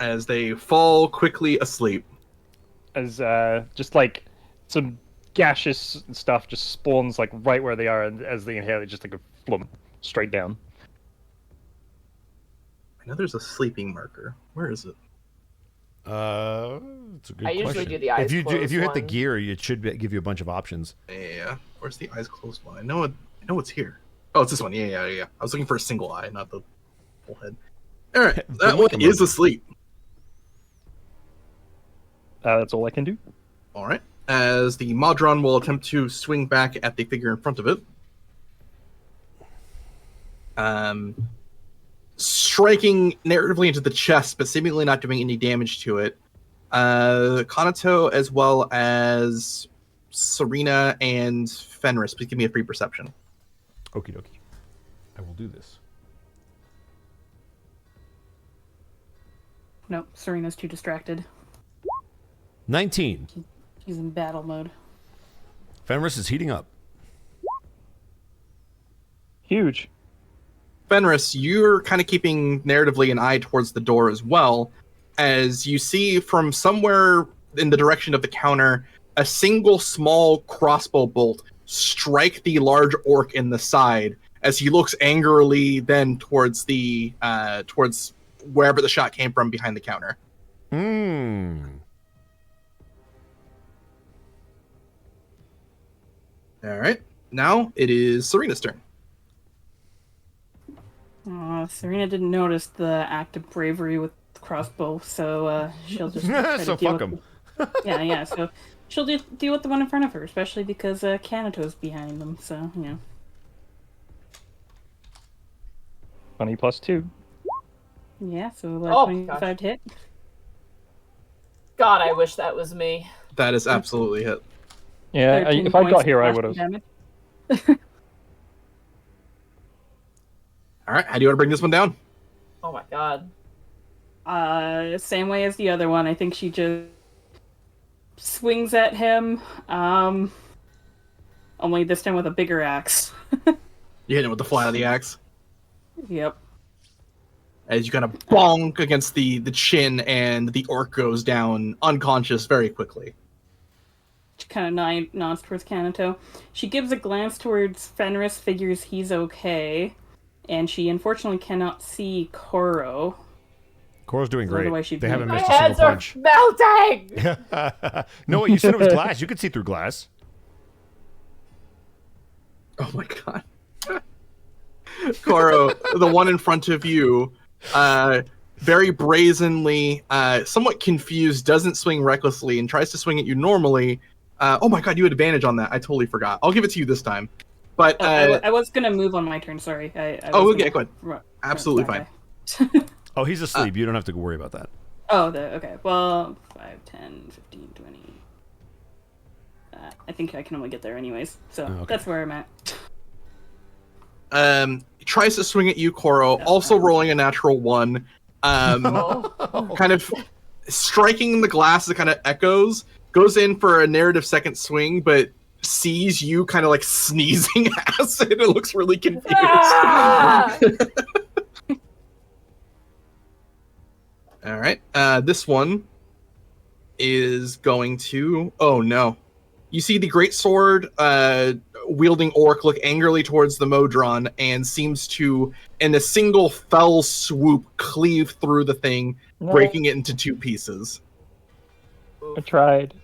[SPEAKER 1] As they fall quickly asleep.
[SPEAKER 4] As just like some gaseous stuff just spawns like right where they are, and as they inhale, it just like a flump straight down.
[SPEAKER 1] I know there's a sleeping marker. Where is it?
[SPEAKER 2] It's a good
[SPEAKER 5] I usually
[SPEAKER 2] question.
[SPEAKER 5] do the eyes
[SPEAKER 2] if you
[SPEAKER 5] closed
[SPEAKER 2] hit the
[SPEAKER 5] one.
[SPEAKER 2] gear, it should give you a bunch of options.
[SPEAKER 1] Yeah. Where's the eyes closed one? I know it's here. Oh, it's this one. Yeah. I was looking for a single eye, not the full head. All right. That one is asleep.
[SPEAKER 4] That's all I can do.
[SPEAKER 1] All right. As the Modron will attempt to swing back at the figure in front of it. Striking narratively into the chest, but seemingly not doing any damage to it. Kanato, as well as Serena and Fenris, please give me a free perception.
[SPEAKER 2] Okie dokie. I will do this.
[SPEAKER 3] Nope, Serena's too distracted.
[SPEAKER 2] 19.
[SPEAKER 3] She's in battle mode.
[SPEAKER 2] Fenris is heating up.
[SPEAKER 4] Huge.
[SPEAKER 1] Fenris, you're kind of keeping narratively an eye towards the door as well, as you see from somewhere in the direction of the counter, a single small crossbow bolt strike the large orc in the side, as he looks angrily then towards the towards wherever the shot came from behind the counter. All right, now it is Serena's turn.
[SPEAKER 3] Serena didn't notice the act of bravery with the crossbow, so she'll just try
[SPEAKER 2] So
[SPEAKER 3] to deal
[SPEAKER 2] fuck
[SPEAKER 3] with
[SPEAKER 2] 'em.
[SPEAKER 3] Yeah, so she'll deal with the one in front of her, especially because Kanato's behind them, so, you know.
[SPEAKER 4] 20 plus 2.
[SPEAKER 3] Yeah, so
[SPEAKER 5] Oh,
[SPEAKER 3] 25
[SPEAKER 5] gosh.
[SPEAKER 3] to hit.
[SPEAKER 5] God, I wish that was me.
[SPEAKER 1] That is absolutely hit.
[SPEAKER 4] Yeah,
[SPEAKER 3] 13
[SPEAKER 4] if I got
[SPEAKER 3] points
[SPEAKER 4] here, I
[SPEAKER 3] slashing
[SPEAKER 4] would have.
[SPEAKER 3] damage.
[SPEAKER 1] All right, how do you want to bring this one down?
[SPEAKER 5] Oh my god.
[SPEAKER 3] Same way as the other one. I think she just swings at him, only this time with a bigger axe.
[SPEAKER 1] You hit it with the flat of the axe.
[SPEAKER 3] Yep.
[SPEAKER 1] As you kind of bonk against the chin, and the orc goes down unconscious very quickly.
[SPEAKER 3] She kind of nods towards Kanato. She gives a glance towards Fenris, figures he's okay, and she unfortunately cannot see Koro.
[SPEAKER 2] Koro's doing great.
[SPEAKER 3] Otherwise she'd
[SPEAKER 2] They
[SPEAKER 3] be-
[SPEAKER 2] haven't
[SPEAKER 5] My
[SPEAKER 2] missed a single
[SPEAKER 5] hands are
[SPEAKER 2] punch.
[SPEAKER 5] melting!
[SPEAKER 2] No, you said it was glass. You could see through glass.
[SPEAKER 1] Oh my god. Koro, the one in front of you, very brazenly, somewhat confused, doesn't swing recklessly and tries to swing at you normally. Oh my god, you had advantage on that. I totally forgot. I'll give it to you this time. But
[SPEAKER 3] I was gonna move on my turn, sorry.
[SPEAKER 1] okay, go ahead. Absolutely fine.
[SPEAKER 2] Oh, he's asleep. You don't have to worry about that.
[SPEAKER 3] Okay. Well, 5, 10, 15, 20. I think I can only get there anyways, so
[SPEAKER 2] okay.
[SPEAKER 3] that's where I'm at.
[SPEAKER 1] Tries to swing at you, Koro, also rolling a natural 1.
[SPEAKER 5] Oh.
[SPEAKER 1] Kind of striking the glass that kind of echoes, goes in for a narrative second swing, but sees you kind of like sneezing acid and looks really confused.
[SPEAKER 5] Ah!
[SPEAKER 1] All right. This one is going to... Oh, no. You see the great sword wielding orc look angrily towards the Modron and seems to, in a single fell swoop, cleave through the thing, breaking it into 2 pieces.
[SPEAKER 4] I tried.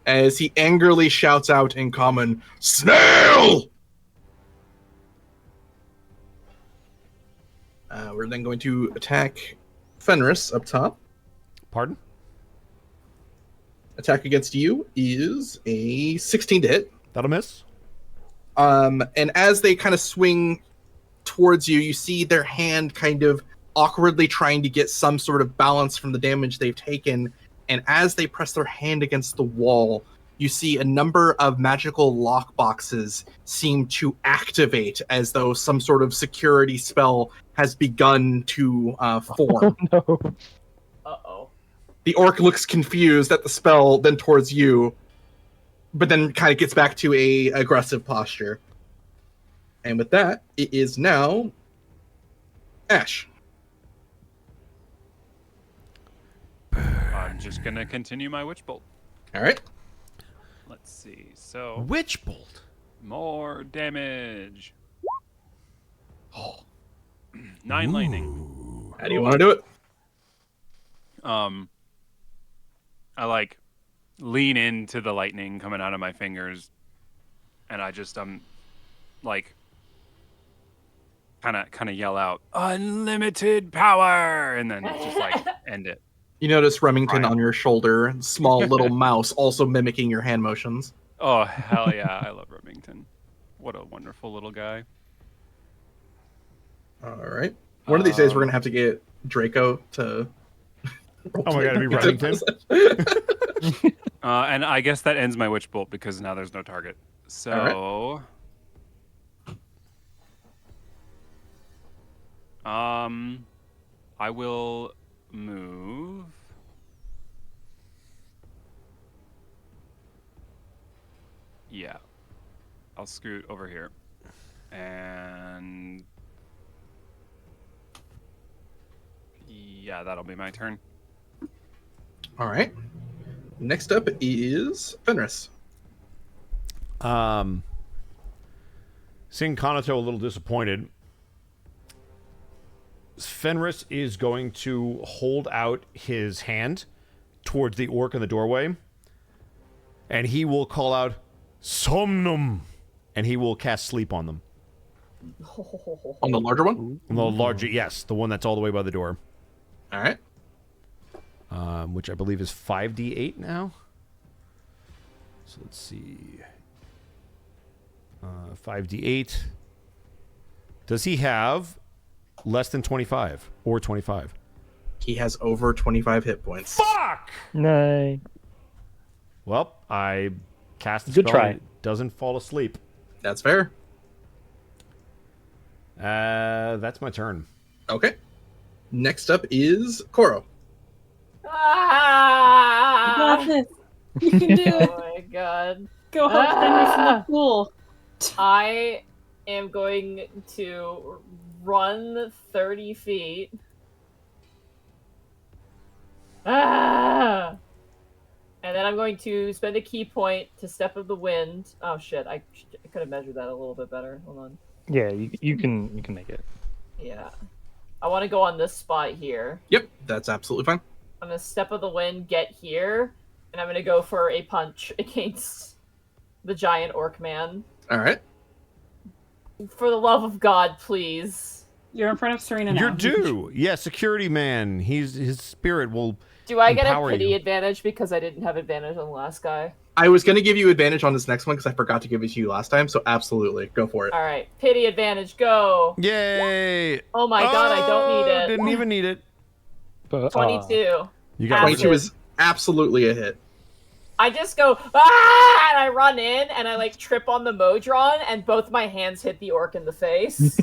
[SPEAKER 1] As he angrily shouts out in common, "Snail!" We're then going to attack Fenris up top.
[SPEAKER 2] Pardon?
[SPEAKER 1] Attack against you is a 16 to hit.
[SPEAKER 2] That'll miss.
[SPEAKER 1] And as they kind of swing towards you, you see their hand kind of awkwardly trying to get some sort of balance from the damage they've taken. And as they press their hand against the wall, you see a number of magical lock boxes seem to activate as though some sort of security spell has begun to form.
[SPEAKER 4] No.
[SPEAKER 5] Uh-oh.
[SPEAKER 1] The orc looks confused at the spell, then towards you, but then kind of gets back to a aggressive posture. And with that, it is now Ash.
[SPEAKER 6] I'm just gonna continue my witch bolt.
[SPEAKER 1] All right.
[SPEAKER 6] Let's see. So
[SPEAKER 2] Witch bolt.
[SPEAKER 6] more damage. Oh. 9 lightning.
[SPEAKER 1] How do you want to do it?
[SPEAKER 6] I like lean into the lightning coming out of my fingers, and I just like kind of yell out unlimited power, and then just like end it.
[SPEAKER 1] You notice Remington
[SPEAKER 6] Right.
[SPEAKER 1] on your shoulder, small little mouse also mimicking your hand motions.
[SPEAKER 6] Oh hell yeah, I love Remington. What a wonderful little guy.
[SPEAKER 1] All right. One of these days, we're going to have to get Draco to...
[SPEAKER 2] Oh my god, it'd be Remington.
[SPEAKER 6] And I guess that ends my witch bolt because now there's no target. So I will move. Yeah. I'll scoot over here. And yeah, that'll be my turn.
[SPEAKER 1] All right. Next up is Fenris.
[SPEAKER 2] Seeing Kanato a little disappointed, Fenris is going to hold out his hand towards the orc in the doorway, and he will call out, Somnum! And he will cast sleep on them.
[SPEAKER 1] On the larger one?
[SPEAKER 2] On the larger, yes, the one that's all the way by the door.
[SPEAKER 1] All right.
[SPEAKER 2] Which I believe is 5d8 now. So let's see. 5d8. Does he have less than 25 or 25?
[SPEAKER 1] He has over 25 hit points.
[SPEAKER 2] Fuck!
[SPEAKER 4] No.
[SPEAKER 2] Well, I cast a
[SPEAKER 4] Good
[SPEAKER 2] spell
[SPEAKER 4] try.
[SPEAKER 2] and it doesn't fall asleep.
[SPEAKER 1] That's fair.
[SPEAKER 2] That's my turn.
[SPEAKER 1] Okay. Next up is Koro.
[SPEAKER 3] You got this. You can do it.
[SPEAKER 5] Oh my god.
[SPEAKER 3] Go help Fenris in the pool.
[SPEAKER 5] I am going to run 30 feet. And then I'm going to spend a key point to Step of the Wind. Oh shit, I could have measured that a little bit better. Hold on.
[SPEAKER 4] Yeah, you can make it.
[SPEAKER 5] Yeah. I want to go on this spot here.
[SPEAKER 1] Yep, that's absolutely fine.
[SPEAKER 5] I'm going to Step of the Wind, get here, and I'm going to go for a punch against the giant orc man.
[SPEAKER 1] All right.
[SPEAKER 5] For the love of God, please.
[SPEAKER 3] You're in front of Serena now.
[SPEAKER 2] You're due. Yeah, security man. His spirit will
[SPEAKER 5] Do I get a
[SPEAKER 2] empower
[SPEAKER 5] pity
[SPEAKER 2] you.
[SPEAKER 5] advantage because I didn't have advantage on the last guy?
[SPEAKER 1] I was going to give you advantage on this next one because I forgot to give it to you last time, so absolutely. Go for it.
[SPEAKER 5] All right, pity advantage, go.
[SPEAKER 2] Yay!
[SPEAKER 5] Oh my god, I don't need it.
[SPEAKER 2] Didn't even need it.
[SPEAKER 4] But,
[SPEAKER 5] 22.
[SPEAKER 2] You got
[SPEAKER 1] 22
[SPEAKER 5] Acid.
[SPEAKER 1] is absolutely a hit.
[SPEAKER 5] I just go, ah, and I run in, and I like trip on the Modron, and both my hands hit the orc in the face.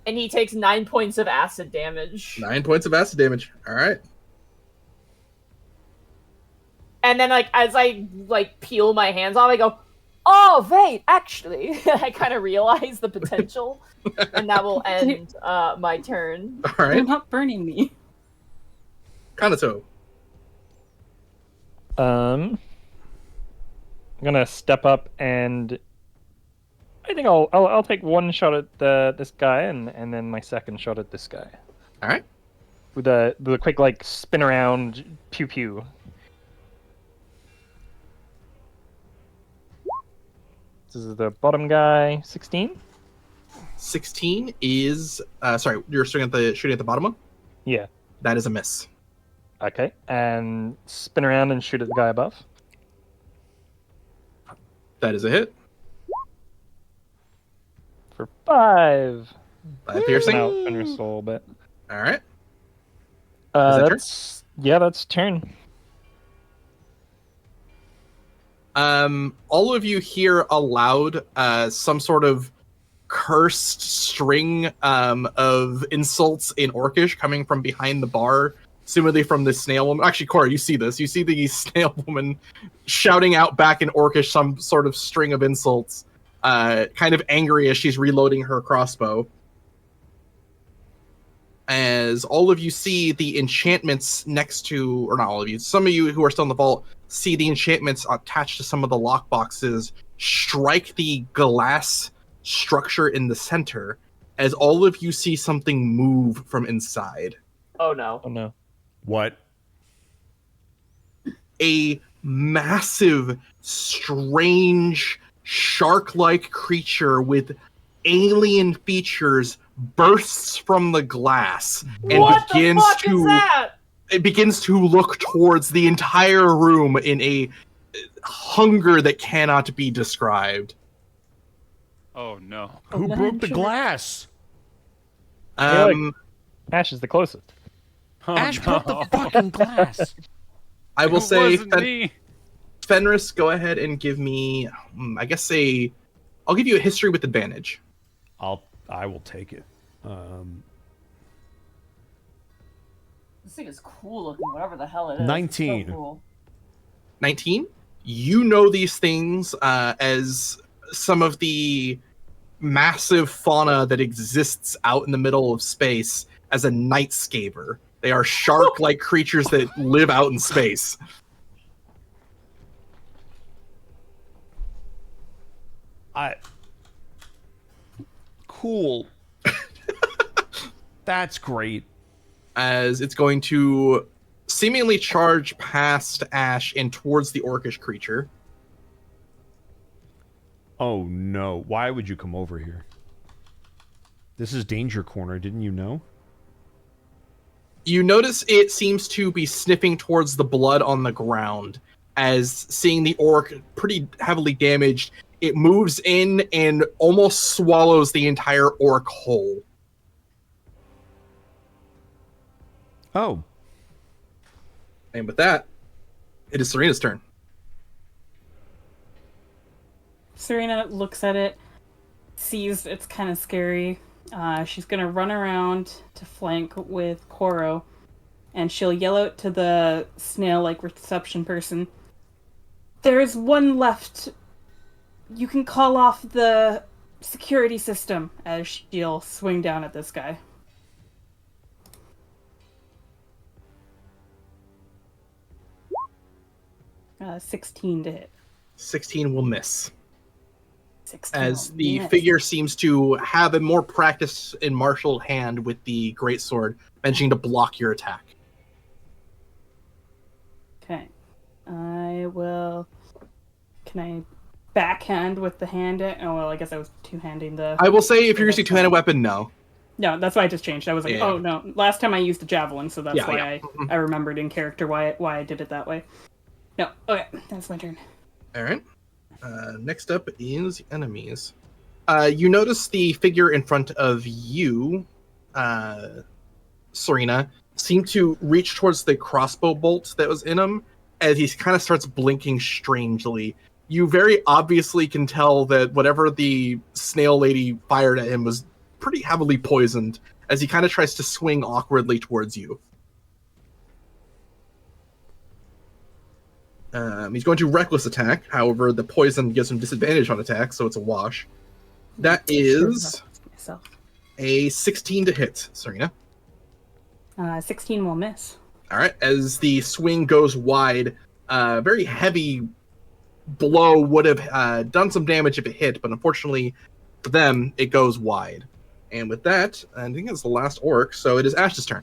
[SPEAKER 5] And he takes 9 points of acid damage.
[SPEAKER 1] 9 points of acid damage. All right.
[SPEAKER 5] And then like as I like peel my hands off, I go, oh wait, actually, I kind of realize the potential, and that will end my turn.
[SPEAKER 1] All
[SPEAKER 3] You're
[SPEAKER 1] right.
[SPEAKER 3] not burning me.
[SPEAKER 1] Kanato.
[SPEAKER 4] I'm gonna step up and I think I'll take one shot at this guy and then my second shot at this guy
[SPEAKER 1] All right.
[SPEAKER 4] with the quick like spin around pew pew. This is the bottom guy, 16.
[SPEAKER 1] 16 is... sorry, you're shooting at the bottom one?
[SPEAKER 4] Yeah.
[SPEAKER 1] That is a miss.
[SPEAKER 4] Okay, and spin around and shoot at the guy above.
[SPEAKER 1] That is a hit.
[SPEAKER 4] For 5.
[SPEAKER 1] 5 piercing.
[SPEAKER 4] Out Fenris a little bit.
[SPEAKER 1] All right. that turn?
[SPEAKER 4] That's turn.
[SPEAKER 1] All of you hear aloud some sort of cursed string of insults in Orcish coming from behind the bar, assumedly from the snail woman. Actually, Cora, you see this. You see the snail woman shouting out back in Orcish some sort of string of insults, kind of angry as she's reloading her crossbow. As all of you see the enchantments next to, or not all of you, some of you who are still in the vault see the enchantments attached to some of the lockboxes strike the glass structure in the center, as all of you see something move from inside.
[SPEAKER 5] Oh no.
[SPEAKER 4] Oh no.
[SPEAKER 2] What?
[SPEAKER 1] A massive, strange, shark-like creature with alien features bursts from the glass and
[SPEAKER 5] What
[SPEAKER 1] begins
[SPEAKER 5] the fuck
[SPEAKER 1] to
[SPEAKER 5] is that?
[SPEAKER 1] it begins to look towards the entire room in a hunger that cannot be described.
[SPEAKER 6] Oh no.
[SPEAKER 2] Who broke the glass?
[SPEAKER 4] Ash is the closest.
[SPEAKER 6] Oh,
[SPEAKER 2] Ash
[SPEAKER 6] no.
[SPEAKER 2] broke the fucking glass.
[SPEAKER 1] I will
[SPEAKER 6] It
[SPEAKER 1] say,
[SPEAKER 6] wasn't me.
[SPEAKER 1] Fenris, go ahead and give me, I'll give you a history with advantage.
[SPEAKER 2] I will take it.
[SPEAKER 5] This thing is cool looking, whatever the hell it is.
[SPEAKER 2] 19.
[SPEAKER 5] It's so cool.
[SPEAKER 1] 19. You know these things as some of the massive fauna that exists out in the middle of space as a night scaver. They are shark-like creatures that live out in space.
[SPEAKER 2] Cool. That's great.
[SPEAKER 1] As it's going to seemingly charge past Ash and towards the orcish creature.
[SPEAKER 2] Oh no. Why would you come over here? This is Danger Corner, didn't you know?
[SPEAKER 1] You notice it seems to be sniffing towards the blood on the ground, as seeing the orc pretty heavily damaged, it moves in and almost swallows the entire orc whole.
[SPEAKER 2] Oh.
[SPEAKER 1] And with that, it is Serena's turn.
[SPEAKER 3] Serena looks at it, sees it's kind of scary. She's going to run around to flank with Koro, and she'll yell out to the snail-like reception person, "There's one left. You can call off the security system," as she'll swing down at this guy. Uh, 16 to hit.
[SPEAKER 1] 16 will miss.
[SPEAKER 3] 16
[SPEAKER 1] As
[SPEAKER 3] will
[SPEAKER 1] the
[SPEAKER 3] miss.
[SPEAKER 1] figure seems to have a more practice in martial hand with the greatsword, managing to block your attack.
[SPEAKER 3] Okay. I will... Can I backhand with the hand? Oh, well, I guess I was two-handing the...
[SPEAKER 1] I will say, if you're using a two-handed weapon, no.
[SPEAKER 3] No, that's why I just changed. I was like,
[SPEAKER 1] Yeah.
[SPEAKER 3] oh, no. Last time I used the javelin, so that's
[SPEAKER 1] Yeah,
[SPEAKER 3] why
[SPEAKER 1] yeah.
[SPEAKER 3] I remembered in character why I did it that way. No, okay. That's my turn.
[SPEAKER 1] All right. Next up is enemies. You notice the figure in front of you, Serena, seem to reach towards the crossbow bolt that was in him, as he kind of starts blinking strangely. You very obviously can tell that whatever the snail lady fired at him was pretty heavily poisoned, as he kind of tries to swing awkwardly towards you. He's going to reckless attack. However, the poison gives him disadvantage on attack, so it's a wash. That is
[SPEAKER 3] Myself.
[SPEAKER 1] a 16 to hit, Serena.
[SPEAKER 3] 16 will miss.
[SPEAKER 1] All right, as the swing goes wide, very heavy blow would have done some damage if it hit, but unfortunately for them, it goes wide. And with that, I think it's the last orc, so it is Ash's turn.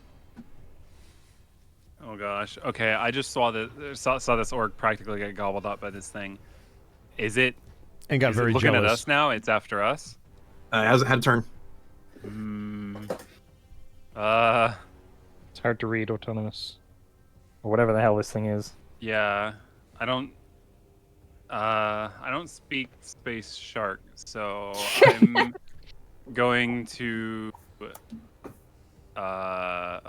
[SPEAKER 6] Oh gosh. Okay, I just saw this orc practically get gobbled up by this thing. Is it?
[SPEAKER 2] And got
[SPEAKER 6] is it
[SPEAKER 2] very
[SPEAKER 6] looking
[SPEAKER 2] jealous.
[SPEAKER 6] at us now? It's after us.
[SPEAKER 1] Hasn't had a turn.
[SPEAKER 6] Hmm.
[SPEAKER 4] It's hard to read autonomous. or whatever the hell this thing is.
[SPEAKER 6] Yeah, I don't speak space shark, so I'm going to I'm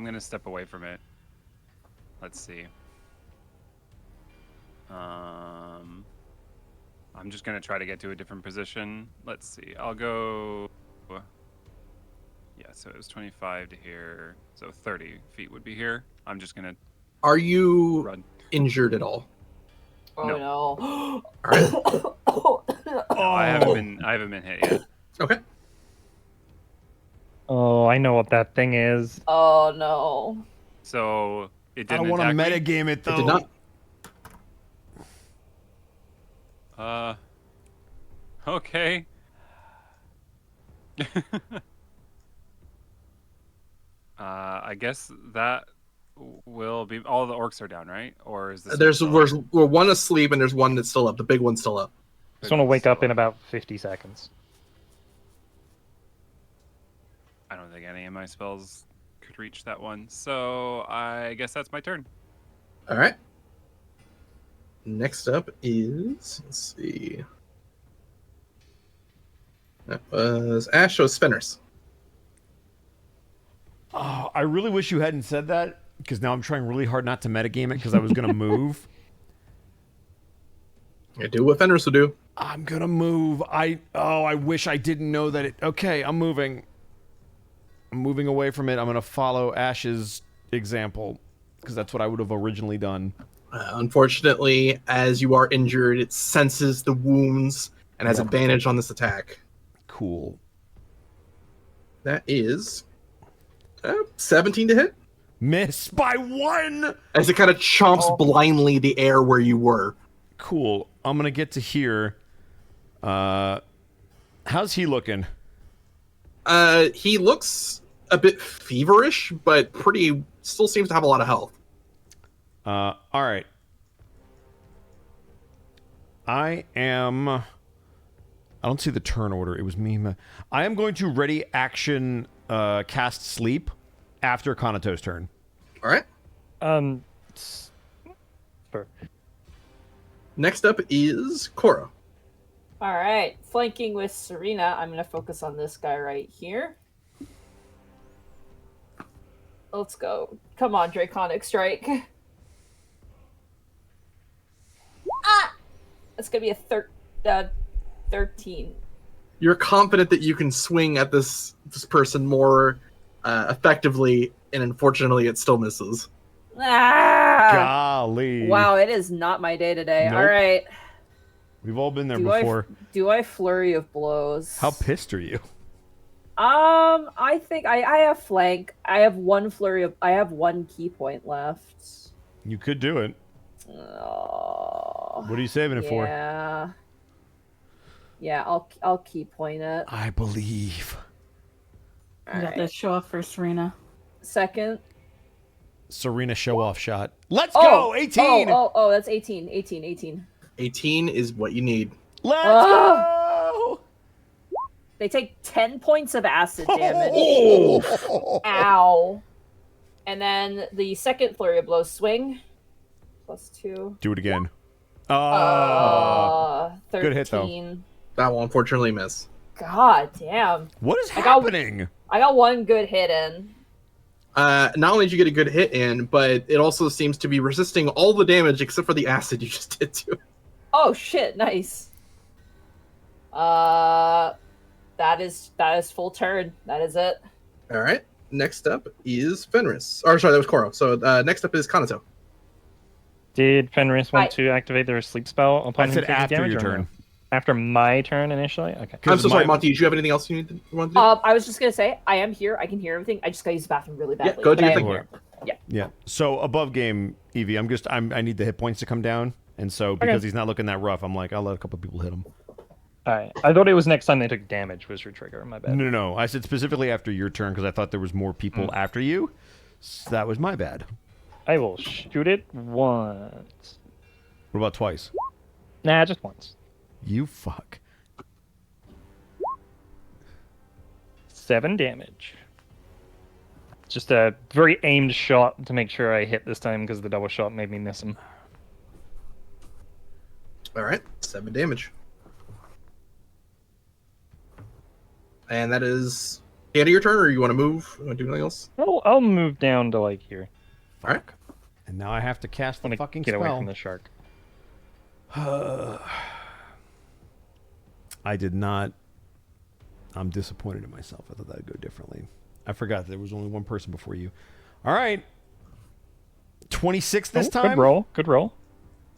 [SPEAKER 6] gonna step away from it. Let's see. I'm just gonna try to get to a different position. Let's see. I'll go. Yeah, so it was 25 to here, so 30 feet would be here. I'm just gonna
[SPEAKER 1] Are you
[SPEAKER 6] run.
[SPEAKER 1] injured at all?
[SPEAKER 5] Oh
[SPEAKER 6] No.
[SPEAKER 5] no.
[SPEAKER 1] All right.
[SPEAKER 6] No, I haven't been hit yet.
[SPEAKER 1] Okay.
[SPEAKER 4] Oh, I know what that thing is.
[SPEAKER 5] Oh no.
[SPEAKER 6] So it
[SPEAKER 2] I
[SPEAKER 6] didn't
[SPEAKER 2] don't want to
[SPEAKER 6] attack me?
[SPEAKER 2] metagame it though.
[SPEAKER 1] It did not.
[SPEAKER 6] Okay. I guess that will be all the orcs are down, right? Or is this
[SPEAKER 1] There's one asleep and there's one that's still up. The big one's still up.
[SPEAKER 4] Just want to wake up in about 50 seconds.
[SPEAKER 6] I don't think any of my spells could reach that one, so I guess that's my turn.
[SPEAKER 1] All right. Next up is, let's see. That was Ash. So Spinners.
[SPEAKER 2] Oh, I really wish you hadn't said that, because now I'm trying really hard not to metagame it because I was going to move.
[SPEAKER 1] You do what Fenris will do.
[SPEAKER 2] I'm going to move. I wish I didn't know that it... Okay, I'm moving. I'm moving away from it. I'm going to follow Ash's example, because that's what I would have originally done.
[SPEAKER 1] Unfortunately, as you are injured, it senses the wounds and has advantage on this attack.
[SPEAKER 2] Cool.
[SPEAKER 1] That is 17 to hit.
[SPEAKER 2] Miss by 1!
[SPEAKER 1] As it kind of chomps blindly the air where you were.
[SPEAKER 2] Cool. I'm going to get to here. How's he looking?
[SPEAKER 1] He looks a bit feverish, but still seems to have a lot of health.
[SPEAKER 2] All right. I don't see the turn order. It was me. I am going to ready action cast sleep after Kanato's turn.
[SPEAKER 1] All right.
[SPEAKER 4] Sure.
[SPEAKER 1] Next up is Koro.
[SPEAKER 5] All right, flanking with Serena. I'm gonna focus on this guy right here. Let's go. Come on, Draconic Strike. Ah! That's gonna be a 13.
[SPEAKER 1] You're confident that you can swing at this person more effectively, and unfortunately, it still misses.
[SPEAKER 5] Ah!
[SPEAKER 2] Golly.
[SPEAKER 5] Wow, it is not my day today.
[SPEAKER 2] Nope.
[SPEAKER 5] All right.
[SPEAKER 2] We've all been there before.
[SPEAKER 5] Do I flurry of blows?
[SPEAKER 2] How pissed are you?
[SPEAKER 5] I think I have flank. I have one I have one key point left.
[SPEAKER 2] You could do it.
[SPEAKER 5] Oh,
[SPEAKER 2] What are you saving it for?
[SPEAKER 5] Yeah, I'll key point it.
[SPEAKER 2] I believe.
[SPEAKER 3] You got the show off for Serena.
[SPEAKER 5] Second.
[SPEAKER 2] Serena show-off shot. Let's go! 18!
[SPEAKER 5] Oh, that's 18.
[SPEAKER 1] 18 is what you need.
[SPEAKER 2] Let's go!
[SPEAKER 5] They take 10 points of acid damage.
[SPEAKER 2] Oh!
[SPEAKER 5] Ow. And then the second flurry of blows swing. +2.
[SPEAKER 2] Do it again.
[SPEAKER 5] 13.
[SPEAKER 2] Good hit, though.
[SPEAKER 1] That will unfortunately miss.
[SPEAKER 5] God damn.
[SPEAKER 2] What is happening?
[SPEAKER 5] I got one good hit in.
[SPEAKER 1] Not only did you get a good hit in, but it also seems to be resisting all the damage except for the acid you just did to it.
[SPEAKER 5] Oh shit, nice. That is full turn. That is it.
[SPEAKER 1] All right. Next up is Fenris. Or sorry, that was Koro. So next up is Kanato.
[SPEAKER 4] Did Fenris want to activate their sleep spell upon
[SPEAKER 2] I
[SPEAKER 4] him
[SPEAKER 2] said
[SPEAKER 4] taking
[SPEAKER 2] after
[SPEAKER 4] damage
[SPEAKER 2] your
[SPEAKER 4] or
[SPEAKER 2] turn.
[SPEAKER 4] no? After my turn initially? Okay.
[SPEAKER 1] I'm so sorry, Monty. Did you have anything else you want to do?
[SPEAKER 5] I was just gonna say, I am here. I can hear everything. I just gotta use the bathroom really badly.
[SPEAKER 1] Yeah, go do
[SPEAKER 5] but
[SPEAKER 1] your
[SPEAKER 5] I am
[SPEAKER 1] thing.
[SPEAKER 5] here. Yeah.
[SPEAKER 2] Yeah. So above game, Evie, I need the hit points to come down, and so because he's not looking that rough, I'm like, I'll let a couple people hit him.
[SPEAKER 4] Alright. I thought it was next time they took damage was your trigger. My bad.
[SPEAKER 2] No. I said specifically after your turn because I thought there was more people after you. So that was my bad.
[SPEAKER 4] I will shoot it once.
[SPEAKER 2] What about twice?
[SPEAKER 4] Nah, just once.
[SPEAKER 2] You fuck.
[SPEAKER 4] 7 damage. just a very aimed shot to make sure I hit this time because the double shot made me miss him.
[SPEAKER 1] All right, 7 damage. And that is the end of your turn, or you want to move? You want to do anything else?
[SPEAKER 4] I'll move down to like here.
[SPEAKER 1] All right.
[SPEAKER 2] And now I have to cast the
[SPEAKER 4] I want to
[SPEAKER 2] fucking
[SPEAKER 4] get
[SPEAKER 2] spell.
[SPEAKER 4] away from the shark.
[SPEAKER 2] I did not. I'm disappointed in myself. I thought that would go differently. I forgot there was only one person before you. All right. 26 this time.
[SPEAKER 4] Good roll. Good roll.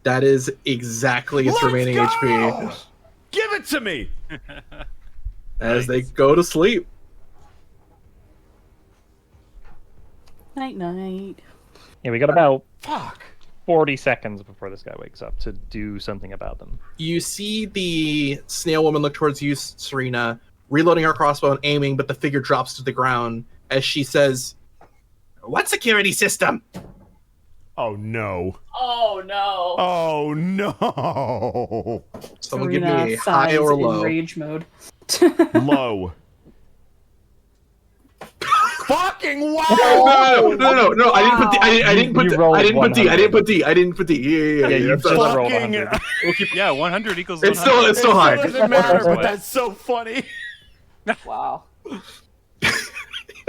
[SPEAKER 1] That is exactly its remaining HP.
[SPEAKER 2] Give it to me.
[SPEAKER 1] As they go to sleep.
[SPEAKER 3] Night night.
[SPEAKER 4] Yeah, we got about
[SPEAKER 2] Fuck.
[SPEAKER 4] 40 seconds before this guy wakes up to do something about them.
[SPEAKER 1] You see the snail woman look towards you, Serena, reloading her crossbow and aiming, but the figure drops to the ground as she says, "What security system?"
[SPEAKER 2] Oh no.
[SPEAKER 5] Oh no.
[SPEAKER 2] Oh no.
[SPEAKER 1] Someone give
[SPEAKER 3] Serena
[SPEAKER 1] me a high
[SPEAKER 3] sighs
[SPEAKER 1] or
[SPEAKER 3] in
[SPEAKER 1] low.
[SPEAKER 3] rage mode.
[SPEAKER 2] Low. Fucking wow.
[SPEAKER 1] No! I didn't put
[SPEAKER 4] You
[SPEAKER 1] D.
[SPEAKER 4] rolled
[SPEAKER 1] I didn't put D. I
[SPEAKER 4] 100.
[SPEAKER 1] didn't put D. I didn't put D. Yeah.
[SPEAKER 4] Yeah, you
[SPEAKER 1] That's-
[SPEAKER 4] just
[SPEAKER 1] that's-
[SPEAKER 4] rolled
[SPEAKER 2] fucking-
[SPEAKER 4] 100.
[SPEAKER 1] We'll keep.
[SPEAKER 6] Yeah, 100 equals
[SPEAKER 1] It's
[SPEAKER 6] 100.
[SPEAKER 1] still
[SPEAKER 2] It
[SPEAKER 1] high.
[SPEAKER 2] doesn't matter, but that's so funny.
[SPEAKER 5] Wow.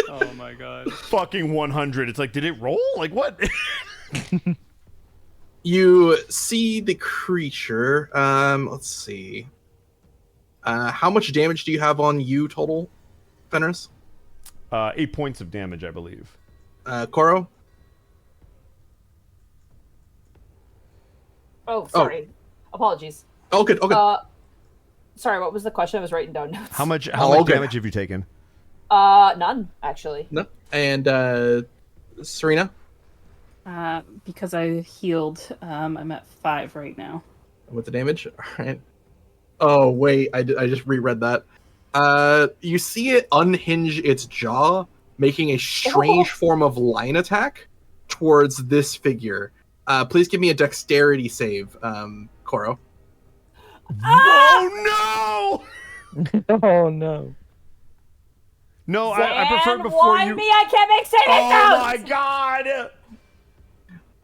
[SPEAKER 6] Oh my god.
[SPEAKER 2] Fucking 100. It's like, did it roll? Like what?
[SPEAKER 1] You see the creature. Let's see. How much damage do you have on you total, Fenris?
[SPEAKER 2] 8 points of damage, I believe.
[SPEAKER 1] Koro?
[SPEAKER 5] Oh, sorry. Apologies.
[SPEAKER 1] Oh, good.
[SPEAKER 5] Sorry, what was the question? I was writing down notes.
[SPEAKER 2] How much
[SPEAKER 1] okay.
[SPEAKER 2] damage have you taken?
[SPEAKER 5] None, actually.
[SPEAKER 1] No. And Serena?
[SPEAKER 3] Because I healed, I'm at 5 right now.
[SPEAKER 1] With the damage? Alright. Oh, wait. I just reread that. You see it unhinge its jaw, making a strange form of line attack towards this figure. Please give me a dexterity save, Koro.
[SPEAKER 2] Oh no!
[SPEAKER 4] Oh no.
[SPEAKER 2] No, I prefer before
[SPEAKER 5] why
[SPEAKER 2] you.
[SPEAKER 5] me? I can't make saving
[SPEAKER 2] Oh
[SPEAKER 5] throws!
[SPEAKER 2] my god!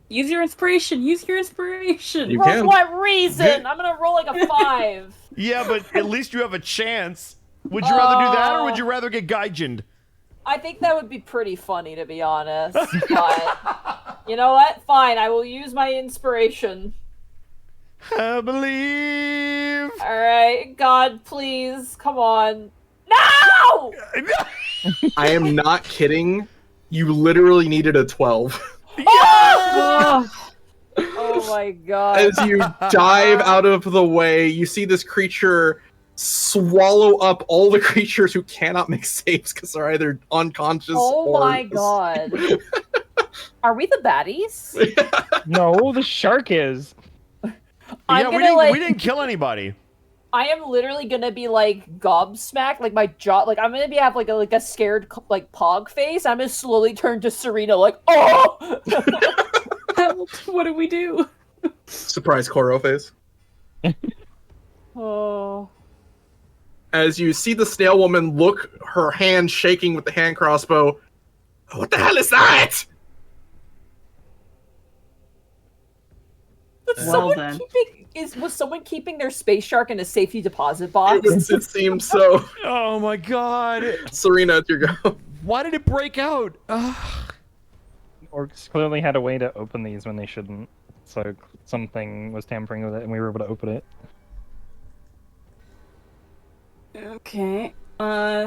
[SPEAKER 3] Use your inspiration. Use your inspiration.
[SPEAKER 1] You
[SPEAKER 5] For
[SPEAKER 1] can.
[SPEAKER 5] what reason? I'm gonna roll like a 5.
[SPEAKER 2] Yeah, but at least you have a chance. Would you rather do that, or would you rather get gaijined?
[SPEAKER 5] I think that would be pretty funny, to be honest. But you know what? Fine, I will use my inspiration.
[SPEAKER 2] I believe.
[SPEAKER 5] All right, God, please, come on. No!
[SPEAKER 1] I am not kidding. You literally needed a 12.
[SPEAKER 5] Oh my God!
[SPEAKER 1] As you dive out of the way, you see this creature swallow up all the creatures who cannot make saves because they're either unconscious
[SPEAKER 5] Oh
[SPEAKER 1] or...
[SPEAKER 5] my God! Are we the baddies?
[SPEAKER 4] No, the shark is.
[SPEAKER 5] I'm
[SPEAKER 2] Yeah,
[SPEAKER 5] gonna,
[SPEAKER 2] we didn't kill anybody.
[SPEAKER 5] I am literally gonna be like gobsmacked, like my jaw, like I'm gonna be have like a scared like pog face. I'm gonna slowly turn to Serena, like, oh!
[SPEAKER 3] Help! What do we do?
[SPEAKER 1] Surprise Koro face.
[SPEAKER 5] Oh.
[SPEAKER 1] As you see the snail woman look, her hand shaking with the hand crossbow. What the hell is that?
[SPEAKER 5] Was someone keeping their space shark in a safety deposit box?
[SPEAKER 1] It seems so.
[SPEAKER 2] Oh my god!
[SPEAKER 1] Serena, it's your go.
[SPEAKER 2] Why did it break out? Ugh.
[SPEAKER 4] Orcs clearly had a way to open these when they shouldn't. So something was tampering with it and we were able to open it.
[SPEAKER 3] Okay.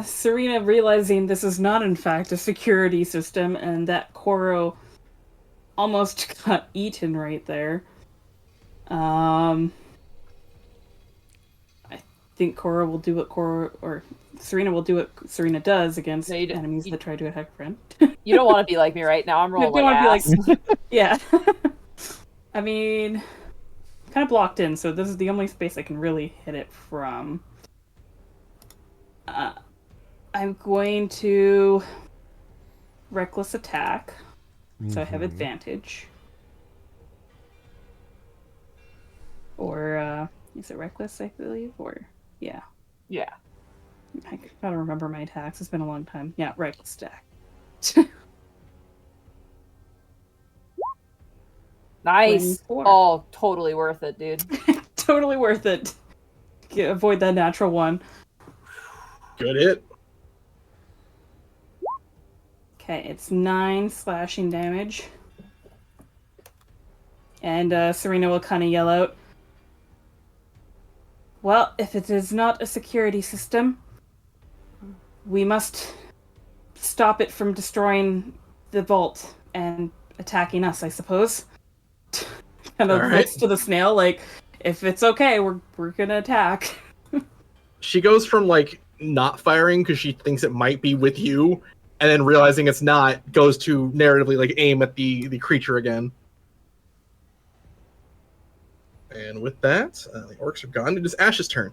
[SPEAKER 3] Serena realizing this is not in fact a security system and that Koro almost got eaten right there. I think Koro will do what Serena will do what Serena does against enemies that try to attack a friend.
[SPEAKER 5] You don't want to be like me right now. I'm rolling
[SPEAKER 3] You don't wanna
[SPEAKER 5] ass.
[SPEAKER 3] be like, yeah. I mean, kind of blocked in, so this is the only space I can really hit it from. I'm going to reckless attack, so I have advantage. Or is it reckless? I believe, or yeah.
[SPEAKER 5] Yeah.
[SPEAKER 3] I gotta remember my attacks. It's been a long time. Yeah, reckless attack.
[SPEAKER 5] Nice.
[SPEAKER 3] 24.
[SPEAKER 5] Oh, totally worth it, dude.
[SPEAKER 3] Totally worth it. Avoid that natural one.
[SPEAKER 1] Good hit.
[SPEAKER 3] Okay, it's 9 slashing damage. And Serena will kind of yell out, well, if it is not a security system, we must stop it from destroying the vault and attacking us, I suppose. Kind of looks to the snail like, if it's okay, we're gonna attack.
[SPEAKER 1] She goes from like not firing because she thinks it might be with you, and then realizing it's not, goes to narratively like aim at the creature again. And with that, the orcs are gone. It is Ash's turn.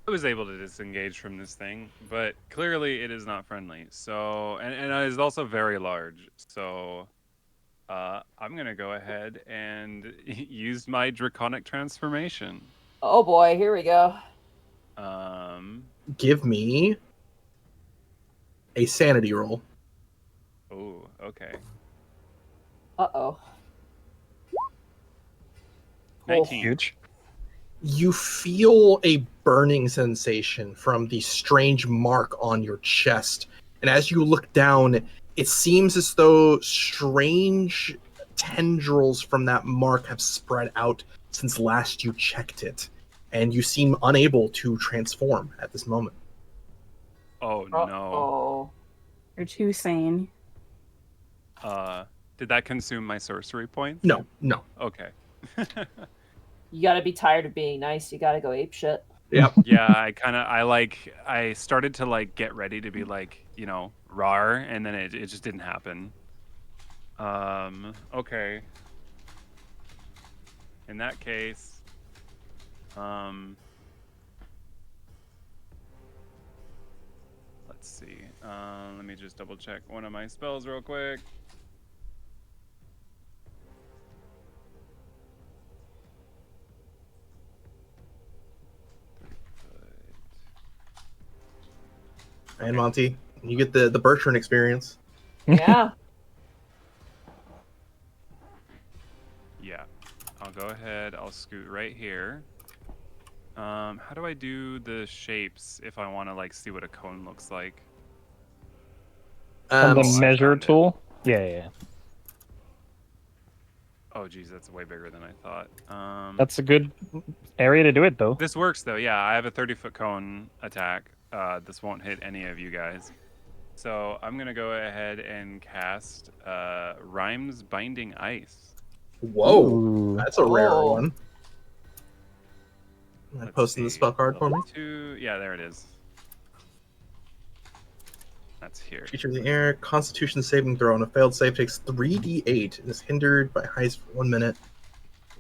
[SPEAKER 6] I was able to disengage from this thing, but clearly it is not friendly. So, and it is also very large. So, I'm gonna go ahead and use my draconic transformation.
[SPEAKER 5] Oh boy, here we go.
[SPEAKER 1] Give me a sanity roll.
[SPEAKER 6] Oh, okay.
[SPEAKER 5] Uh-oh.
[SPEAKER 6] 19.
[SPEAKER 4] Huge.
[SPEAKER 1] You feel a burning sensation from the strange mark on your chest. And as you look down, it seems as though strange tendrils from that mark have spread out since last you checked it. And you seem unable to transform at this moment.
[SPEAKER 6] Oh no.
[SPEAKER 5] Oh.
[SPEAKER 3] You're too sane.
[SPEAKER 6] Did that consume my sorcery points?
[SPEAKER 1] No.
[SPEAKER 6] Okay.
[SPEAKER 5] You gotta be tired of being nice. You gotta go ape shit.
[SPEAKER 1] Yep.
[SPEAKER 6] Yeah, I started to like get ready to be like, rar, and then it just didn't happen. Okay. In that case, let's see. Let me just double check one of my spells real quick.
[SPEAKER 1] And Monty, you get the Bertrand experience.
[SPEAKER 5] Yeah.
[SPEAKER 6] Yeah, I'll go ahead. I'll scoot right here. How do I do the shapes if I want to like see what a cone looks like?
[SPEAKER 4] On the
[SPEAKER 6] I
[SPEAKER 4] measure
[SPEAKER 6] found it.
[SPEAKER 4] tool? Yeah.
[SPEAKER 6] Oh, geez, that's way bigger than I thought.
[SPEAKER 4] That's a good area to do it, though.
[SPEAKER 6] This works though. Yeah, I have a 30-foot cone attack. This won't hit any of you guys. So I'm gonna go ahead and cast Rhymes Binding Ice.
[SPEAKER 1] Whoa,
[SPEAKER 4] Ooh.
[SPEAKER 1] that's a rare
[SPEAKER 5] Oh.
[SPEAKER 1] one. Am I
[SPEAKER 6] Let's
[SPEAKER 1] posting the
[SPEAKER 6] see,
[SPEAKER 1] spell card for me?
[SPEAKER 6] level 2. Yeah, there it is. That's here.
[SPEAKER 1] Creature in the air, Constitution saving throw. On a failed save takes 3d8 and is hindered by highs for 1 minute.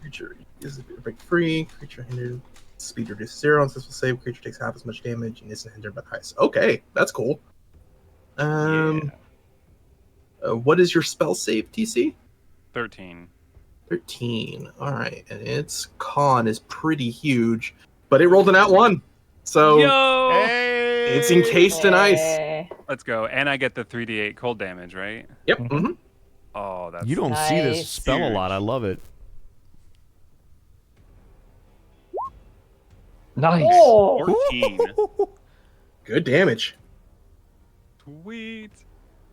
[SPEAKER 1] Creature is break free. Creature hindered. Speed reduces 0 on successful save. Creature takes half as much damage and isn't hindered by the highs. Okay, that's cool. What is your spell save TC?
[SPEAKER 6] 13.
[SPEAKER 1] 13. All right, and its con is pretty huge, but it rolled an out 1, so
[SPEAKER 6] Yo!
[SPEAKER 1] it's encased in ice.
[SPEAKER 5] Hey.
[SPEAKER 6] Let's go. And I get the 3d8 cold damage, right?
[SPEAKER 1] Yep.
[SPEAKER 4] Mhm.
[SPEAKER 1] Mm-hmm.
[SPEAKER 6] Oh, that's
[SPEAKER 2] You don't see this
[SPEAKER 5] Nice.
[SPEAKER 2] spell a lot.
[SPEAKER 6] Huge.
[SPEAKER 2] I love it.
[SPEAKER 4] Nice.
[SPEAKER 5] Oh.
[SPEAKER 6] 14.
[SPEAKER 1] Good damage.
[SPEAKER 6] Sweet.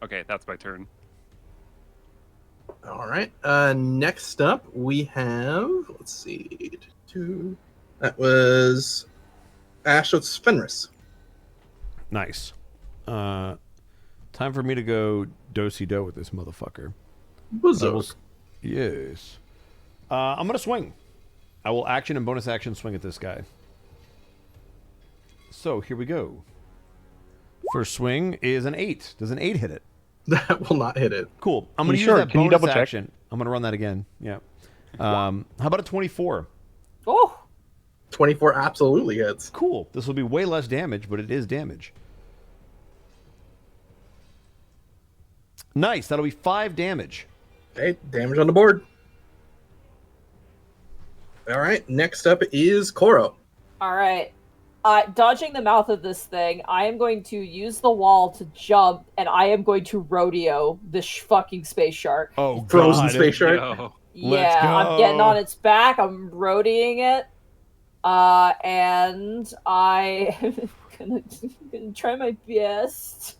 [SPEAKER 6] Okay, that's my turn.
[SPEAKER 1] All right. Next up, we have. Let's see. 2. That was Ash. So it's Fenris.
[SPEAKER 2] Nice. Time for me to go do-si-do with this motherfucker.
[SPEAKER 1] Boozok.
[SPEAKER 2] Yes. I'm going to swing. I will action and bonus action swing at this guy. So, here we go. First swing is an 8. Does an 8 hit it?
[SPEAKER 1] That will not hit it.
[SPEAKER 2] Cool. I'm going to use
[SPEAKER 4] sure?
[SPEAKER 2] that
[SPEAKER 4] Can you
[SPEAKER 2] bonus
[SPEAKER 4] double check?
[SPEAKER 2] action. I'm going to run that again. Yeah. How about a 24?
[SPEAKER 5] Oh.
[SPEAKER 1] 24 absolutely hits.
[SPEAKER 2] Cool. This will be way less damage, but it is damage. Nice. That'll be 5 damage.
[SPEAKER 1] Okay, damage on the board. All right, next up is Koro.
[SPEAKER 5] All right. Dodging the mouth of this thing, I am going to use the wall to jump, and I am going to rodeo this fucking space shark.
[SPEAKER 2] Oh,
[SPEAKER 1] Frozen
[SPEAKER 2] God.
[SPEAKER 1] space shark.
[SPEAKER 6] Yo.
[SPEAKER 2] Let's
[SPEAKER 5] Yeah, I'm getting
[SPEAKER 2] go.
[SPEAKER 5] on its back. I'm rodeoing it. And I am gonna try my best.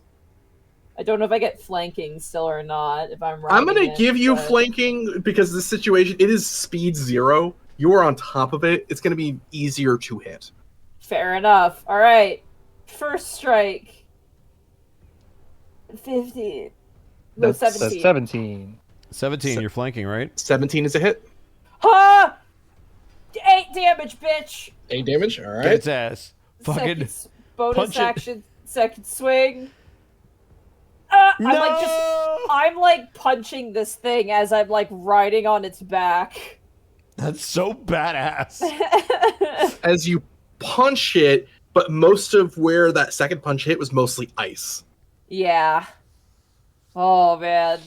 [SPEAKER 5] I don't know if I get flanking still or not. If I'm
[SPEAKER 1] I'm
[SPEAKER 5] riding
[SPEAKER 1] gonna give you
[SPEAKER 5] but-
[SPEAKER 1] flanking because this situation, it is speed 0. You are on top of it. It's gonna be easier to hit.
[SPEAKER 5] Fair enough. All right, first strike. 15. No,
[SPEAKER 1] That's
[SPEAKER 5] 17.
[SPEAKER 4] 17.
[SPEAKER 2] 17, you're flanking, right?
[SPEAKER 1] 17 is a hit.
[SPEAKER 5] Ha! 8 damage, bitch.
[SPEAKER 1] 8 damage. All
[SPEAKER 2] Get
[SPEAKER 1] right.
[SPEAKER 2] its ass. Fucking
[SPEAKER 5] Second bonus
[SPEAKER 2] punch it.
[SPEAKER 5] action. Second swing. I'm like punching this thing as I'm like riding on its back.
[SPEAKER 2] That's so badass.
[SPEAKER 1] As you punch it, but most of where that second punch hit was mostly ice.
[SPEAKER 5] Yeah. Oh man.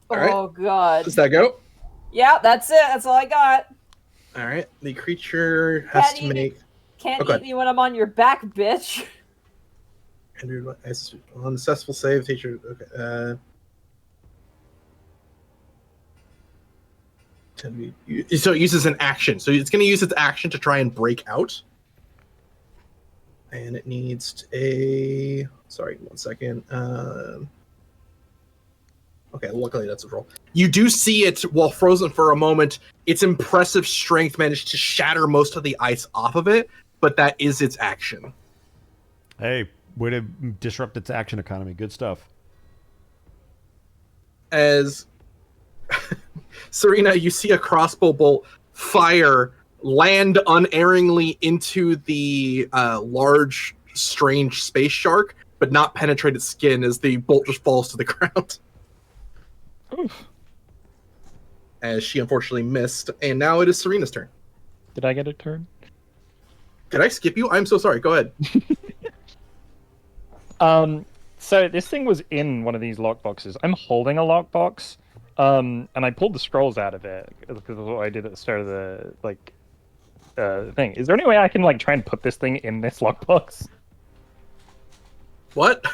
[SPEAKER 1] All right.
[SPEAKER 5] Oh god.
[SPEAKER 1] Does that go?
[SPEAKER 5] Yeah, that's it. That's all I got.
[SPEAKER 1] All right. The creature has
[SPEAKER 5] Can't
[SPEAKER 1] to
[SPEAKER 5] eat me.
[SPEAKER 1] make
[SPEAKER 5] Can't
[SPEAKER 1] Okay.
[SPEAKER 5] eat me when I'm on your back, bitch.
[SPEAKER 1] unsuccessful save. Teacher. Okay. So it uses an action. So it's going to use its action to try and break out. And it needs a... Sorry, 1 second. Okay, luckily that's a roll. You do see it, while frozen for a moment, its impressive strength managed to shatter most of the ice off of it, but that is its action.
[SPEAKER 2] Hey, way to disrupt its action economy. Good stuff.
[SPEAKER 1] As Serena, you see a crossbow bolt fire, land unerringly into the large, strange space shark, but not penetrate its skin as the bolt just falls to the ground.
[SPEAKER 4] Oof.
[SPEAKER 1] As she unfortunately missed, and now it is Serena's turn.
[SPEAKER 4] Did I get a turn?
[SPEAKER 1] Did I skip you? I'm so sorry. Go ahead.
[SPEAKER 4] So this thing was in one of these lockboxes. I'm holding a lockbox, and I pulled the scrolls out of it because of what I did at the start of the thing. Is there any way I can like try and put this thing in this lockbox?
[SPEAKER 1] What?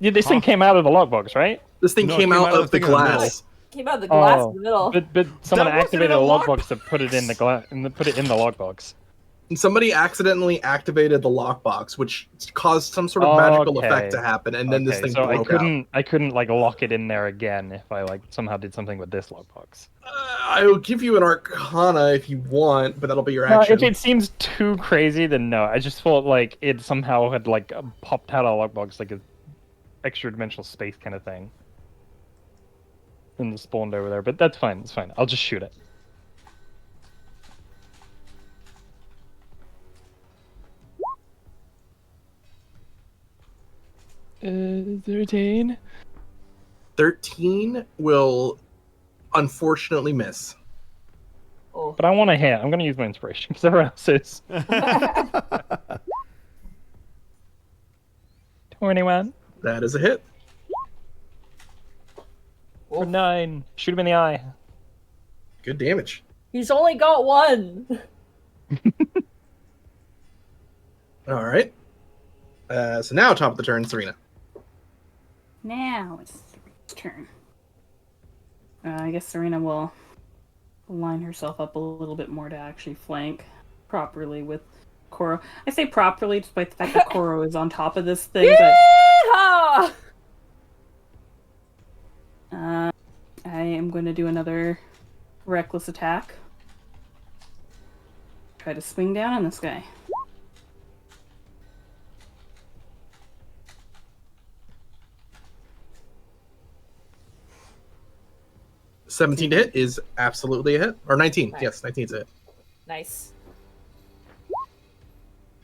[SPEAKER 4] Yeah, this thing came out of the lockbox, right?
[SPEAKER 1] This thing
[SPEAKER 2] No,
[SPEAKER 1] came out of the
[SPEAKER 2] thing in the middle.
[SPEAKER 1] glass.
[SPEAKER 5] Came out of the glass
[SPEAKER 4] Oh,
[SPEAKER 5] in the middle.
[SPEAKER 4] But someone
[SPEAKER 2] That wasn't
[SPEAKER 4] activated
[SPEAKER 2] in
[SPEAKER 4] a
[SPEAKER 2] a
[SPEAKER 4] lockbox to put it in the glass and put it in the lockbox.
[SPEAKER 1] And somebody accidentally activated the lockbox, which caused some sort of magical effect to happen, and then this thing
[SPEAKER 4] so
[SPEAKER 1] broke out.
[SPEAKER 4] I couldn't like lock it in there again if I like somehow did something with this lockbox.
[SPEAKER 1] I will give you an Arcana if you want, but that'll be your
[SPEAKER 4] No,
[SPEAKER 1] action.
[SPEAKER 4] if it seems too crazy, then no. I just felt like it somehow had like popped out of the lockbox like a extra dimensional space kind of thing. And spawned over there, but that's fine. It's fine. I'll just shoot it. 13.
[SPEAKER 1] 13 will unfortunately miss.
[SPEAKER 5] Oh.
[SPEAKER 4] But I want a hit. I'm going to use my inspiration because everyone else is. 21.
[SPEAKER 1] That is a hit.
[SPEAKER 4] For 9. Shoot him in the eye.
[SPEAKER 1] Good damage.
[SPEAKER 5] He's only got one.
[SPEAKER 1] All right. So now top of the turn, Serena.
[SPEAKER 3] Now it's Serena's turn. I guess Serena will line herself up a little bit more to actually flank properly with Koro. I say properly despite the fact that Koro is on top of this thing, but
[SPEAKER 5] Yeehaw!
[SPEAKER 3] I am going to do another reckless attack. Try to swing down on this guy.
[SPEAKER 1] $17 to hit is absolutely a hit. Or 19.
[SPEAKER 5] Nice.
[SPEAKER 1] Yes, 19 is a hit.
[SPEAKER 5] Nice.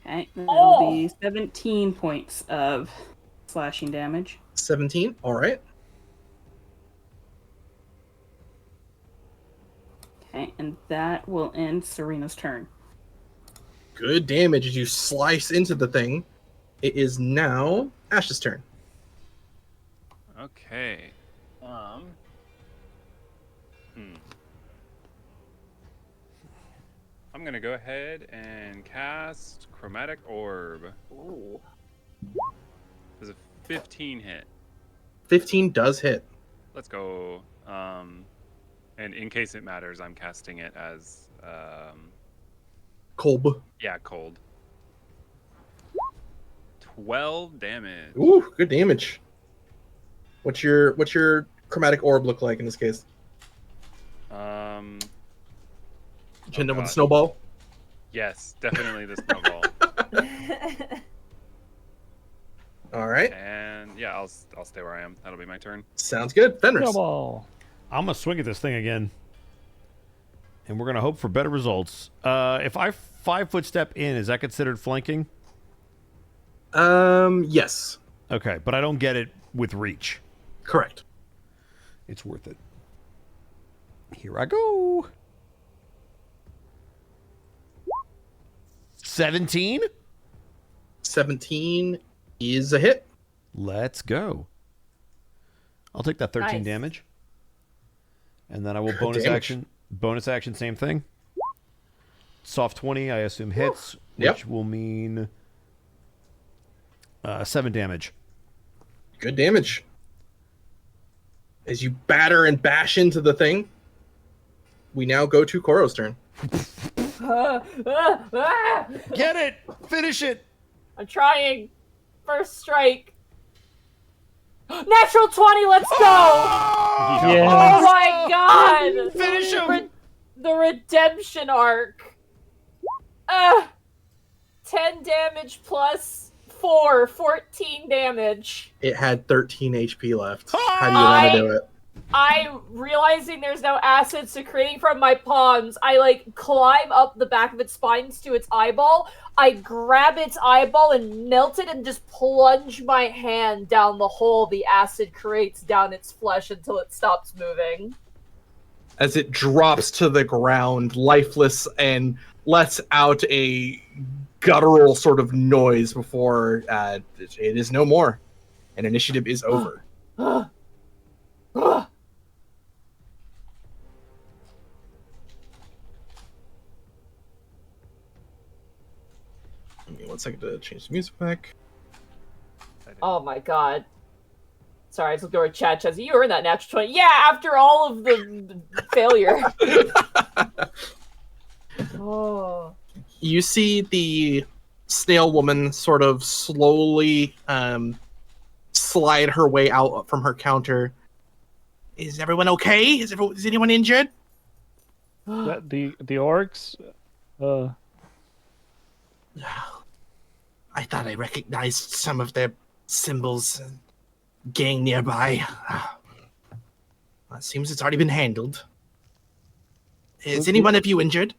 [SPEAKER 3] Okay, that'll be 17 points of slashing damage.
[SPEAKER 1] 17. All right.
[SPEAKER 3] Okay, and that will end Serena's turn.
[SPEAKER 1] Good damage as you slice into the thing. It is now Ash's turn.
[SPEAKER 6] Okay. I'm I'm gonna go ahead and cast Chromatic Orb.
[SPEAKER 5] Ooh.
[SPEAKER 6] Does a 15 hit?
[SPEAKER 1] 15 does hit.
[SPEAKER 6] Let's go. And in case it matters, I'm casting it as
[SPEAKER 1] Kolb.
[SPEAKER 6] yeah, cold. 12 damage.
[SPEAKER 1] Ooh, good damage. What's your chromatic orb look like in this case? Chin with the
[SPEAKER 6] gosh.
[SPEAKER 1] snowball.
[SPEAKER 6] Yes, definitely the snowball.
[SPEAKER 1] All right,
[SPEAKER 6] And yeah, I'll stay where I am. That'll be my turn.
[SPEAKER 1] sounds good. Fenris.
[SPEAKER 4] Snowball.
[SPEAKER 2] I'm gonna swing at this thing again, and we're gonna hope for better results. If I 5-foot step in, is that considered flanking?
[SPEAKER 1] Yes,
[SPEAKER 2] Okay, but I don't get it with reach.
[SPEAKER 1] correct.
[SPEAKER 2] It's worth it. Here I go. 17.
[SPEAKER 1] 17 is a hit.
[SPEAKER 2] Let's go. I'll take that 13
[SPEAKER 5] Nice.
[SPEAKER 2] damage. And then I will
[SPEAKER 1] Good damage.
[SPEAKER 2] bonus action, same thing. Soft 20, I assume hits, which
[SPEAKER 1] Yep.
[SPEAKER 2] will mean 7 damage.
[SPEAKER 1] Good damage. As you batter and bash into the thing, we now go to Koro's turn.
[SPEAKER 2] Get it! Finish it!
[SPEAKER 5] I'm trying. First strike. Natural 20, let's go!
[SPEAKER 4] Yes.
[SPEAKER 5] Oh my god!
[SPEAKER 2] Finish him!
[SPEAKER 5] The redemption arc. 10 damage plus 4, 14 damage.
[SPEAKER 1] It had 13 HP left. How do you want to do it?
[SPEAKER 5] I, realizing there's no acid secreting from my palms, I like climb up the back of its spine to its eyeball. I grab its eyeball and melt it and just plunge my hand down the hole the acid creates down its flesh until it stops moving.
[SPEAKER 1] As it drops to the ground, lifeless, and lets out a guttural sort of noise before it is no more. And initiative is over. Give me 1 second to change the music back.
[SPEAKER 5] Oh my god. Sorry, I just go to chat. Chessie, you were in that natural 20. Yeah, after all of the failure. Oh.
[SPEAKER 1] You see the snail woman sort of slowly slide her way out from her counter. Is everyone okay? Is anyone injured?
[SPEAKER 4] The orcs.
[SPEAKER 1] I thought I recognized some of their symbols and gang nearby. It seems it's already been handled. Is any one of you injured?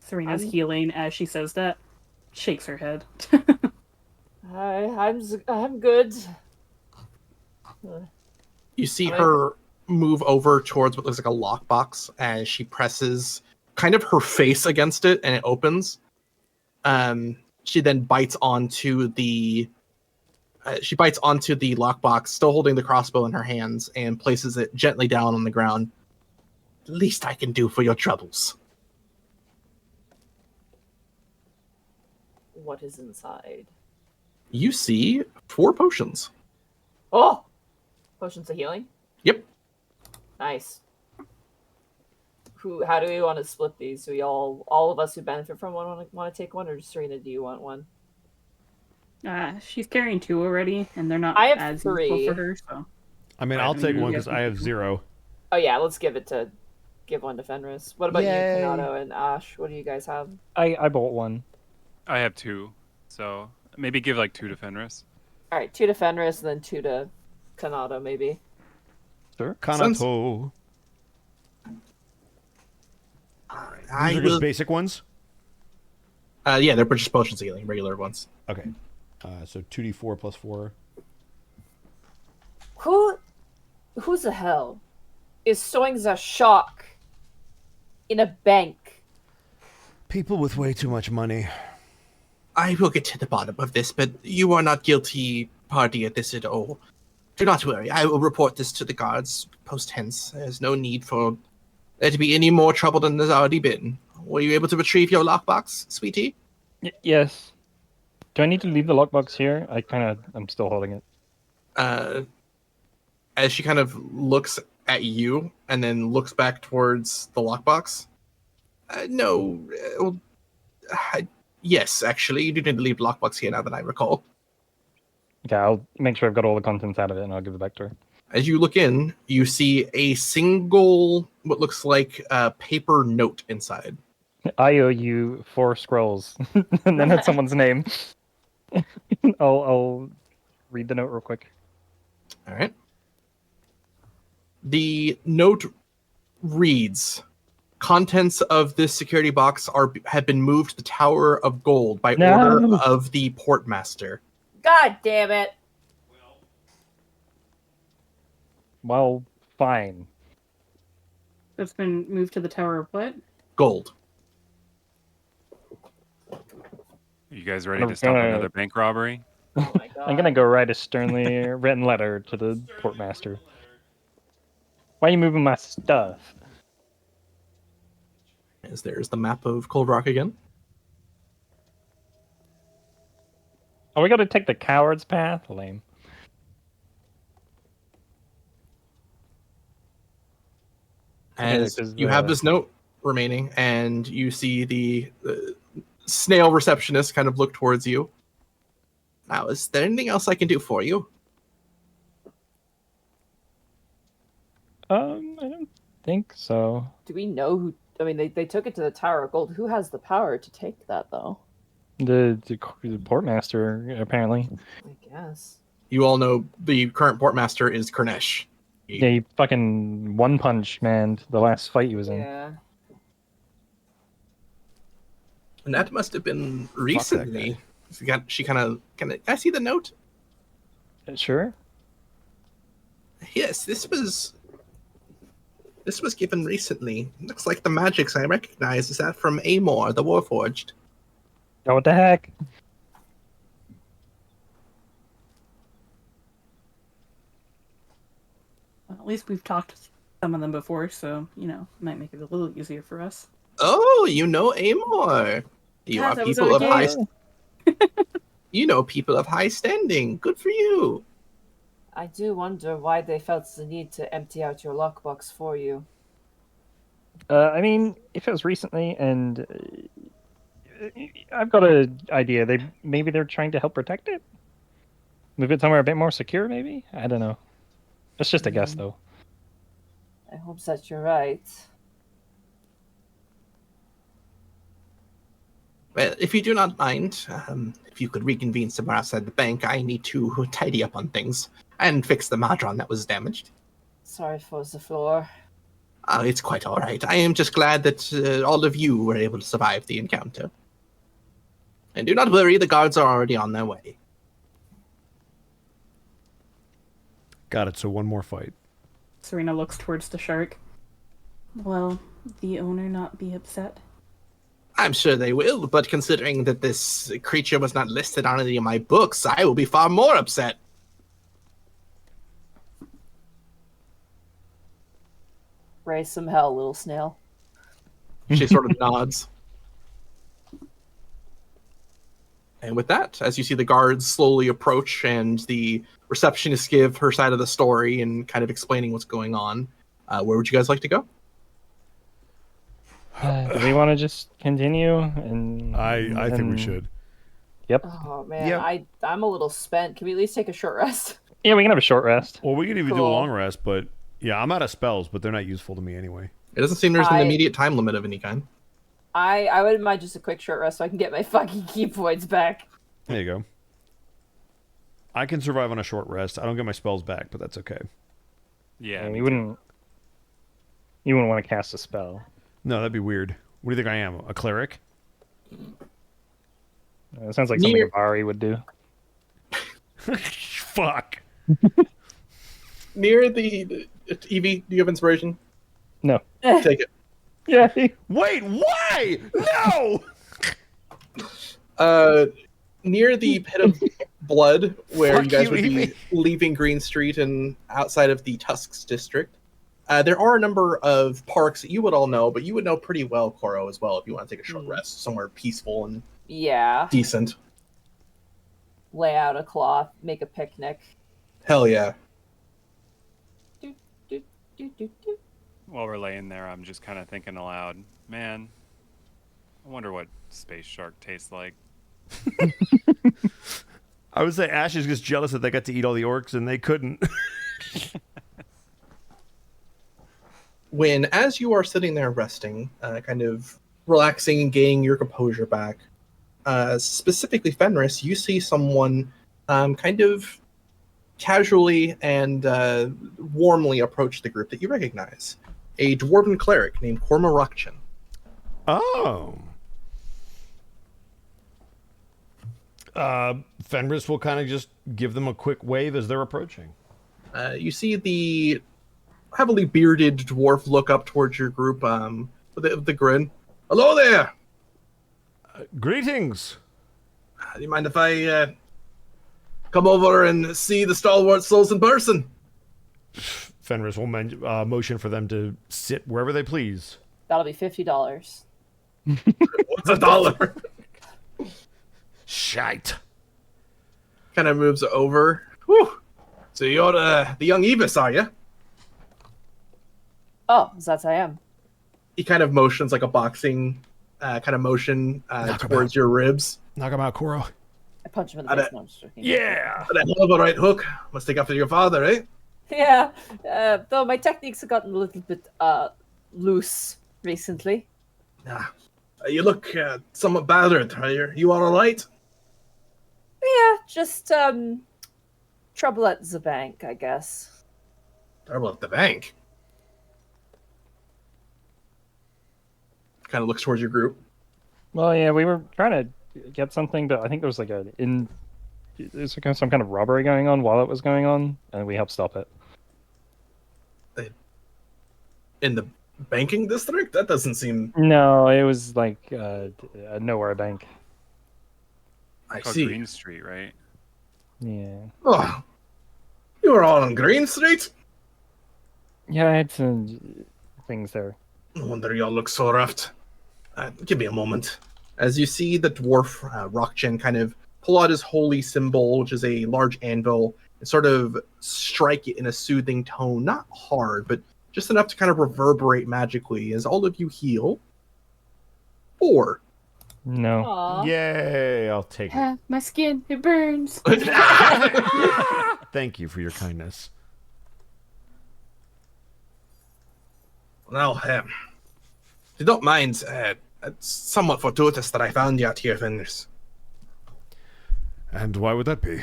[SPEAKER 3] Serena's healing as she says that, shakes her head.
[SPEAKER 5] I'm good.
[SPEAKER 1] You see her move over towards what looks like a lockbox as she presses kind of her face against it and it opens. She then bites onto the lockbox, still holding the crossbow in her hands, and places it gently down on the ground. The least I can do for your troubles.
[SPEAKER 5] What is inside?
[SPEAKER 1] You see 4 potions.
[SPEAKER 5] Oh! Potions of healing?
[SPEAKER 1] Yep.
[SPEAKER 5] Nice. How do we want to split these? Do we all of us who benefit from one want to take one, or just Serena, do you want one?
[SPEAKER 3] She's carrying 2 already, and they're not
[SPEAKER 5] I have
[SPEAKER 3] as
[SPEAKER 5] 3.
[SPEAKER 3] useful for her, so.
[SPEAKER 2] I mean, I'll take one because I have 0.
[SPEAKER 5] Oh yeah, let's give one to Fenris. What about
[SPEAKER 2] Yay.
[SPEAKER 5] you, Kanato and Ash? What do you guys have?
[SPEAKER 4] I bought one.
[SPEAKER 6] I have 2, so maybe give like 2 to Fenris.
[SPEAKER 5] All right, 2 to Fenris, and then 2 to Kanato, maybe.
[SPEAKER 4] Sure.
[SPEAKER 2] Kanato.
[SPEAKER 1] I
[SPEAKER 2] These are
[SPEAKER 1] will.
[SPEAKER 2] just basic ones?
[SPEAKER 1] Yeah, they're just potions of healing, regular ones.
[SPEAKER 2] Okay. So 2d4 plus 4.
[SPEAKER 5] Who the hell is sewing the shock in a bank?
[SPEAKER 2] People with way too much money.
[SPEAKER 1] I will get to the bottom of this, but you are not guilty party at this at all. Do not worry. I will report this to the guards post hence. There's no need for there to be any more trouble than there's already been. were you able to retrieve your lockbox, sweetie?
[SPEAKER 4] Yes. Do I need to leave the lockbox here? I'm still holding it.
[SPEAKER 1] As she kind of looks at you and then looks back towards the lockbox. No. Yes, actually, you do need to leave the lockbox here now that I recall.
[SPEAKER 4] Okay, I'll make sure I've got all the contents out of it and I'll give it back to her.
[SPEAKER 1] As you look in, you see a single, what looks like a paper note inside.
[SPEAKER 4] I owe you 4 scrolls. And then it's someone's name. I'll read the note real quick.
[SPEAKER 1] All right. The note reads, contents of this security box have been moved to the Tower of Gold by order of the Portmaster.
[SPEAKER 5] God damn it.
[SPEAKER 4] Well, fine.
[SPEAKER 3] That's been moved to the Tower of what?
[SPEAKER 1] Gold.
[SPEAKER 6] Are you guys ready to stop another bank robbery?
[SPEAKER 5] Oh my god.
[SPEAKER 4] I'm gonna go write a sternly written letter to the Portmaster. Why are you moving my stuff?
[SPEAKER 1] As there's the map of Cold Rock again.
[SPEAKER 4] Oh, we gotta take the coward's path? Lame.
[SPEAKER 1] As
[SPEAKER 4] Yeah, 'cause
[SPEAKER 1] you have this note remaining, and you see the snail receptionist kind of look towards you. Now, is there anything else I can do for you?
[SPEAKER 4] I don't think so.
[SPEAKER 5] Do we know who? I mean, they took it to the Tower of Gold. Who has the power to take that, though?
[SPEAKER 4] The Portmaster, apparently.
[SPEAKER 5] I guess.
[SPEAKER 1] You all know the current Portmaster is Kurnesh.
[SPEAKER 4] Yeah, he fucking one-punch man the last fight he was in.
[SPEAKER 5] Yeah.
[SPEAKER 1] And that must have been recently. She kind of. Can I see the note?
[SPEAKER 4] Sure.
[SPEAKER 1] Yes, this was given recently. Looks like the magics I recognize is that from Amor, the Warforged.
[SPEAKER 4] Oh, what the heck?
[SPEAKER 3] Well, at least we've talked to some of them before, so, might make it a little easier for us.
[SPEAKER 1] Oh, you know Amor. You are
[SPEAKER 3] that was
[SPEAKER 1] people of high.
[SPEAKER 3] okay.
[SPEAKER 1] You know people of high standing. Good for you.
[SPEAKER 5] I do wonder why they felt the need to empty out your lockbox for you.
[SPEAKER 4] I mean, if it was recently, and I've got an idea. Maybe they're trying to help protect it. Move it somewhere a bit more secure, maybe. I don't know. It's just a guess, though.
[SPEAKER 5] I hope that you're right.
[SPEAKER 1] Well, if you do not mind, if you could reconvene somewhere outside the bank, I need to tidy up on things and fix the Madron that was damaged.
[SPEAKER 5] Sorry for the floor.
[SPEAKER 1] It's quite all right. I am just glad that all of you were able to survive the encounter. And do not worry, the guards are already on their way.
[SPEAKER 2] Got it. So one more fight.
[SPEAKER 3] Serena looks towards the shark. Will the owner not be upset?
[SPEAKER 1] I'm sure they will, but considering that this creature was not listed on any of my books, I will be far more upset.
[SPEAKER 5] Raise some hell, little snail.
[SPEAKER 1] She sort of nods. And with that, as you see the guards slowly approach and the receptionist give her side of the story and kind of explaining what's going on, where would you guys like to go?
[SPEAKER 4] Do we want to just continue? And
[SPEAKER 7] I think we should.
[SPEAKER 4] Yep.
[SPEAKER 5] Oh man,
[SPEAKER 2] Yeah.
[SPEAKER 5] I'm a little spent. Can we at least take a short rest?
[SPEAKER 4] Yeah, we can have a short rest.
[SPEAKER 2] Well, we could even do a
[SPEAKER 5] Cool.
[SPEAKER 2] long rest, but yeah, I'm out of spells, but they're not useful to me anyway.
[SPEAKER 1] It doesn't seem there's an
[SPEAKER 5] I-
[SPEAKER 1] immediate time limit of any kind.
[SPEAKER 5] I wouldn't mind just a quick short rest so I can get my fucking key points back.
[SPEAKER 2] There you go. I can survive on a short rest. I don't get my spells back, but that's okay.
[SPEAKER 6] Yeah.
[SPEAKER 4] And
[SPEAKER 6] me
[SPEAKER 4] you wouldn't want to cast a spell.
[SPEAKER 2] No, that'd be weird. What do you think I am? A cleric?
[SPEAKER 4] It sounds like something
[SPEAKER 1] Near-
[SPEAKER 4] a Bari would do.
[SPEAKER 2] Fuck.
[SPEAKER 1] Near the Evie, do you have inspiration?
[SPEAKER 4] No.
[SPEAKER 1] Take it.
[SPEAKER 4] Yeah.
[SPEAKER 2] Wait, why? No!
[SPEAKER 1] Near the pit of blood, where
[SPEAKER 2] Fuck
[SPEAKER 1] you guys
[SPEAKER 2] you,
[SPEAKER 1] would be
[SPEAKER 2] Evie.
[SPEAKER 1] leaving Green Street and outside of the Tusks district, There are a number of parks that you would all know, but you would know pretty well, Koro, as well, if you want to take a short rest somewhere peaceful and decent.
[SPEAKER 5] Lay out a cloth, make a picnic.
[SPEAKER 1] Hell yeah.
[SPEAKER 6] While we're laying there, I'm just kind of thinking aloud, man, I wonder what space shark tastes like.
[SPEAKER 2] I would say Ash is just jealous that they got to eat all the orcs and they couldn't.
[SPEAKER 1] When, as you are sitting there resting, kind of relaxing and gaining your composure back, specifically Fenris, you see someone kind of casually and warmly approach the group that you recognize. A dwarven cleric named Korma Rakchin.
[SPEAKER 2] Oh. Fenris will kind of just give them a quick wave as they're approaching.
[SPEAKER 1] You see the heavily bearded dwarf look up towards your group with the grin. Hello there!
[SPEAKER 2] Greetings!
[SPEAKER 1] Do you mind if I come over and see the Stalwart souls in person?
[SPEAKER 2] Fenris will motion for them to sit wherever they please.
[SPEAKER 5] That'll be $50.
[SPEAKER 1] What's $1?
[SPEAKER 2] Shite.
[SPEAKER 1] Kind of moves over. Whew. So you're the young Evis, are you?
[SPEAKER 5] Oh, that I am.
[SPEAKER 1] He kind of motions like a boxing kind of motion towards your ribs.
[SPEAKER 7] Knock him out, Koro.
[SPEAKER 5] I punch him in the face. No, I'm just joking.
[SPEAKER 2] Yeah!
[SPEAKER 1] But a hell of a right hook. Must take after your father, eh?
[SPEAKER 5] Yeah, though my techniques have gotten a little bit loose recently.
[SPEAKER 1] You look somewhat battered. Are you all right?
[SPEAKER 5] Yeah, just trouble at the bank, I guess.
[SPEAKER 1] Trouble at the bank? Kind of looks towards your group.
[SPEAKER 4] Well, yeah, we were trying to get something, but I think there was like there's some kind of robbery going on while it was going on, and we helped stop it.
[SPEAKER 1] In the banking district? That doesn't seem...
[SPEAKER 4] No, it was like a nowhere bank.
[SPEAKER 1] I
[SPEAKER 6] Called
[SPEAKER 1] see.
[SPEAKER 6] Green Street, right?
[SPEAKER 4] Yeah.
[SPEAKER 1] Oh, you were all on Green Street?
[SPEAKER 4] Yeah, I had some things there.
[SPEAKER 1] No wonder y'all look so roughed. Give me a moment. As you see the dwarf, Rakchin, kind of pull out his holy symbol, which is a large anvil, and sort of strike it in a soothing tone. Not hard, but just enough to kind of reverberate magically as all of you heal. 4.
[SPEAKER 4] No.
[SPEAKER 5] Aww.
[SPEAKER 2] Yay! I'll take it.
[SPEAKER 3] My skin, it burns.
[SPEAKER 2] Thank you for your kindness.
[SPEAKER 1] Now, if you don't mind, it's somewhat fortuitous that I found you out here, Fenris.
[SPEAKER 7] And why would that be?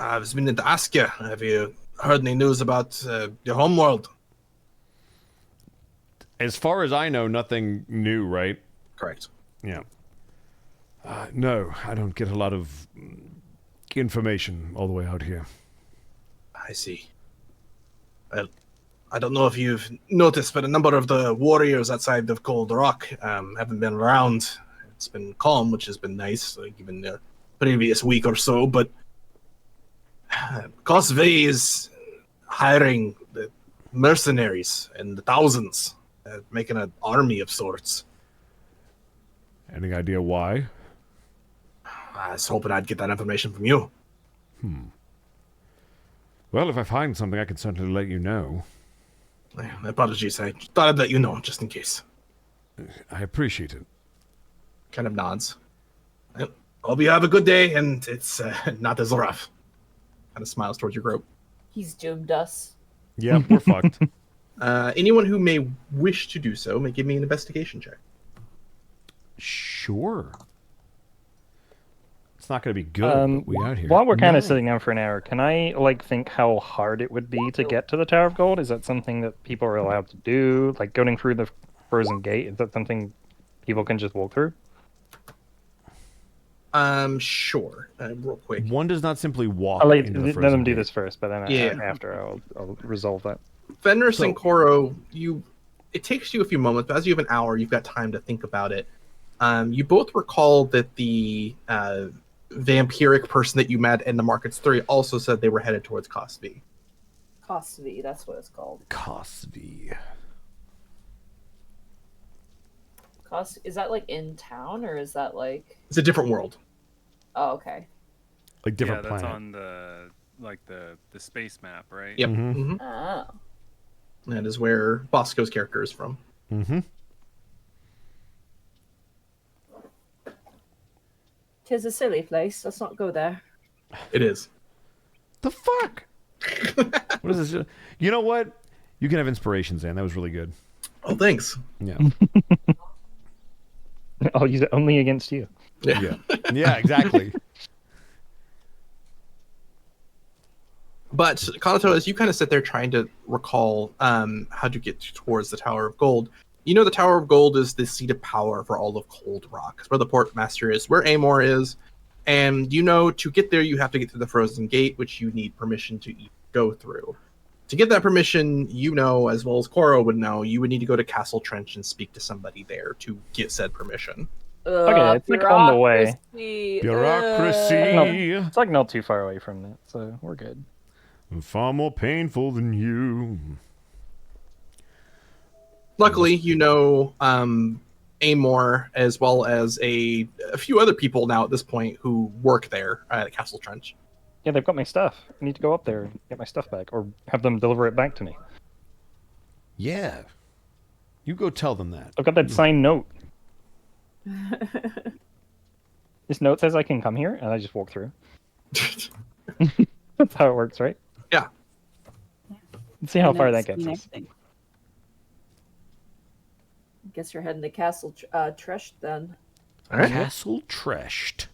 [SPEAKER 1] I was meaning to ask you, have you heard any news about your homeworld?
[SPEAKER 2] As far as I know, nothing new, right?
[SPEAKER 1] Correct.
[SPEAKER 2] Yeah.
[SPEAKER 7] No, I don't get a lot of information all the way out here.
[SPEAKER 1] I see. Well, I don't know if you've noticed, but a number of the warriors outside of Cold Rock haven't been around. It's been calm, which has been nice, like even the previous week or so, but Cosvey is hiring the mercenaries in the thousands, making an army of sorts.
[SPEAKER 7] Any idea why?
[SPEAKER 1] I was hoping I'd get that information from you.
[SPEAKER 7] Well, if I find something, I can certainly let you know.
[SPEAKER 1] Apologies, I thought I'd let you know, just in case.
[SPEAKER 7] I appreciate it.
[SPEAKER 1] Kind of nods. Well, hope you have a good day, and it's not as rough. Kind of smiles towards your group.
[SPEAKER 5] He's doomed us.
[SPEAKER 2] Yep, we're fucked.
[SPEAKER 1] Anyone who may wish to do so may give me an investigation check.
[SPEAKER 2] Sure. It's not going to be good. But we out here.
[SPEAKER 4] While we're kind of sitting down for an hour, can I think how hard it would be to get to the Tower of Gold? Is that something that people are allowed to do? Like going through the Frozen Gate, is that something people can just walk through?
[SPEAKER 1] Sure. Real quick.
[SPEAKER 2] One does not simply walk.
[SPEAKER 4] I'll let
[SPEAKER 2] into the
[SPEAKER 4] them
[SPEAKER 2] frozen
[SPEAKER 4] do
[SPEAKER 2] gate.
[SPEAKER 4] this first, but then after I'll resolve that.
[SPEAKER 1] Fenris and Koro, it takes you a few moments, but as you have an hour, you've got time to think about it. You both recall that the vampiric person that you met in the Markets 3 also said they were headed towards Cosby.
[SPEAKER 5] Cosby, that's what it's called.
[SPEAKER 2] Cosby.
[SPEAKER 5] Is that like in town or is that like?
[SPEAKER 1] It's a different world.
[SPEAKER 5] Oh, okay.
[SPEAKER 2] Like different
[SPEAKER 6] yeah, that's
[SPEAKER 2] planet.
[SPEAKER 6] on the space map, right?
[SPEAKER 1] Yep.
[SPEAKER 2] Mm-hmm.
[SPEAKER 5] Oh.
[SPEAKER 1] That is where Bosco's character is from.
[SPEAKER 2] Mm-hmm.
[SPEAKER 5] Tis a silly place. Let's not go there.
[SPEAKER 1] It is.
[SPEAKER 2] The fuck? What is this? You know what? You can have inspiration, Zan. That was really good.
[SPEAKER 1] Oh, thanks.
[SPEAKER 2] Yeah.
[SPEAKER 4] I'll use it only against you.
[SPEAKER 2] Yeah. Yeah, exactly.
[SPEAKER 1] But Kanato, as you kind of sit there trying to recall how to get towards the Tower of Gold, you know the Tower of Gold is the seat of power for all of Cold Rock. It's where the Portmaster is, where Amor is, and you know to get there you have to get through the Frozen Gate, which you need permission to go through. To get that permission, you know, as well as Koro would know, you would need to go to Castle Trench and speak to somebody there to get said permission.
[SPEAKER 4] Okay, it's like on the way.
[SPEAKER 2] Bureaucracy.
[SPEAKER 4] It's like not too far away from it, so we're good.
[SPEAKER 2] Far more painful than you.
[SPEAKER 1] Luckily, you know Amor as well as a few other people now at this point who work there at Castle Trench.
[SPEAKER 4] Yeah, they've got my stuff. I need to go up there and get my stuff back, or have them deliver it back to me.
[SPEAKER 2] Yeah. You go tell them that.
[SPEAKER 4] I've got that signed note. This note says I can come here, and I just walk through. That's how it works, right?
[SPEAKER 1] Yeah.
[SPEAKER 4] Let's see how far that gets us.
[SPEAKER 5] Guess you're heading to Castle Tresh then.
[SPEAKER 1] All right.
[SPEAKER 2] Castle Treshed.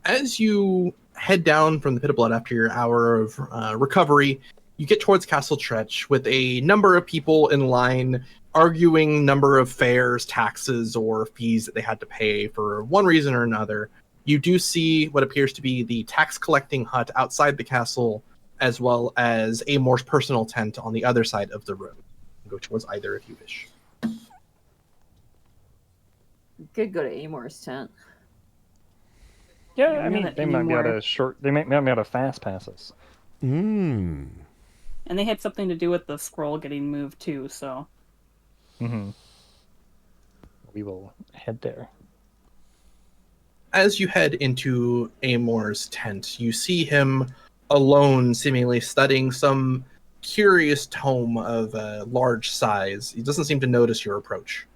[SPEAKER 1] As you head down from the Pit of Blood after your hour of recovery, you get towards Castle Tretch with a number of people in line arguing number of fares, taxes, or fees that they had to pay for one reason or another. You do see what appears to be the tax collecting hut outside the castle, as well as Amor's personal tent on the other side of the room. Go towards either if you wish.
[SPEAKER 5] You could go to Amor's tent.
[SPEAKER 4] Yeah,
[SPEAKER 3] Yeah,
[SPEAKER 4] I mean,
[SPEAKER 3] not
[SPEAKER 4] they might be able
[SPEAKER 3] anymore.
[SPEAKER 4] to They might be able to fast pass us.
[SPEAKER 2] Mmm.
[SPEAKER 3] And they had something to do with the scroll getting moved too, so.
[SPEAKER 4] Mm-hmm. We will head there.
[SPEAKER 1] As you head into Amor's tent, you see him alone, seemingly studying some curious tome of large size. He doesn't seem to notice your approach.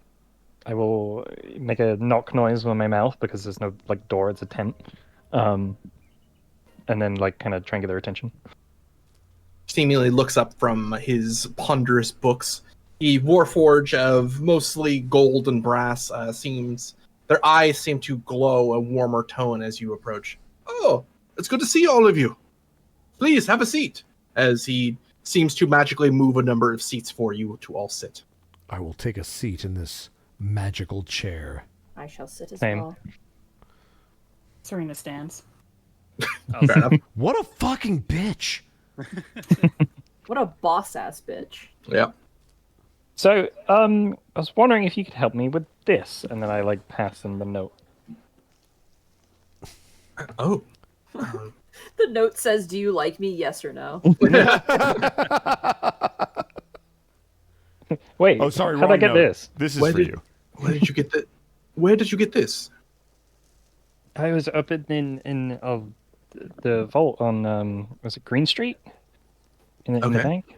[SPEAKER 4] I will make a knock noise with my mouth because there's no like door; it's a tent. And then like kind of try and get their attention.
[SPEAKER 1] Seemingly looks up from his ponderous books. The Warforge of mostly gold and brass their eyes seem to glow a warmer tone as you approach. Oh, it's good to see all of you. Please have a seat. As he seems to magically move a number of seats for you to all sit.
[SPEAKER 7] I will take a seat in this magical chair.
[SPEAKER 5] I shall sit as
[SPEAKER 4] Same.
[SPEAKER 5] well.
[SPEAKER 3] Serena stands.
[SPEAKER 1] Fair enough.
[SPEAKER 2] What a fucking bitch.
[SPEAKER 5] What a boss ass bitch.
[SPEAKER 1] Yeah.
[SPEAKER 4] So, I was wondering if you could help me with this, and then I like pass them the note.
[SPEAKER 1] Oh.
[SPEAKER 5] The note says, "Do you like me? Yes or no?"
[SPEAKER 4] Wait.
[SPEAKER 2] Oh, sorry,
[SPEAKER 4] How'd I
[SPEAKER 2] wrong
[SPEAKER 4] get
[SPEAKER 2] note.
[SPEAKER 4] this?
[SPEAKER 2] This is
[SPEAKER 1] Where
[SPEAKER 2] for
[SPEAKER 1] did-
[SPEAKER 2] you.
[SPEAKER 1] Where did you get that? Where did you get this?
[SPEAKER 4] I was up in the vault on was it Green Street in the
[SPEAKER 1] Okay.
[SPEAKER 4] bank.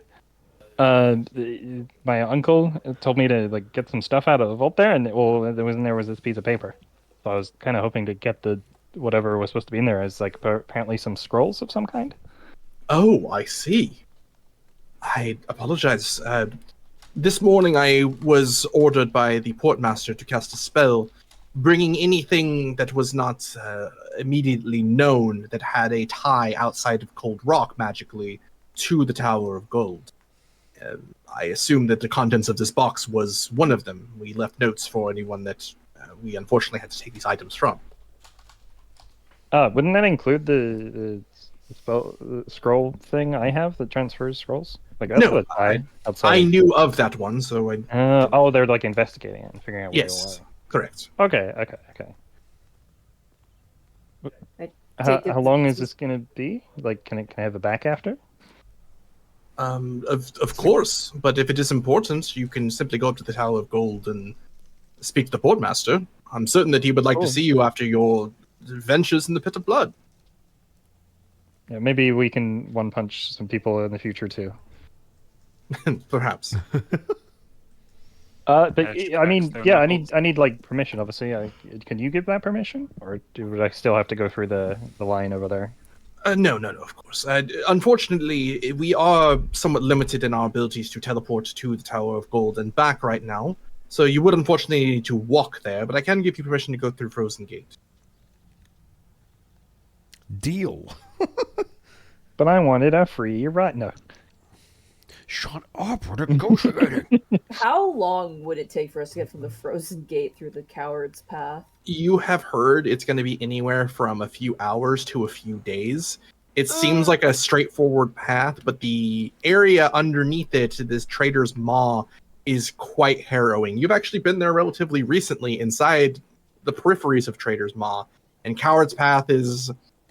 [SPEAKER 4] My uncle told me to like get some stuff out of the vault there, and there was this piece of paper. So I was kind of hoping to get the whatever was supposed to be in there as like apparently some scrolls of some kind.
[SPEAKER 1] Oh, I see. I apologize. This morning I was ordered by the Portmaster to cast a spell, bringing anything that was not immediately known that had a tie outside of Cold Rock magically to the Tower of Gold. I assume that the contents of this box was one of them. We left notes for anyone that we unfortunately had to take these items from.
[SPEAKER 4] Wouldn't that include the scroll thing I have that transfers scrolls? Like that's
[SPEAKER 1] No,
[SPEAKER 4] what outside.
[SPEAKER 1] I knew of that one, so I...
[SPEAKER 4] Oh, they're like investigating it and figuring out where
[SPEAKER 1] Yes,
[SPEAKER 4] it
[SPEAKER 1] correct.
[SPEAKER 4] was. Okay.
[SPEAKER 5] I take it
[SPEAKER 4] How long is this gonna be? Like, can I have it back after?
[SPEAKER 1] Of course, but if it is important, you can simply go up to the Tower of Gold and speak to the Portmaster. I'm certain that he would like to see you after your adventures in the Pit of Blood.
[SPEAKER 4] Yeah, maybe we can one punch some people in the future too.
[SPEAKER 1] Perhaps.
[SPEAKER 4] But
[SPEAKER 6] Hashtag
[SPEAKER 4] I mean,
[SPEAKER 6] stone
[SPEAKER 4] yeah,
[SPEAKER 6] knuckles.
[SPEAKER 4] I need like permission. Obviously, can you give that permission, or would I still have to go through the line over there?
[SPEAKER 1] No, of course. Unfortunately, we are somewhat limited in our abilities to teleport to the Tower of Gold and back right now. So you would unfortunately need to walk there, but I can give you permission to go through Frozen Gate.
[SPEAKER 2] Deal.
[SPEAKER 4] But I wanted a free ride. No.
[SPEAKER 2] Shut up, we're negotiating.
[SPEAKER 5] How long would it take for us to get from the Frozen Gate through the Coward's Path?
[SPEAKER 1] You have heard it's going to be anywhere from a few hours to a few days. It seems like a straightforward path, but the area underneath it, this Trader's Maw, is quite harrowing. You've actually been there relatively recently inside the peripheries of Trader's Maw, and Coward's Path is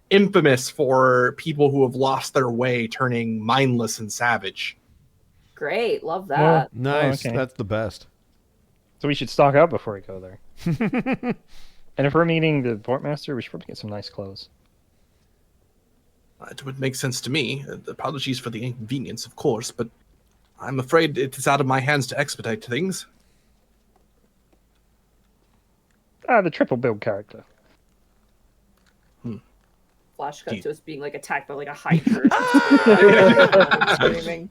[SPEAKER 1] infamous for people who have lost their way turning mindless and savage.
[SPEAKER 5] Great, love
[SPEAKER 4] Well,
[SPEAKER 5] that.
[SPEAKER 2] Nice.
[SPEAKER 4] okay.
[SPEAKER 2] That's the best.
[SPEAKER 4] So we should stock up before we go there. And if we're meeting the Portmaster, we should probably get some nice clothes.
[SPEAKER 1] It would make sense to me. Apologies for the inconvenience, of course, but I'm afraid it is out of my hands to expedite things.
[SPEAKER 4] The triple build character.
[SPEAKER 5] Flash cut
[SPEAKER 1] Gee.
[SPEAKER 5] to us being like attacked by like a hydra. Screaming.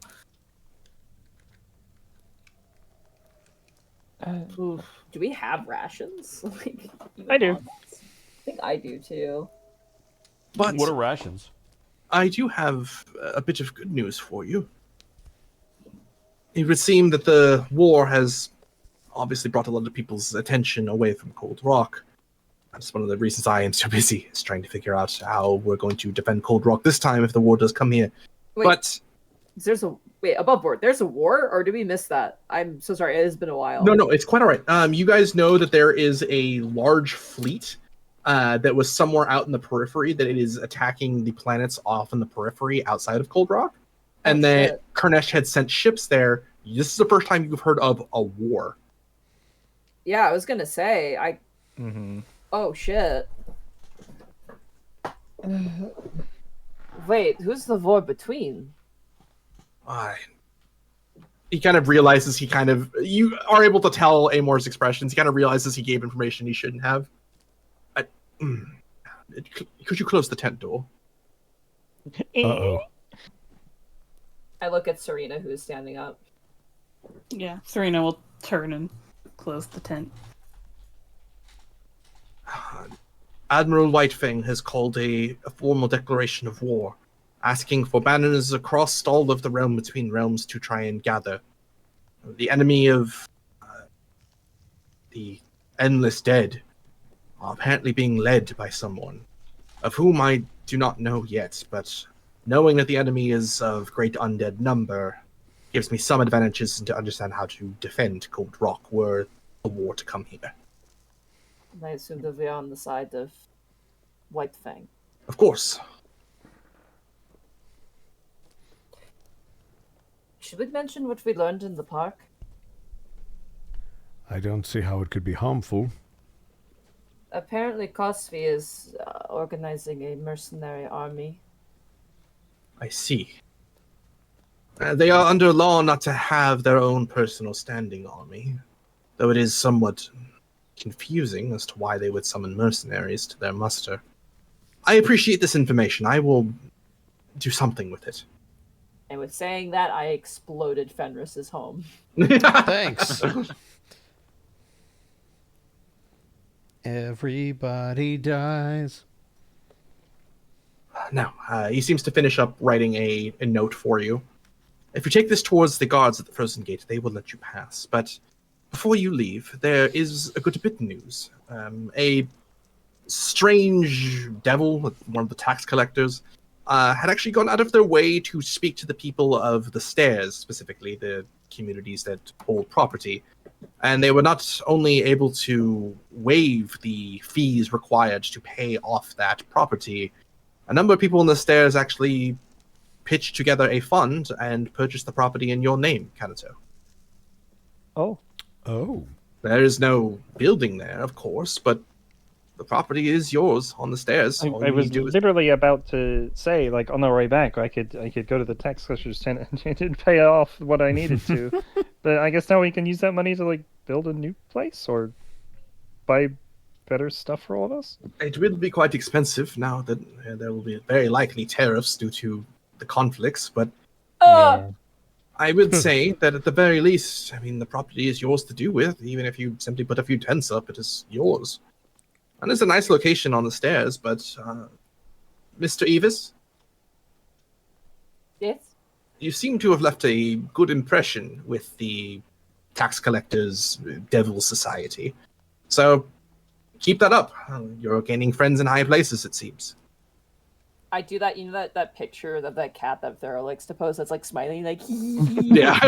[SPEAKER 5] Do we have rations? Like,
[SPEAKER 4] I do.
[SPEAKER 5] I think I do too.
[SPEAKER 1] But
[SPEAKER 2] What are rations?
[SPEAKER 1] I do have a bit of good news for you. It would seem that the war has obviously brought a lot of people's attention away from Cold Rock. That's one of the reasons I am so busy, is trying to figure out how we're going to defend Cold Rock this time if the war does come here.
[SPEAKER 5] Wait,
[SPEAKER 1] But
[SPEAKER 5] above board. There's a war, or did we miss that? I'm so sorry. It has been a while.
[SPEAKER 1] no, it's quite all right. You guys know that there is a large fleet that was somewhere out in the periphery, that it is attacking the planets off in the periphery outside of Cold Rock, and that
[SPEAKER 5] shit.
[SPEAKER 1] Karnesh had sent ships there. This is the first time you've heard of a war.
[SPEAKER 5] Yeah, I was gonna say.
[SPEAKER 4] Mm-hmm.
[SPEAKER 5] Oh shit. Wait, who's the war between?
[SPEAKER 1] He kind of realizes you are able to tell Amor's expressions. He kind of realizes he gave information he shouldn't have. Could you close the tent door?
[SPEAKER 7] Uh-oh.
[SPEAKER 5] I look at Serena, who is standing up.
[SPEAKER 3] Yeah, Serena will turn and close the tent.
[SPEAKER 1] Admiral Whitefang has called a formal declaration of war, asking for banners across all of the realm between realms to try and gather. The enemy of the Endless Dead are apparently being led by someone, of whom I do not know yet, but knowing that the enemy is of great undead number gives me some advantages to understand how to defend Cold Rock were a war to come here.
[SPEAKER 5] I assume that we are on the side of Whitefang.
[SPEAKER 1] Of course.
[SPEAKER 5] Should we mention what we learned in the park?
[SPEAKER 7] I don't see how it could be harmful.
[SPEAKER 5] Apparently, Cosby is organizing a mercenary army.
[SPEAKER 1] I see. They are under law not to have their own personal standing army, though it is somewhat confusing as to why they would summon mercenaries to their muster. I appreciate this information. I will do something with it.
[SPEAKER 5] And with saying that, I exploded Fenris's home.
[SPEAKER 2] Thanks. Everybody dies.
[SPEAKER 1] Now, he seems to finish up writing a note for you. If you take this towards the guards at the Frozen Gate, they will let you pass. But before you leave, there is a good bit of news. A strange devil, one of the tax collectors, had actually gone out of their way to speak to the people of the Stairs, specifically the communities that hold property. And they were not only able to waive the fees required to pay off that property, a number of people in the Stairs actually pitch together a fund and purchase the property in your name, Kanato.
[SPEAKER 4] Oh,
[SPEAKER 7] Oh.
[SPEAKER 1] There is no building there, of course, but the property is yours on the stairs.
[SPEAKER 4] I
[SPEAKER 1] All you
[SPEAKER 4] was
[SPEAKER 1] need to do is
[SPEAKER 4] literally about to say, like, on the way back, I could go to the tax collector's tent and pay off what I needed to. But I guess now we can use that money to like build a new place or buy better stuff for all of us.
[SPEAKER 1] It will be quite expensive now that there will be very likely tariffs due to the conflicts, but I would say that at the very least, I mean, the property is yours to do with. Even if you simply put a few tents up, it is yours. And it's a nice location on the stairs, but Mr. Evis,
[SPEAKER 5] Yes.
[SPEAKER 1] you seem to have left a good impression with the tax collectors' devil society. So keep that up. You're gaining friends in high places, it seems.
[SPEAKER 5] I do that. You know that picture of that cat that Thero likes to pose that's like smiling, like
[SPEAKER 1] Yeah.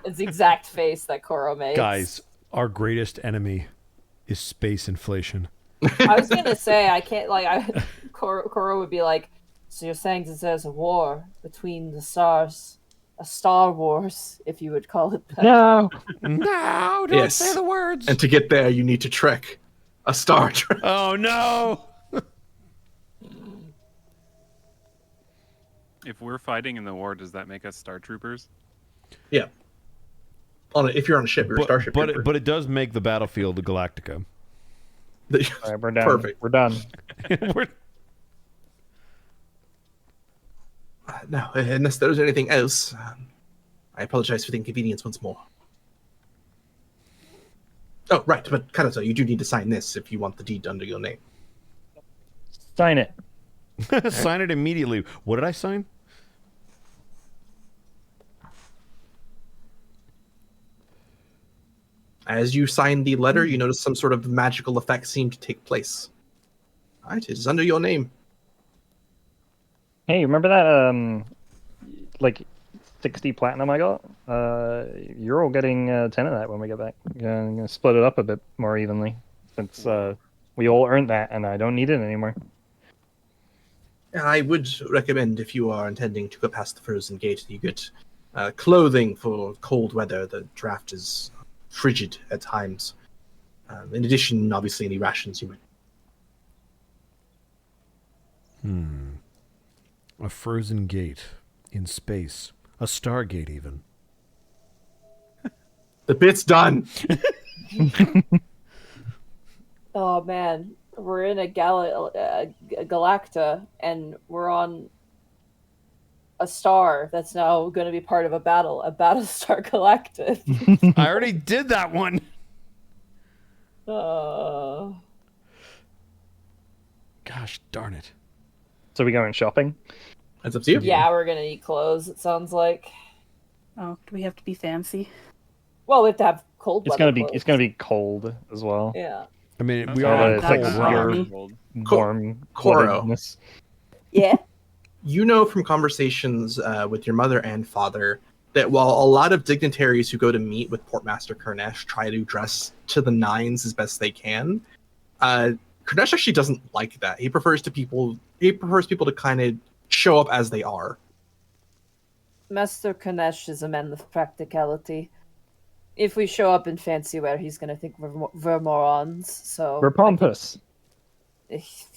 [SPEAKER 5] It's the exact face that Koro makes.
[SPEAKER 7] Guys, our greatest enemy is space inflation.
[SPEAKER 5] I was gonna say I can't Koro would be like, so you're saying that there's a war between the stars, a Star Wars, if you would call it that.
[SPEAKER 4] No.
[SPEAKER 2] No, don't
[SPEAKER 1] Yes.
[SPEAKER 2] say the words.
[SPEAKER 1] And to get there, you need to trek a star trek.
[SPEAKER 2] Oh no.
[SPEAKER 6] If we're fighting in the war, does that make us Star Troopers?
[SPEAKER 1] Yeah. If you're on a ship, you're a starship. trooper.
[SPEAKER 2] But it does make the battlefield of Galactica.
[SPEAKER 4] All right, we're done.
[SPEAKER 1] Perfect.
[SPEAKER 4] We're done.
[SPEAKER 2] We're-
[SPEAKER 1] No, unless there's anything else, I apologize for the inconvenience once more. Oh, right, but Kanato, you do need to sign this if you want the deed under your name.
[SPEAKER 4] Sign it.
[SPEAKER 2] Sign it immediately. What did I sign?
[SPEAKER 1] As you sign the letter, you notice some sort of magical effect seem to take place. All right, it is under your name.
[SPEAKER 4] Hey, remember that like 60 platinum I got? You're all getting 10 of that when we get back. I'm gonna split it up a bit more evenly since we all earned that and I don't need it anymore.
[SPEAKER 1] I would recommend, if you are intending to go past the frozen gate, you get clothing for cold weather. The draft is frigid at times. In addition, obviously, any rations you might.
[SPEAKER 7] A frozen gate in space. A stargate, even.
[SPEAKER 1] The bit's done.
[SPEAKER 5] Oh man, we're in a Galacta, and we're on a star that's now going to be part of a Battlestar Galactica.
[SPEAKER 2] I already did that one.
[SPEAKER 7] Gosh darn it.
[SPEAKER 4] So we going shopping?
[SPEAKER 1] That's up to you.
[SPEAKER 5] Yeah, we're gonna need clothes. It sounds like.
[SPEAKER 3] Oh, do we have to be fancy?
[SPEAKER 5] Well, we have to have cold.
[SPEAKER 4] It's
[SPEAKER 5] weather
[SPEAKER 4] gonna be
[SPEAKER 5] clothes.
[SPEAKER 4] it's gonna be cold as well.
[SPEAKER 5] Yeah.
[SPEAKER 2] I mean, we
[SPEAKER 6] Okay.
[SPEAKER 2] are
[SPEAKER 4] It's
[SPEAKER 2] cold,
[SPEAKER 4] like
[SPEAKER 2] right?
[SPEAKER 4] your warm
[SPEAKER 1] Koro.
[SPEAKER 4] bloodedness.
[SPEAKER 5] Yeah.
[SPEAKER 1] You know from conversations with your mother and father that while a lot of dignitaries who go to meet with Portmaster Kurnesh try to dress to the nines as best they can, Kurnesh actually doesn't like that. He prefers people to kind of show up as they are.
[SPEAKER 5] Master Kanesh is a man of practicality. If we show up in fancy wear, he's gonna think we're morons. So
[SPEAKER 4] We're pompous.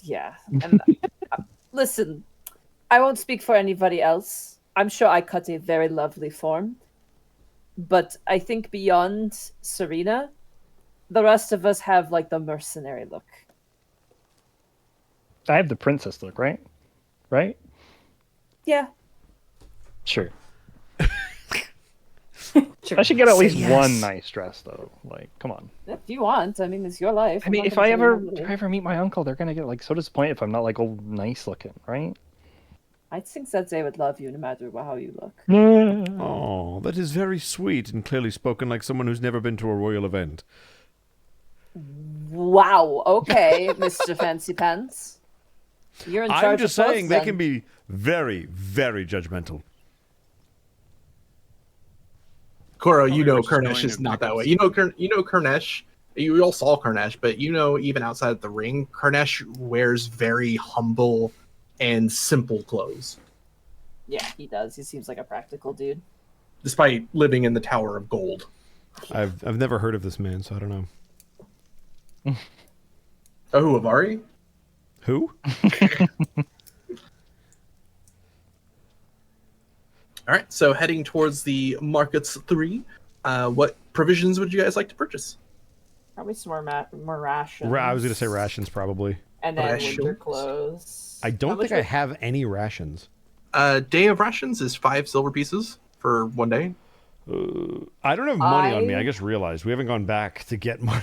[SPEAKER 5] Yeah. And listen, I won't speak for anybody else. I'm sure I cut a very lovely form. But I think beyond Serena, the rest of us have like the mercenary look.
[SPEAKER 4] I have the princess look, right? Right?
[SPEAKER 5] Yeah.
[SPEAKER 4] Sure.
[SPEAKER 3] Sure.
[SPEAKER 4] I should get at least
[SPEAKER 2] yes.
[SPEAKER 4] one nice dress though. Like, come on.
[SPEAKER 5] If you want, I mean, it's your life.
[SPEAKER 4] I mean,
[SPEAKER 5] I'm
[SPEAKER 4] if
[SPEAKER 5] not
[SPEAKER 4] I
[SPEAKER 5] gonna tell
[SPEAKER 4] ever
[SPEAKER 5] you
[SPEAKER 4] if I ever meet my uncle, they're gonna get like so disappointed if I'm not like all nice looking, right?
[SPEAKER 5] I think that they would love you no matter how you look.
[SPEAKER 2] Oh, that is very sweet and clearly spoken like someone who's never been to a royal event.
[SPEAKER 5] Wow. Okay, Mr. Fancy Pants. You're in charge
[SPEAKER 2] I'm just
[SPEAKER 5] of both,
[SPEAKER 2] saying they
[SPEAKER 5] then.
[SPEAKER 2] can be very, very judgmental.
[SPEAKER 1] Koro,
[SPEAKER 6] Oh,
[SPEAKER 1] you
[SPEAKER 6] they
[SPEAKER 1] know
[SPEAKER 6] were just
[SPEAKER 1] Kurnesh
[SPEAKER 6] going
[SPEAKER 1] is
[SPEAKER 6] to
[SPEAKER 1] not that
[SPEAKER 6] pickles.
[SPEAKER 1] way. You know Kurnesh. You all saw Kurnesh, but you know even outside of the ring, Kurnesh wears very humble and simple clothes.
[SPEAKER 5] Yeah, he does. He seems like a practical dude.
[SPEAKER 1] Despite living in the Tower of Gold.
[SPEAKER 2] I've never heard of this man, so I don't know.
[SPEAKER 1] Oh, Avari?
[SPEAKER 2] Who?
[SPEAKER 1] All right, so heading towards the Markets 3, what provisions would you guys like to purchase?
[SPEAKER 5] Probably some more rations.
[SPEAKER 2] I was going to say rations, probably.
[SPEAKER 5] And then
[SPEAKER 1] Rations?
[SPEAKER 5] winter clothes.
[SPEAKER 2] I don't think I have any rations.
[SPEAKER 1] Day of rations is 5 silver pieces for 1 day.
[SPEAKER 2] I don't have money on me. I just realized we haven't gone back to get money.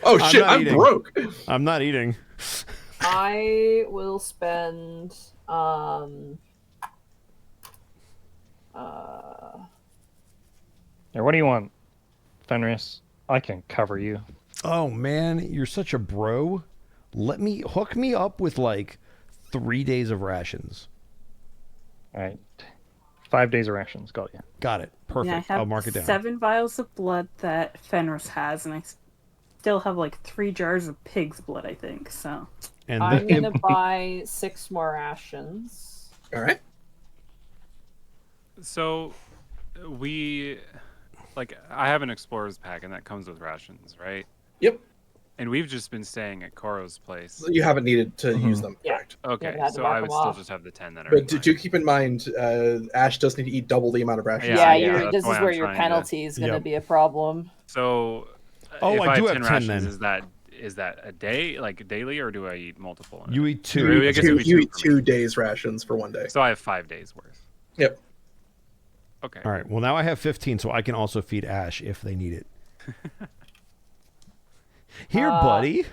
[SPEAKER 1] Oh shit, I'm broke.
[SPEAKER 2] I'm not eating.
[SPEAKER 5] I will spend
[SPEAKER 4] Yeah, what do you want, Fenris? I can cover you.
[SPEAKER 2] Oh man, you're such a bro. Hook me up with like 3 days of rations.
[SPEAKER 4] All right. 5 days of rations. Got you.
[SPEAKER 2] Got it. Perfect.
[SPEAKER 3] Yeah, I have
[SPEAKER 2] I'll mark it down.
[SPEAKER 3] 7 vials of blood that Fenris has, and I still have like 3 jars of pig's blood, I think. So
[SPEAKER 2] And
[SPEAKER 5] I'm gonna buy 6 more rations.
[SPEAKER 1] All right.
[SPEAKER 6] So, I have an explorer's pack, and that comes with rations, right?
[SPEAKER 1] Yep.
[SPEAKER 6] And we've just been staying at Koro's place.
[SPEAKER 1] You haven't needed to use them,
[SPEAKER 5] Yeah.
[SPEAKER 1] correct?
[SPEAKER 6] Okay,
[SPEAKER 5] had to
[SPEAKER 6] so
[SPEAKER 5] back
[SPEAKER 6] I
[SPEAKER 5] them
[SPEAKER 6] would still
[SPEAKER 5] off.
[SPEAKER 6] just have the 10 that are.
[SPEAKER 1] But do keep in mind, Ash does need to eat double the amount of rations.
[SPEAKER 6] Yeah,
[SPEAKER 5] This is
[SPEAKER 6] that's why
[SPEAKER 5] where
[SPEAKER 6] I'm
[SPEAKER 5] your
[SPEAKER 6] trying to-
[SPEAKER 5] penalty is gonna
[SPEAKER 2] Yep.
[SPEAKER 5] be a problem.
[SPEAKER 6] So,
[SPEAKER 2] Oh,
[SPEAKER 6] if
[SPEAKER 2] I
[SPEAKER 6] I
[SPEAKER 2] do
[SPEAKER 6] have
[SPEAKER 2] have
[SPEAKER 6] 10
[SPEAKER 2] 10
[SPEAKER 6] rations,
[SPEAKER 2] then.
[SPEAKER 6] is that a day, like daily, or do I eat multiple?
[SPEAKER 2] you eat 2.
[SPEAKER 6] Maybe I guess it'd be
[SPEAKER 1] You
[SPEAKER 6] 2
[SPEAKER 1] eat
[SPEAKER 6] for me.
[SPEAKER 1] 2 days rations for 1 day.
[SPEAKER 6] So I have 5 days worth.
[SPEAKER 1] Yep.
[SPEAKER 6] Okay.
[SPEAKER 2] All right. Well, now I have 15, so I can also feed Ash if they need it. Here, buddy.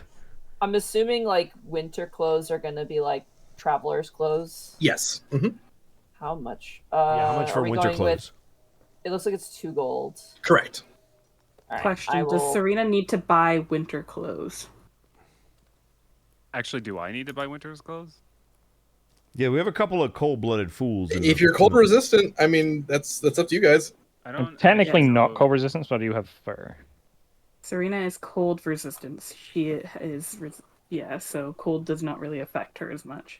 [SPEAKER 5] I'm assuming like winter clothes are gonna be like traveler's clothes.
[SPEAKER 1] Yes. hmm
[SPEAKER 5] How much?
[SPEAKER 2] How much for
[SPEAKER 5] are we
[SPEAKER 2] winter
[SPEAKER 5] going
[SPEAKER 2] clothes?
[SPEAKER 5] It looks like it's 2 gold.
[SPEAKER 1] Correct.
[SPEAKER 5] All right,
[SPEAKER 3] question,
[SPEAKER 5] I
[SPEAKER 3] does
[SPEAKER 5] will-
[SPEAKER 3] Serena need to buy winter clothes?
[SPEAKER 6] Actually, do I need to buy winter's clothes?
[SPEAKER 2] Yeah, we have a couple of cold-blooded fools.
[SPEAKER 1] If you're cold resistant, I mean, that's up to you guys.
[SPEAKER 6] I
[SPEAKER 4] I'm
[SPEAKER 6] don't.
[SPEAKER 4] technically
[SPEAKER 6] yeah,
[SPEAKER 4] not
[SPEAKER 6] so-
[SPEAKER 4] cold resistance, but I do have fur.
[SPEAKER 3] Serena is cold resistance. She is, so cold does not really affect her as much.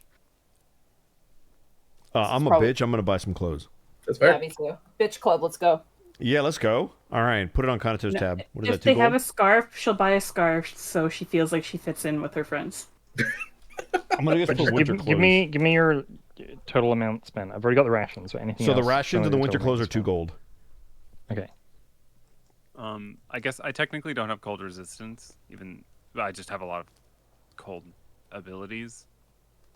[SPEAKER 2] I'm a
[SPEAKER 5] probably-
[SPEAKER 2] bitch. I'm going to buy some clothes.
[SPEAKER 1] That's fair.
[SPEAKER 5] Yeah, me too. Bitch club, let's go.
[SPEAKER 2] Yeah, let's go. All right. Put it on Kanato's
[SPEAKER 3] No,
[SPEAKER 2] tab. What is
[SPEAKER 3] if
[SPEAKER 2] that, 2
[SPEAKER 3] they have
[SPEAKER 2] gold?
[SPEAKER 3] a scarf, she'll buy a scarf so she feels like she fits in with her friends.
[SPEAKER 2] I'm going to
[SPEAKER 4] But
[SPEAKER 2] get for
[SPEAKER 4] just
[SPEAKER 2] winter
[SPEAKER 4] give
[SPEAKER 2] clothes.
[SPEAKER 4] me your total amount spent. I've already got the rations. So anything
[SPEAKER 2] So the
[SPEAKER 4] else,
[SPEAKER 2] rations
[SPEAKER 4] tell
[SPEAKER 2] and
[SPEAKER 4] me
[SPEAKER 2] the winter
[SPEAKER 4] total
[SPEAKER 2] clothes are
[SPEAKER 4] amount
[SPEAKER 2] 2
[SPEAKER 4] spent.
[SPEAKER 2] gold.
[SPEAKER 4] Okay.
[SPEAKER 6] I guess I technically don't have cold resistance, even I just have a lot of cold abilities.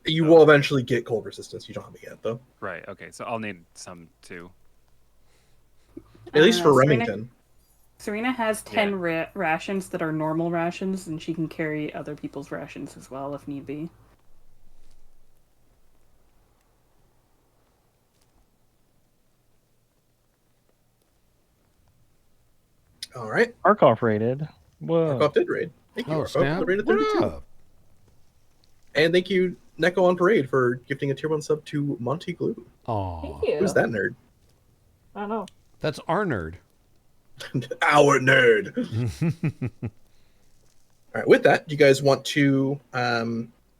[SPEAKER 1] You will eventually get cold resistance. You don't have it yet, though.
[SPEAKER 6] Right. Okay. So I'll need some too.
[SPEAKER 1] At least for
[SPEAKER 3] Serena-
[SPEAKER 1] Remington.
[SPEAKER 3] Serena has 10 rations that are normal rations, and she can carry other people's rations as well if need be.
[SPEAKER 1] All right.
[SPEAKER 4] Arkoff rated. Whoa.
[SPEAKER 1] Markov did raid. Thank you,
[SPEAKER 2] Oh,
[SPEAKER 1] Markov, for
[SPEAKER 2] snap.
[SPEAKER 1] the raid at
[SPEAKER 2] What
[SPEAKER 1] 32.
[SPEAKER 2] up?
[SPEAKER 1] And thank you, NekoOnParade, for gifting a tier 1 sub to Monty Glue.
[SPEAKER 2] Aw.
[SPEAKER 5] Thank you.
[SPEAKER 1] Who's that nerd?
[SPEAKER 5] I don't know.
[SPEAKER 2] That's our nerd.
[SPEAKER 1] Our nerd. All right. With that, do you guys want to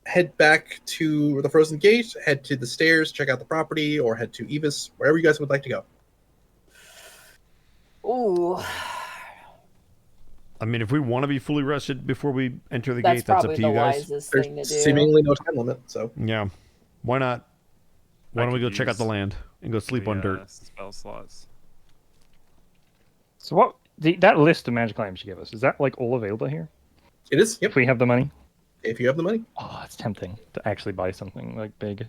[SPEAKER 1] head back to the Frozen Gate, head to the stairs, check out the property, or head to Evis, wherever you guys would like to go?
[SPEAKER 5] Ooh,
[SPEAKER 2] I mean, if we want to be fully rested before we enter the
[SPEAKER 5] that's
[SPEAKER 2] gate, that's up
[SPEAKER 5] probably
[SPEAKER 2] to
[SPEAKER 5] the
[SPEAKER 2] you guys.
[SPEAKER 5] wisest
[SPEAKER 1] There's
[SPEAKER 5] thing to do.
[SPEAKER 1] seemingly no time limit, so
[SPEAKER 2] Yeah. Why not? Why
[SPEAKER 6] I
[SPEAKER 2] don't we go
[SPEAKER 6] could
[SPEAKER 2] check out the
[SPEAKER 6] use
[SPEAKER 2] land and go sleep
[SPEAKER 6] the,
[SPEAKER 2] on dirt?
[SPEAKER 6] Spell slots.
[SPEAKER 4] So what? That list of magic items you gave us, is that like all available here?
[SPEAKER 1] it is. Yep.
[SPEAKER 4] If we have the money?
[SPEAKER 1] If you have the money.
[SPEAKER 4] Oh, it's tempting to actually buy something like big.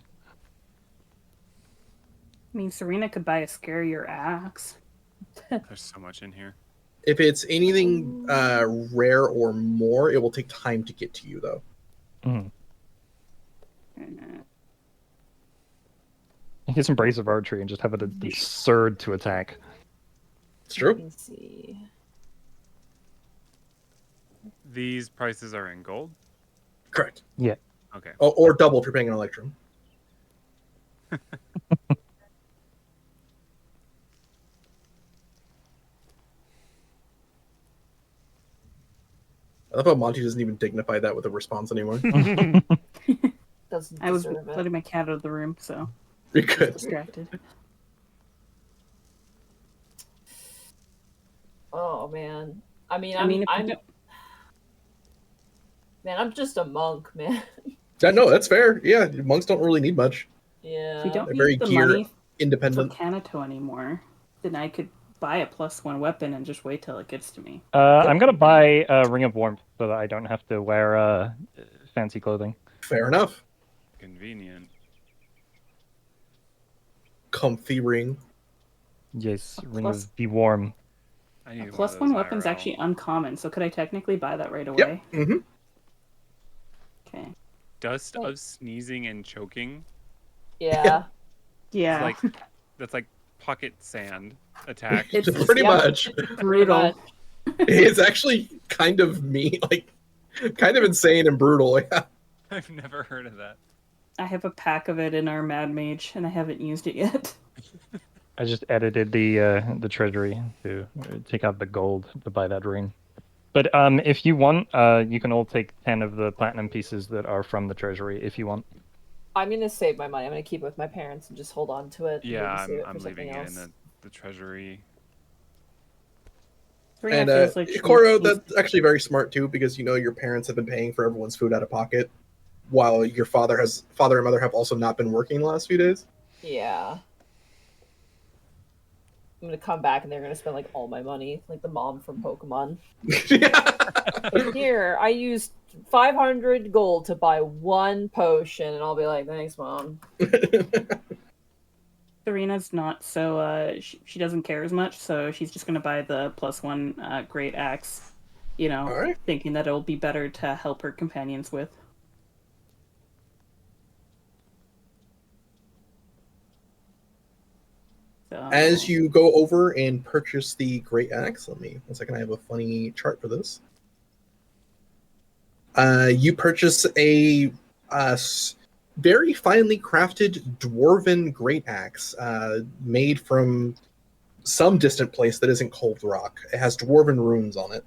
[SPEAKER 3] I mean, Serena could buy a scarier axe.
[SPEAKER 6] There's so much in here.
[SPEAKER 1] If it's anything rare or more, it will take time to get to you, though.
[SPEAKER 4] Mm.
[SPEAKER 3] Uh,
[SPEAKER 4] Get some brace of archery and just have it absurd to attack.
[SPEAKER 1] It's
[SPEAKER 5] Let
[SPEAKER 1] true.
[SPEAKER 5] me see.
[SPEAKER 6] These prices are in gold.
[SPEAKER 1] Correct.
[SPEAKER 4] Yeah.
[SPEAKER 6] Okay.
[SPEAKER 1] Or double if you're paying an Electrum. I love how Monty doesn't even dignify that with a response anymore.
[SPEAKER 5] Doesn't
[SPEAKER 3] I was
[SPEAKER 5] deserve it.
[SPEAKER 3] letting my cat out of the room, so.
[SPEAKER 1] You're
[SPEAKER 3] Just
[SPEAKER 1] good.
[SPEAKER 3] distracted.
[SPEAKER 5] Oh man. I mean,
[SPEAKER 3] I mean, if you
[SPEAKER 5] I'm
[SPEAKER 3] don't-
[SPEAKER 5] man, I'm just a monk, man.
[SPEAKER 1] Yeah, no, that's fair. Yeah, monks don't really need much.
[SPEAKER 5] Yeah.
[SPEAKER 3] if we don't
[SPEAKER 1] They're very
[SPEAKER 3] need the
[SPEAKER 1] gear
[SPEAKER 3] money for
[SPEAKER 1] independent.
[SPEAKER 3] Kanto anymore, then I could buy a +1 weapon and just wait till it gets to me.
[SPEAKER 4] I'm gonna buy a Ring of Warmth so that I don't have to wear fancy clothing.
[SPEAKER 1] Fair enough.
[SPEAKER 6] Convenient.
[SPEAKER 1] Comfy ring.
[SPEAKER 4] Yes,
[SPEAKER 3] A
[SPEAKER 4] Ring
[SPEAKER 3] plus-
[SPEAKER 4] of Be Warm.
[SPEAKER 6] I
[SPEAKER 3] A
[SPEAKER 6] need
[SPEAKER 3] +1 weapon's
[SPEAKER 6] IRL.
[SPEAKER 3] actually uncommon, so could I technically buy that right away?
[SPEAKER 1] Yep. Mm-hmm.
[SPEAKER 3] Okay.
[SPEAKER 6] Dust of sneezing and choking.
[SPEAKER 5] Yeah.
[SPEAKER 3] Yeah.
[SPEAKER 6] That's like pocket sand attack.
[SPEAKER 3] It's
[SPEAKER 1] Pretty
[SPEAKER 5] Yep.
[SPEAKER 1] much.
[SPEAKER 3] brutal.
[SPEAKER 5] much.
[SPEAKER 1] It's actually kind of kind of insane and brutal. Yeah.
[SPEAKER 6] I've never heard of that.
[SPEAKER 3] I have a pack of it in our Mad Mage, and I haven't used it yet.
[SPEAKER 4] I just edited the treasury to take out the gold to buy that ring. But if you want, you can all take 10 of the platinum pieces that are from the treasury if you want.
[SPEAKER 5] I'm gonna save my money. I'm gonna keep it with my parents and just hold on to it. and
[SPEAKER 6] Yeah,
[SPEAKER 5] maybe save it
[SPEAKER 6] I'm
[SPEAKER 5] for
[SPEAKER 6] leaving
[SPEAKER 5] something
[SPEAKER 6] it in
[SPEAKER 5] else.
[SPEAKER 6] the treasury.
[SPEAKER 3] Serena
[SPEAKER 1] And
[SPEAKER 3] feels like she
[SPEAKER 1] Koro,
[SPEAKER 3] needs-
[SPEAKER 1] that's actually very smart too, because your parents have been paying for everyone's food out of pocket, while your father and mother have also not been working the last few days.
[SPEAKER 5] Yeah. I'm gonna come back and they're gonna spend like all my money, like the mom from Pokemon. Like, here, I used 500 gold to buy one potion, and I'll be like, thanks, mom.
[SPEAKER 3] Serena's not so she doesn't care as much, so she's just gonna buy the +1 great axe,
[SPEAKER 1] All right.
[SPEAKER 3] thinking that it'll be better to help her companions with. So,
[SPEAKER 1] As you go over and purchase the great axe, let me 1 second. I have a funny chart for this. You purchase a very finely crafted dwarven great axe, made from some distant place that isn't Cold Rock. It has dwarven runes on it.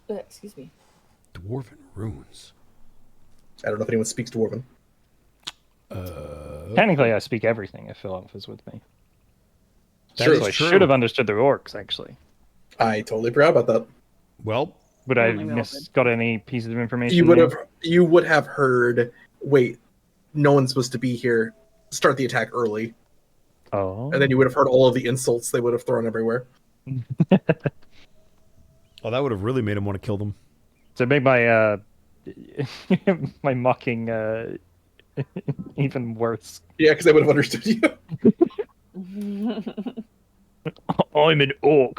[SPEAKER 5] Excuse me.
[SPEAKER 7] Dwarven runes.
[SPEAKER 1] I don't know if anyone speaks dwarven.
[SPEAKER 4] Technically, I speak everything if Philip is with me.
[SPEAKER 1] Sure,
[SPEAKER 4] So I
[SPEAKER 1] it's
[SPEAKER 4] should have understood the orcs, actually.
[SPEAKER 1] I totally forgot about that.
[SPEAKER 7] Well,
[SPEAKER 4] Would I
[SPEAKER 3] Only we all did.
[SPEAKER 4] got any pieces of information?
[SPEAKER 1] You would have heard. Wait, no one's supposed to be here. Start the attack early,
[SPEAKER 4] Oh.
[SPEAKER 1] and then you would have heard all of the insults they would have thrown everywhere.
[SPEAKER 2] Oh, that would have really made him want to kill them.
[SPEAKER 4] To make my my mocking even worse.
[SPEAKER 1] Yeah, because they would have understood you.
[SPEAKER 4] I'm an orc.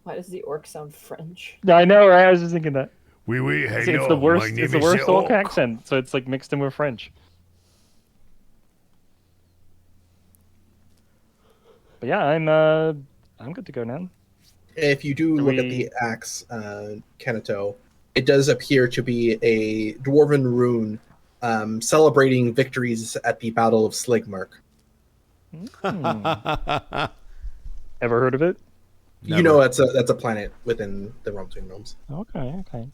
[SPEAKER 5] Why does the orc sound French?
[SPEAKER 4] I know, right? I was just thinking that.
[SPEAKER 7] oui, oui,
[SPEAKER 4] It's,
[SPEAKER 7] hello,
[SPEAKER 4] it's the worst.
[SPEAKER 7] my name
[SPEAKER 4] It's the
[SPEAKER 7] is
[SPEAKER 4] worst orc
[SPEAKER 7] Orc.
[SPEAKER 4] accent. So it's like mixed in with French. But yeah, I'm good to go now.
[SPEAKER 1] If you do look at the axe, Kenato, it does appear to be a dwarven rune celebrating victories at the Battle of Sligmark.
[SPEAKER 4] Ever heard of it?
[SPEAKER 1] You know that's a planet within the Realm Between Realms.
[SPEAKER 4] Okay.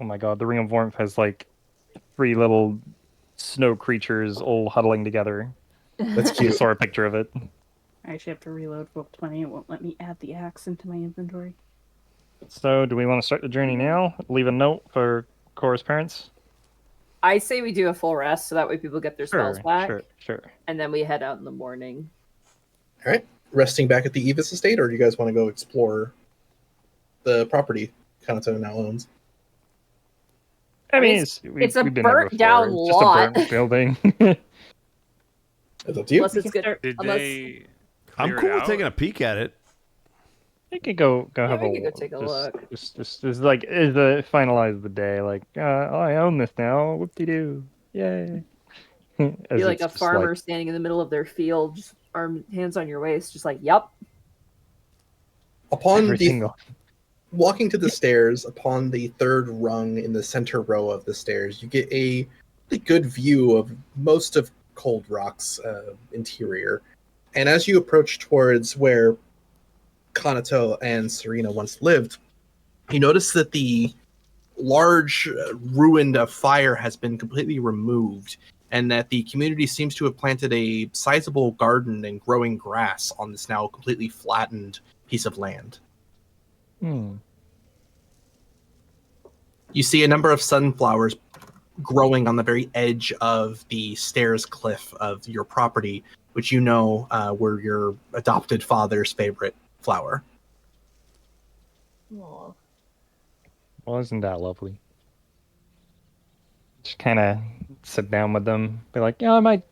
[SPEAKER 4] Oh my god, the Ring of Warmth has like 3 little snow creatures all huddling together.
[SPEAKER 1] That's
[SPEAKER 4] I
[SPEAKER 1] cute.
[SPEAKER 4] saw a picture of it.
[SPEAKER 3] I actually have to reload Book 20. It won't let me add the axe into my inventory.
[SPEAKER 4] So, do we want to start the journey now? Leave a note for Cora's parents?
[SPEAKER 5] I say we do a full rest so that way people get their spells back,
[SPEAKER 4] Sure.
[SPEAKER 5] and then we head out in the morning.
[SPEAKER 1] All right, resting back at the Evis estate, or do you guys want to go explore the property Kenato now owns?
[SPEAKER 4] I mean,
[SPEAKER 5] it's a
[SPEAKER 4] we've been there
[SPEAKER 5] burnt
[SPEAKER 4] before.
[SPEAKER 5] down
[SPEAKER 4] It's just
[SPEAKER 5] lot.
[SPEAKER 4] a burnt building.
[SPEAKER 1] It's up to you.
[SPEAKER 5] Unless it's good.
[SPEAKER 6] Did
[SPEAKER 5] Unless
[SPEAKER 6] they?
[SPEAKER 2] I'm
[SPEAKER 6] clear
[SPEAKER 2] cool
[SPEAKER 6] it
[SPEAKER 2] with
[SPEAKER 6] out?
[SPEAKER 2] taking a peek at it.
[SPEAKER 4] You could go have
[SPEAKER 5] we
[SPEAKER 4] a
[SPEAKER 5] could go take a look.
[SPEAKER 4] Just like finalize the day. Like, I own this now. Whoop de doo! Yay!
[SPEAKER 5] Be like a farmer standing in the middle of their field, just hands on your waist, just like, "Yup."
[SPEAKER 1] Upon walking to the stairs, upon the third rung in the center row of the stairs, you get a really good view of most of Cold Rock's interior. And as you approach towards where Kanato and Serena once lived, you notice that the large ruin of fire has been completely removed, and that the community seems to have planted a sizable garden and growing grass on this now completely flattened piece of land.
[SPEAKER 4] Hmm.
[SPEAKER 1] You see a number of sunflowers growing on the very edge of the stairs cliff of your property, which you know were your adopted father's favorite flower.
[SPEAKER 5] Aw.
[SPEAKER 4] Well, isn't that lovely? Just kind of sit down with them, be like, yeah, I might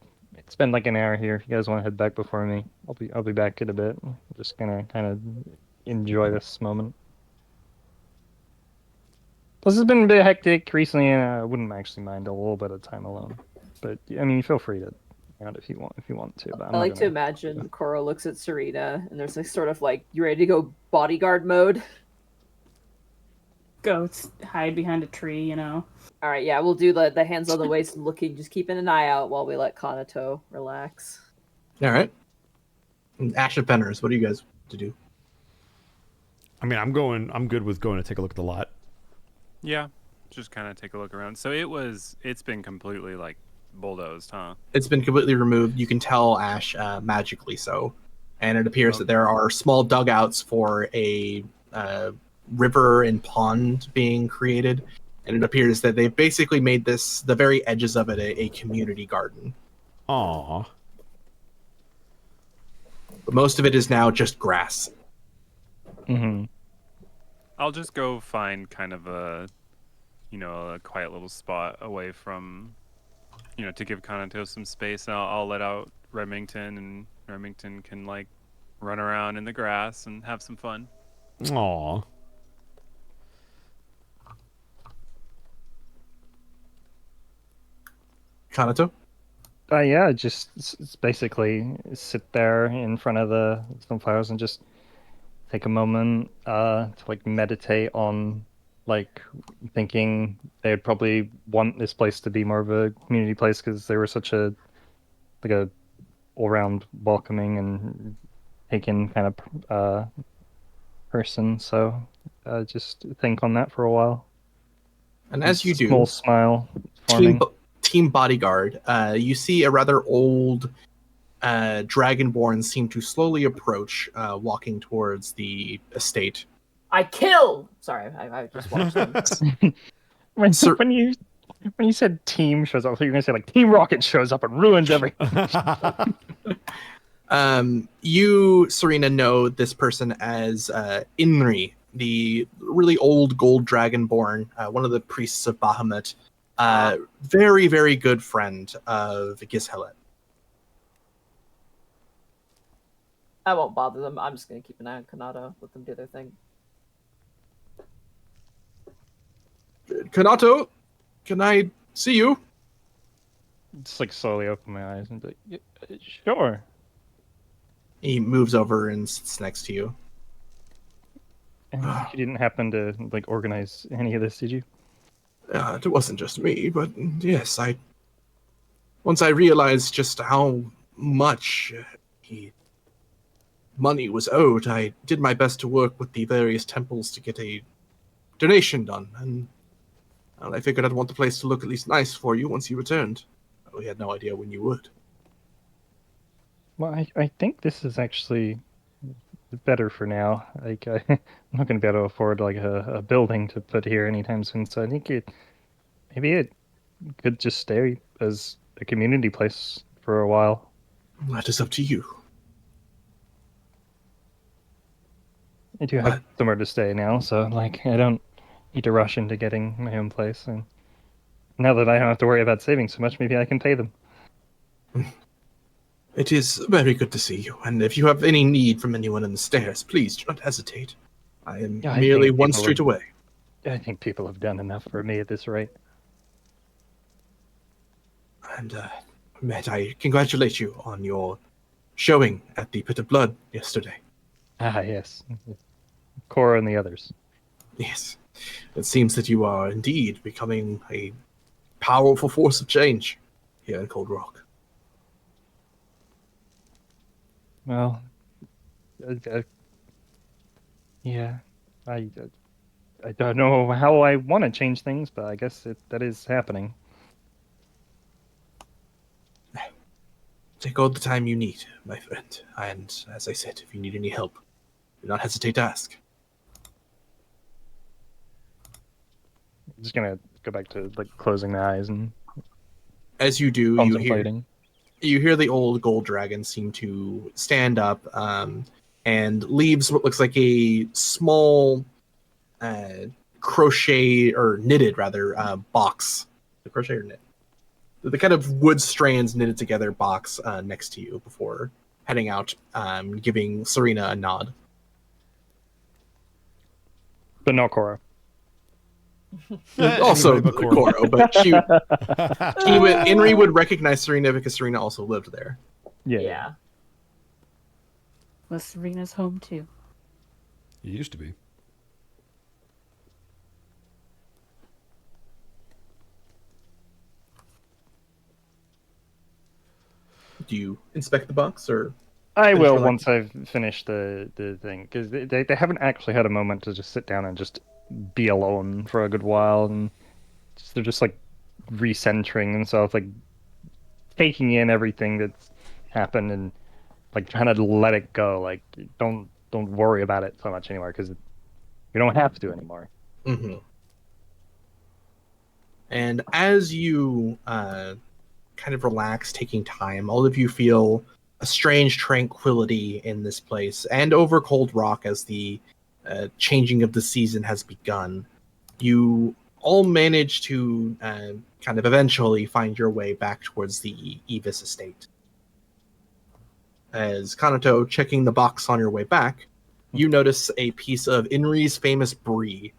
[SPEAKER 4] spend like an hour here. If you guys want to head back before me, I'll be back in a bit. Just gonna kind of enjoy this moment. Plus, it's been a bit hectic recently, and I wouldn't actually mind a little bit of time alone. But I mean, feel free to hang out if you want to. But I'm
[SPEAKER 5] I like
[SPEAKER 4] not
[SPEAKER 5] to
[SPEAKER 4] gonna...
[SPEAKER 5] imagine Cora looks at Serena, and there's like sort of like, you ready to go bodyguard mode?
[SPEAKER 3] Go hide behind a tree, you know.
[SPEAKER 5] All right, yeah, we'll do the hands on the waist and looking, just keeping an eye out while we let Kanato relax.
[SPEAKER 1] All right. And Ash of Fenners, what do you guys to do?
[SPEAKER 2] I mean, I'm good with going to take a look at the lot.
[SPEAKER 6] Yeah, just kind of take a look around. So it's been completely like bulldozed, huh?
[SPEAKER 1] It's been completely removed. You can tell, Ash, magically so. And it appears that there are small dugouts for a river and pond being created. And it appears that they've basically made this, the very edges of it, a community garden.
[SPEAKER 2] Aww.
[SPEAKER 1] But most of it is now just grass.
[SPEAKER 4] Mm-hmm.
[SPEAKER 6] I'll just go find kind of a quiet little spot away from, to give Kanato some space. And I'll let out Remington, and Remington can like run around in the grass and have some fun.
[SPEAKER 2] Aww.
[SPEAKER 1] Kanato?
[SPEAKER 4] Yeah, just basically sit there in front of the sunflowers and just take a moment to like meditate on like thinking they'd probably want this place to be more of a community place because they were such a all-round welcoming and taken kind of person. So just think on that for a while.
[SPEAKER 1] And as you do,
[SPEAKER 4] small smile forming.
[SPEAKER 1] Team bodyguard, you see a rather old dragonborn seem to slowly approach, walking towards the estate.
[SPEAKER 5] I kill! Sorry, I just watched them.
[SPEAKER 4] when you said team shows up, I thought you were going to say like Team Rocket shows up and ruins everything.
[SPEAKER 1] You, Serena, know this person as Inri, the really old gold dragonborn, one of the priests of Bahamut. Very, very good friend of Gishelet.
[SPEAKER 5] I won't bother them. I'm just going to keep an eye on Kanato, let them do their thing.
[SPEAKER 1] Kanato, can I see you?
[SPEAKER 4] Just like slowly open my eyes and be like, sure.
[SPEAKER 1] He moves over and sits next to you.
[SPEAKER 4] And you didn't happen to like organize any of this, did you?
[SPEAKER 1] It wasn't just me, but yes, once I realized just how much money was owed, I did my best to work with the various temples to get a donation done, and I figured I'd want the place to look at least nice for you once you returned. We had no idea when you would.
[SPEAKER 4] Well, I think this is actually better for now. Like, I'm not going to be able to afford like a building to put here anytime soon. So I think maybe it could just stay as a community place for a while.
[SPEAKER 1] That is up to you.
[SPEAKER 4] I do have somewhere to stay now, so like I don't need to rush into getting my own place. And now that I don't have to worry about saving so much, maybe I can pay them.
[SPEAKER 1] It is very good to see you, and if you have any need from anyone in the stairs, please do not hesitate. I am merely one street away.
[SPEAKER 4] I think people have done enough for me at this rate.
[SPEAKER 1] And, Matt, I congratulate you on your showing at the Pit of Blood yesterday.
[SPEAKER 4] Ah, yes. Cora and the others.
[SPEAKER 1] Yes. It seems that you are indeed becoming a powerful force of change here in Cold Rock.
[SPEAKER 4] Well, yeah, I don't know how I want to change things, but I guess that is happening.
[SPEAKER 1] Take all the time you need, my friend. And as I said, if you need any help, do not hesitate to ask.
[SPEAKER 4] I'm just gonna go back to like closing my eyes and
[SPEAKER 1] As you do,
[SPEAKER 4] contemplating.
[SPEAKER 1] you hear the old gold dragon seem to stand up and leaves what looks like a small crochet or knitted rather box. The crochet or knit? The kind of wood strands knitted together box next to you before heading out, giving Serena a nod.
[SPEAKER 4] But not Cora.
[SPEAKER 1] Also
[SPEAKER 2] Anybody but
[SPEAKER 1] Koro, but Inri would recognize Serena because Serena also lived there.
[SPEAKER 4] Yeah.
[SPEAKER 3] Well, Serena's home too.
[SPEAKER 7] It used to be.
[SPEAKER 1] Do you inspect the box or?
[SPEAKER 4] I
[SPEAKER 1] Finish
[SPEAKER 4] will
[SPEAKER 1] relaxing.
[SPEAKER 4] once I've finished the thing, because they haven't actually had a moment to just sit down and just be alone for a good while, and they're just like recentering themselves, like taking in everything that's happened and like trying to let it go. Like don't worry about it so much anymore, because you don't have to anymore.
[SPEAKER 1] Mm-hmm. And as you kind of relax, taking time, all of you feel a strange tranquility in this place and over Cold Rock as the changing of the season has begun. You all manage to kind of eventually find your way back towards the Evis estate. As Kanato checking the box on your way back, you notice a piece of Inri's famous brie,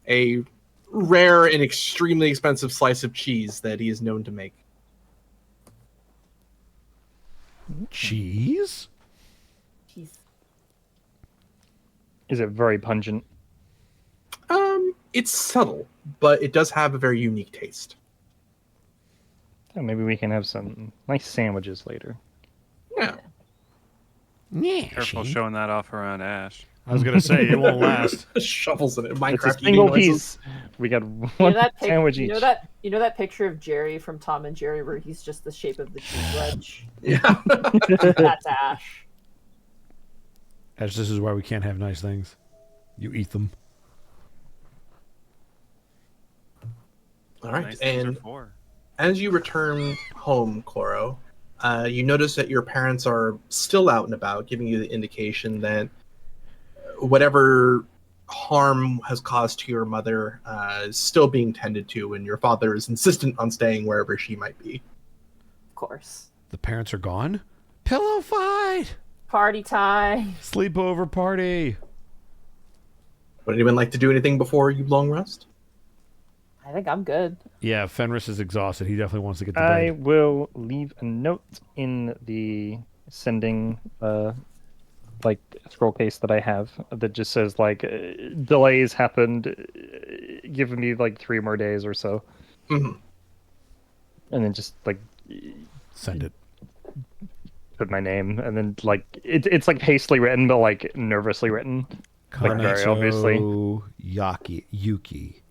[SPEAKER 1] a rare and extremely expensive slice of cheese that he is known to make.
[SPEAKER 7] Cheese?
[SPEAKER 5] Jeez.
[SPEAKER 4] Is it very pungent?
[SPEAKER 1] It's subtle, but it does have a very unique taste.
[SPEAKER 4] Oh, maybe we can have some nice sandwiches later.
[SPEAKER 1] Yeah.
[SPEAKER 2] Yeah.
[SPEAKER 6] Careful showing that off around Ash.
[SPEAKER 2] I was gonna say it won't last.
[SPEAKER 1] Shovels in it.
[SPEAKER 4] It's
[SPEAKER 1] Minecraft
[SPEAKER 4] a
[SPEAKER 1] eating
[SPEAKER 4] single
[SPEAKER 1] noises.
[SPEAKER 4] piece. We got
[SPEAKER 5] You know
[SPEAKER 4] one
[SPEAKER 5] that
[SPEAKER 4] sandwich each.
[SPEAKER 5] you know that picture of Jerry from Tom and Jerry where he's just the shape of the cheese wedge?
[SPEAKER 1] Yeah.
[SPEAKER 5] That's Ash.
[SPEAKER 2] Ash, this is why we can't have nice things. You eat them.
[SPEAKER 1] All right.
[SPEAKER 6] Nice things are
[SPEAKER 1] And
[SPEAKER 6] for.
[SPEAKER 1] as you return home, Cloro, you notice that your parents are still out and about, giving you the indication that whatever harm has caused to your mother is still being tended to, and your father is insistent on staying wherever she might be.
[SPEAKER 5] Of course.
[SPEAKER 2] The parents are gone? Pillow fight!
[SPEAKER 5] Party time.
[SPEAKER 2] Sleepover party!
[SPEAKER 1] Would anyone like to do anything before you long rest?
[SPEAKER 5] I think I'm good.
[SPEAKER 2] Yeah, Fenris is exhausted. He definitely wants to get to
[SPEAKER 4] I
[SPEAKER 2] bed.
[SPEAKER 4] will leave a note in the sending like scroll case that I have that just says like delays happened, giving me like 3 more days or so,
[SPEAKER 1] Mm-hmm.
[SPEAKER 4] and then just like
[SPEAKER 2] Send it.
[SPEAKER 4] put my name, and then like it's like hastily written but like nervously written, like very obviously.
[SPEAKER 2] Yaki Yuki.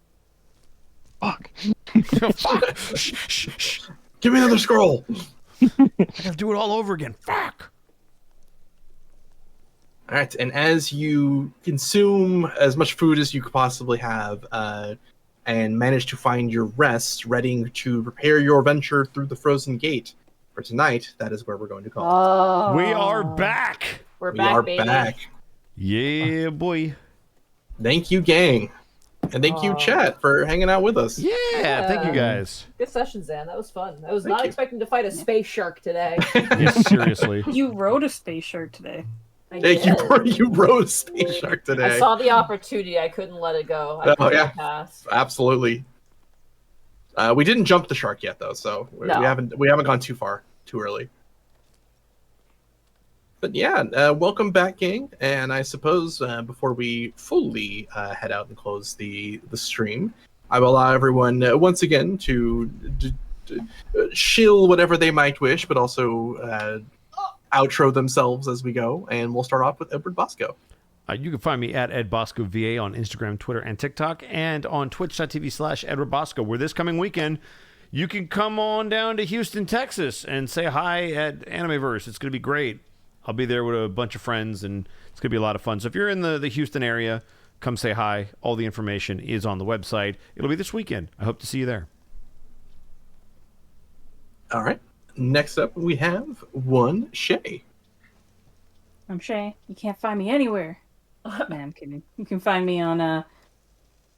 [SPEAKER 4] Fuck.
[SPEAKER 2] Fuck! Shh, shh, shh.
[SPEAKER 1] Give me another scroll!
[SPEAKER 2] I gotta do it all over again. Fuck!
[SPEAKER 1] All right, and as you consume as much food as you could possibly have, and manage to find your rest, ready to prepare your venture through the Frozen Gate for tonight, that is where we're going to call.
[SPEAKER 5] Oh,
[SPEAKER 2] We are back!
[SPEAKER 5] We're
[SPEAKER 1] We
[SPEAKER 5] back,
[SPEAKER 1] are
[SPEAKER 5] baby.
[SPEAKER 1] back.
[SPEAKER 2] Yeah, boy.
[SPEAKER 1] Thank you, gang, and thank you, chat, for hanging out with us.
[SPEAKER 2] Yeah, thank you guys.
[SPEAKER 5] Good session, Zan. That was fun. I was
[SPEAKER 1] Thank
[SPEAKER 5] not
[SPEAKER 1] you.
[SPEAKER 5] expecting to fight a space shark today.
[SPEAKER 2] Yes, seriously.
[SPEAKER 3] You rode a space shark today.
[SPEAKER 5] I
[SPEAKER 1] Thank
[SPEAKER 5] did.
[SPEAKER 1] you rose Space Shark today.
[SPEAKER 5] I saw the opportunity. I couldn't let it go. I couldn't
[SPEAKER 1] yeah.
[SPEAKER 5] pass.
[SPEAKER 1] Absolutely. We didn't jump the shark yet, though, so
[SPEAKER 5] No.
[SPEAKER 1] we haven't gone too far, too early. But yeah, welcome back, gang. And I suppose before we fully head out and close the stream, I will allow everyone once again to shill whatever they might wish, but also outro themselves as we go, and we'll start off with Edward Bosco.
[SPEAKER 2] You can find me at EdBoscoVA on Instagram, Twitter, and TikTok, and on twitch.tv/EdwardBosco, where this coming weekend, you can come on down to Houston, Texas, and say hi at Animeverse. It's going to be great. I'll be there with a bunch of friends, and it's going to be a lot of fun. So if you're in the Houston area, come say hi. All the information is on the website. It'll be this weekend. I hope to see you there.
[SPEAKER 1] All right. Next up, we have one Shay.
[SPEAKER 3] I'm Shay. You can't find me anywhere. Man, I'm kidding. You can find me on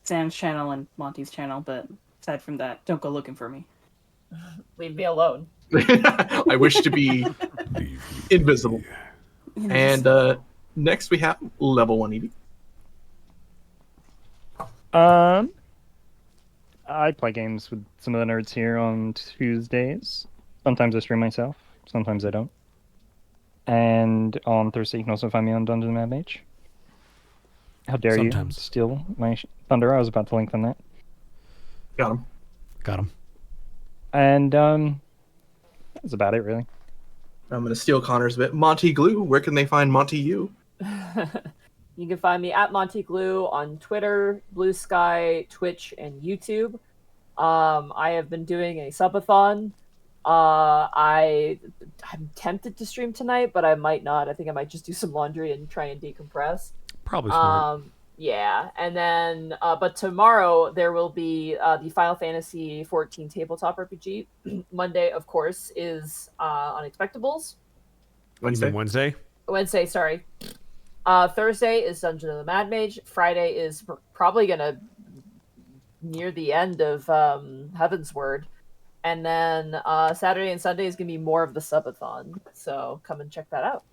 [SPEAKER 3] Sam's channel and Monty's channel, but aside from that, don't go looking for me.
[SPEAKER 5] Leave me alone.
[SPEAKER 1] I wish to be invisible. And next we have Level 180.
[SPEAKER 4] I play games with some of the nerds here on Tuesdays. Sometimes I stream myself. Sometimes I don't. And on Thursday, you can also find me on Dungeon Mad Mage. How dare
[SPEAKER 7] Sometimes.
[SPEAKER 4] you steal my thunder? I was about to lengthen that.
[SPEAKER 1] Got him.
[SPEAKER 7] Got him.
[SPEAKER 4] And that's about it, really.
[SPEAKER 1] I'm going to steal Connor's bit. Monty Glue, where can they find Monty U?
[SPEAKER 5] You can find me at Monty Glue on Twitter, Blue Sky, Twitch, and YouTube. I have been doing a subathon. I'm tempted to stream tonight, but I might not. I think I might just do some laundry and try and decompress.
[SPEAKER 2] Probably smart.
[SPEAKER 5] Yeah, and then but tomorrow there will be the Final Fantasy 14 tabletop RPG. Monday, of course, is Unexpectables.
[SPEAKER 1] Wednesday.
[SPEAKER 2] Wednesday?
[SPEAKER 5] Sorry. Thursday is Dungeon of the Mad Mage. Friday is probably gonna near the end of Heaven's Word. And then Saturday and Sunday is going to be more of the subathon. So come and check that out.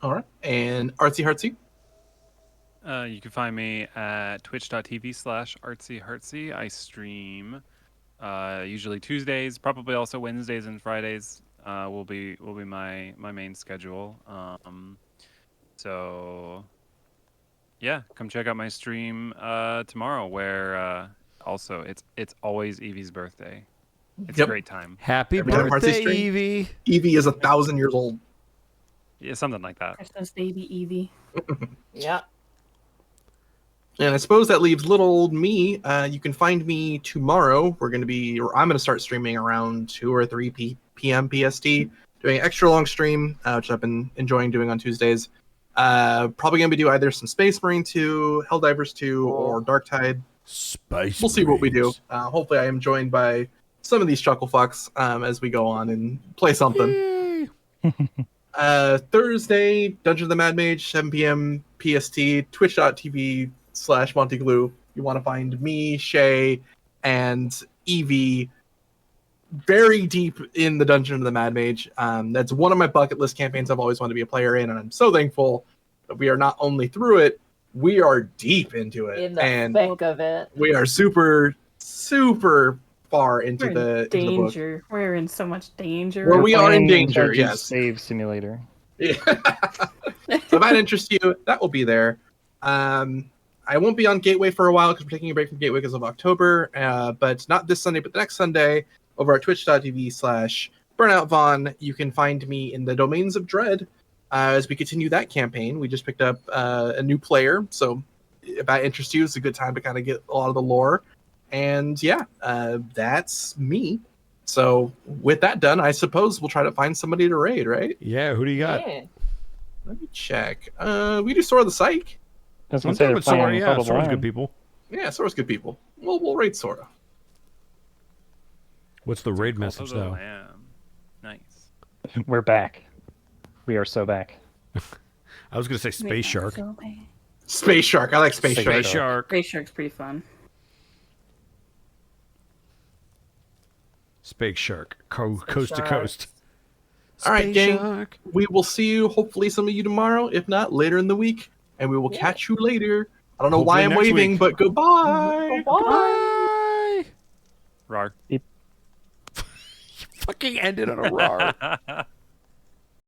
[SPEAKER 1] All right. And Artsy Heartsy?
[SPEAKER 6] You can find me at twitch.tv/artsyheartsy. I stream usually Tuesdays, probably also Wednesdays and Fridays will be my main schedule. So yeah, come check out my stream tomorrow where also it's always Evie's birthday. It's a great time.
[SPEAKER 2] Happy
[SPEAKER 1] Every time Heartsy
[SPEAKER 2] birthday,
[SPEAKER 1] stream,
[SPEAKER 2] Evie.
[SPEAKER 1] Evie is 1,000 years old.
[SPEAKER 6] Yeah, something like that.
[SPEAKER 3] Christmas baby Evie.
[SPEAKER 5] Yeah.
[SPEAKER 1] And I suppose that leaves little old me. You can find me tomorrow. I'm going to start streaming around 2 or 3 p.m. PST, doing an extra long stream, which I've been enjoying doing on Tuesdays. Probably going to be doing either some Space Marine 2, Helldivers 2, or Darktide.
[SPEAKER 7] Space.
[SPEAKER 1] We'll see what we do. Hopefully I am joined by some of these chuckle fucks as we go on and play something. Thursday, Dungeon of the Mad Mage, 7 p.m. PST, twitch.tv/MontyGlue. You want to find me, Shay, and Evie very deep in the Dungeon of the Mad Mage. That's one of my bucket list campaigns I've always wanted to be a player in, and I'm so thankful that we are not only through it, we are deep into it.
[SPEAKER 5] In the thick of it.
[SPEAKER 1] We are super, super far into
[SPEAKER 3] We're
[SPEAKER 1] the
[SPEAKER 3] in
[SPEAKER 1] into the book.
[SPEAKER 3] danger. We're in so much danger.
[SPEAKER 1] Well, we are in
[SPEAKER 4] Playing
[SPEAKER 1] danger,
[SPEAKER 4] Dungeon
[SPEAKER 1] yes.
[SPEAKER 4] Save Simulator.
[SPEAKER 1] Yeah. So if that interests you, that will be there. I won't be on Gateway for a while because we're taking a break from Gateway because of October, but not this Sunday, but the next Sunday over at twitch.tv/BurnoutVon. You can find me in the Domains of Dread as we continue that campaign. We just picked up a new player, so if that interests you, it's a good time to kind of get a lot of the lore. And yeah, that's me. So with that done, I suppose we'll try to find somebody to raid, right?
[SPEAKER 2] Yeah, who do you got?
[SPEAKER 5] Yeah.
[SPEAKER 1] Let me check. We do Sora the Psych.
[SPEAKER 4] I was
[SPEAKER 2] I'm
[SPEAKER 4] gonna say
[SPEAKER 2] talking
[SPEAKER 4] they're
[SPEAKER 2] about Sora,
[SPEAKER 4] playing
[SPEAKER 2] yeah.
[SPEAKER 4] Total
[SPEAKER 2] Sora's
[SPEAKER 4] War.
[SPEAKER 2] good people.
[SPEAKER 1] Yeah, Sora's good people. We'll raid Sora.
[SPEAKER 2] What's the raid
[SPEAKER 6] Cult
[SPEAKER 2] message,
[SPEAKER 6] of the
[SPEAKER 2] though?
[SPEAKER 6] Lamb. Nice.
[SPEAKER 4] We're back. We are so back.
[SPEAKER 2] I was going to say Space Shark.
[SPEAKER 1] Space Shark. I like Space
[SPEAKER 4] Space
[SPEAKER 1] Shark.
[SPEAKER 2] Space Shark.
[SPEAKER 3] Space Shark's pretty fun.
[SPEAKER 2] Space Shark. Coast to coast.
[SPEAKER 1] All right,
[SPEAKER 2] Space
[SPEAKER 1] gang.
[SPEAKER 2] Shark.
[SPEAKER 1] We will see you, hopefully some of you tomorrow, if not later in the week. And we will catch you later. I don't know why I'm
[SPEAKER 2] Hopefully next
[SPEAKER 1] waving,
[SPEAKER 2] week.
[SPEAKER 1] but goodbye.
[SPEAKER 2] Bye.
[SPEAKER 6] Rar.
[SPEAKER 2] Fucking ended on a roar.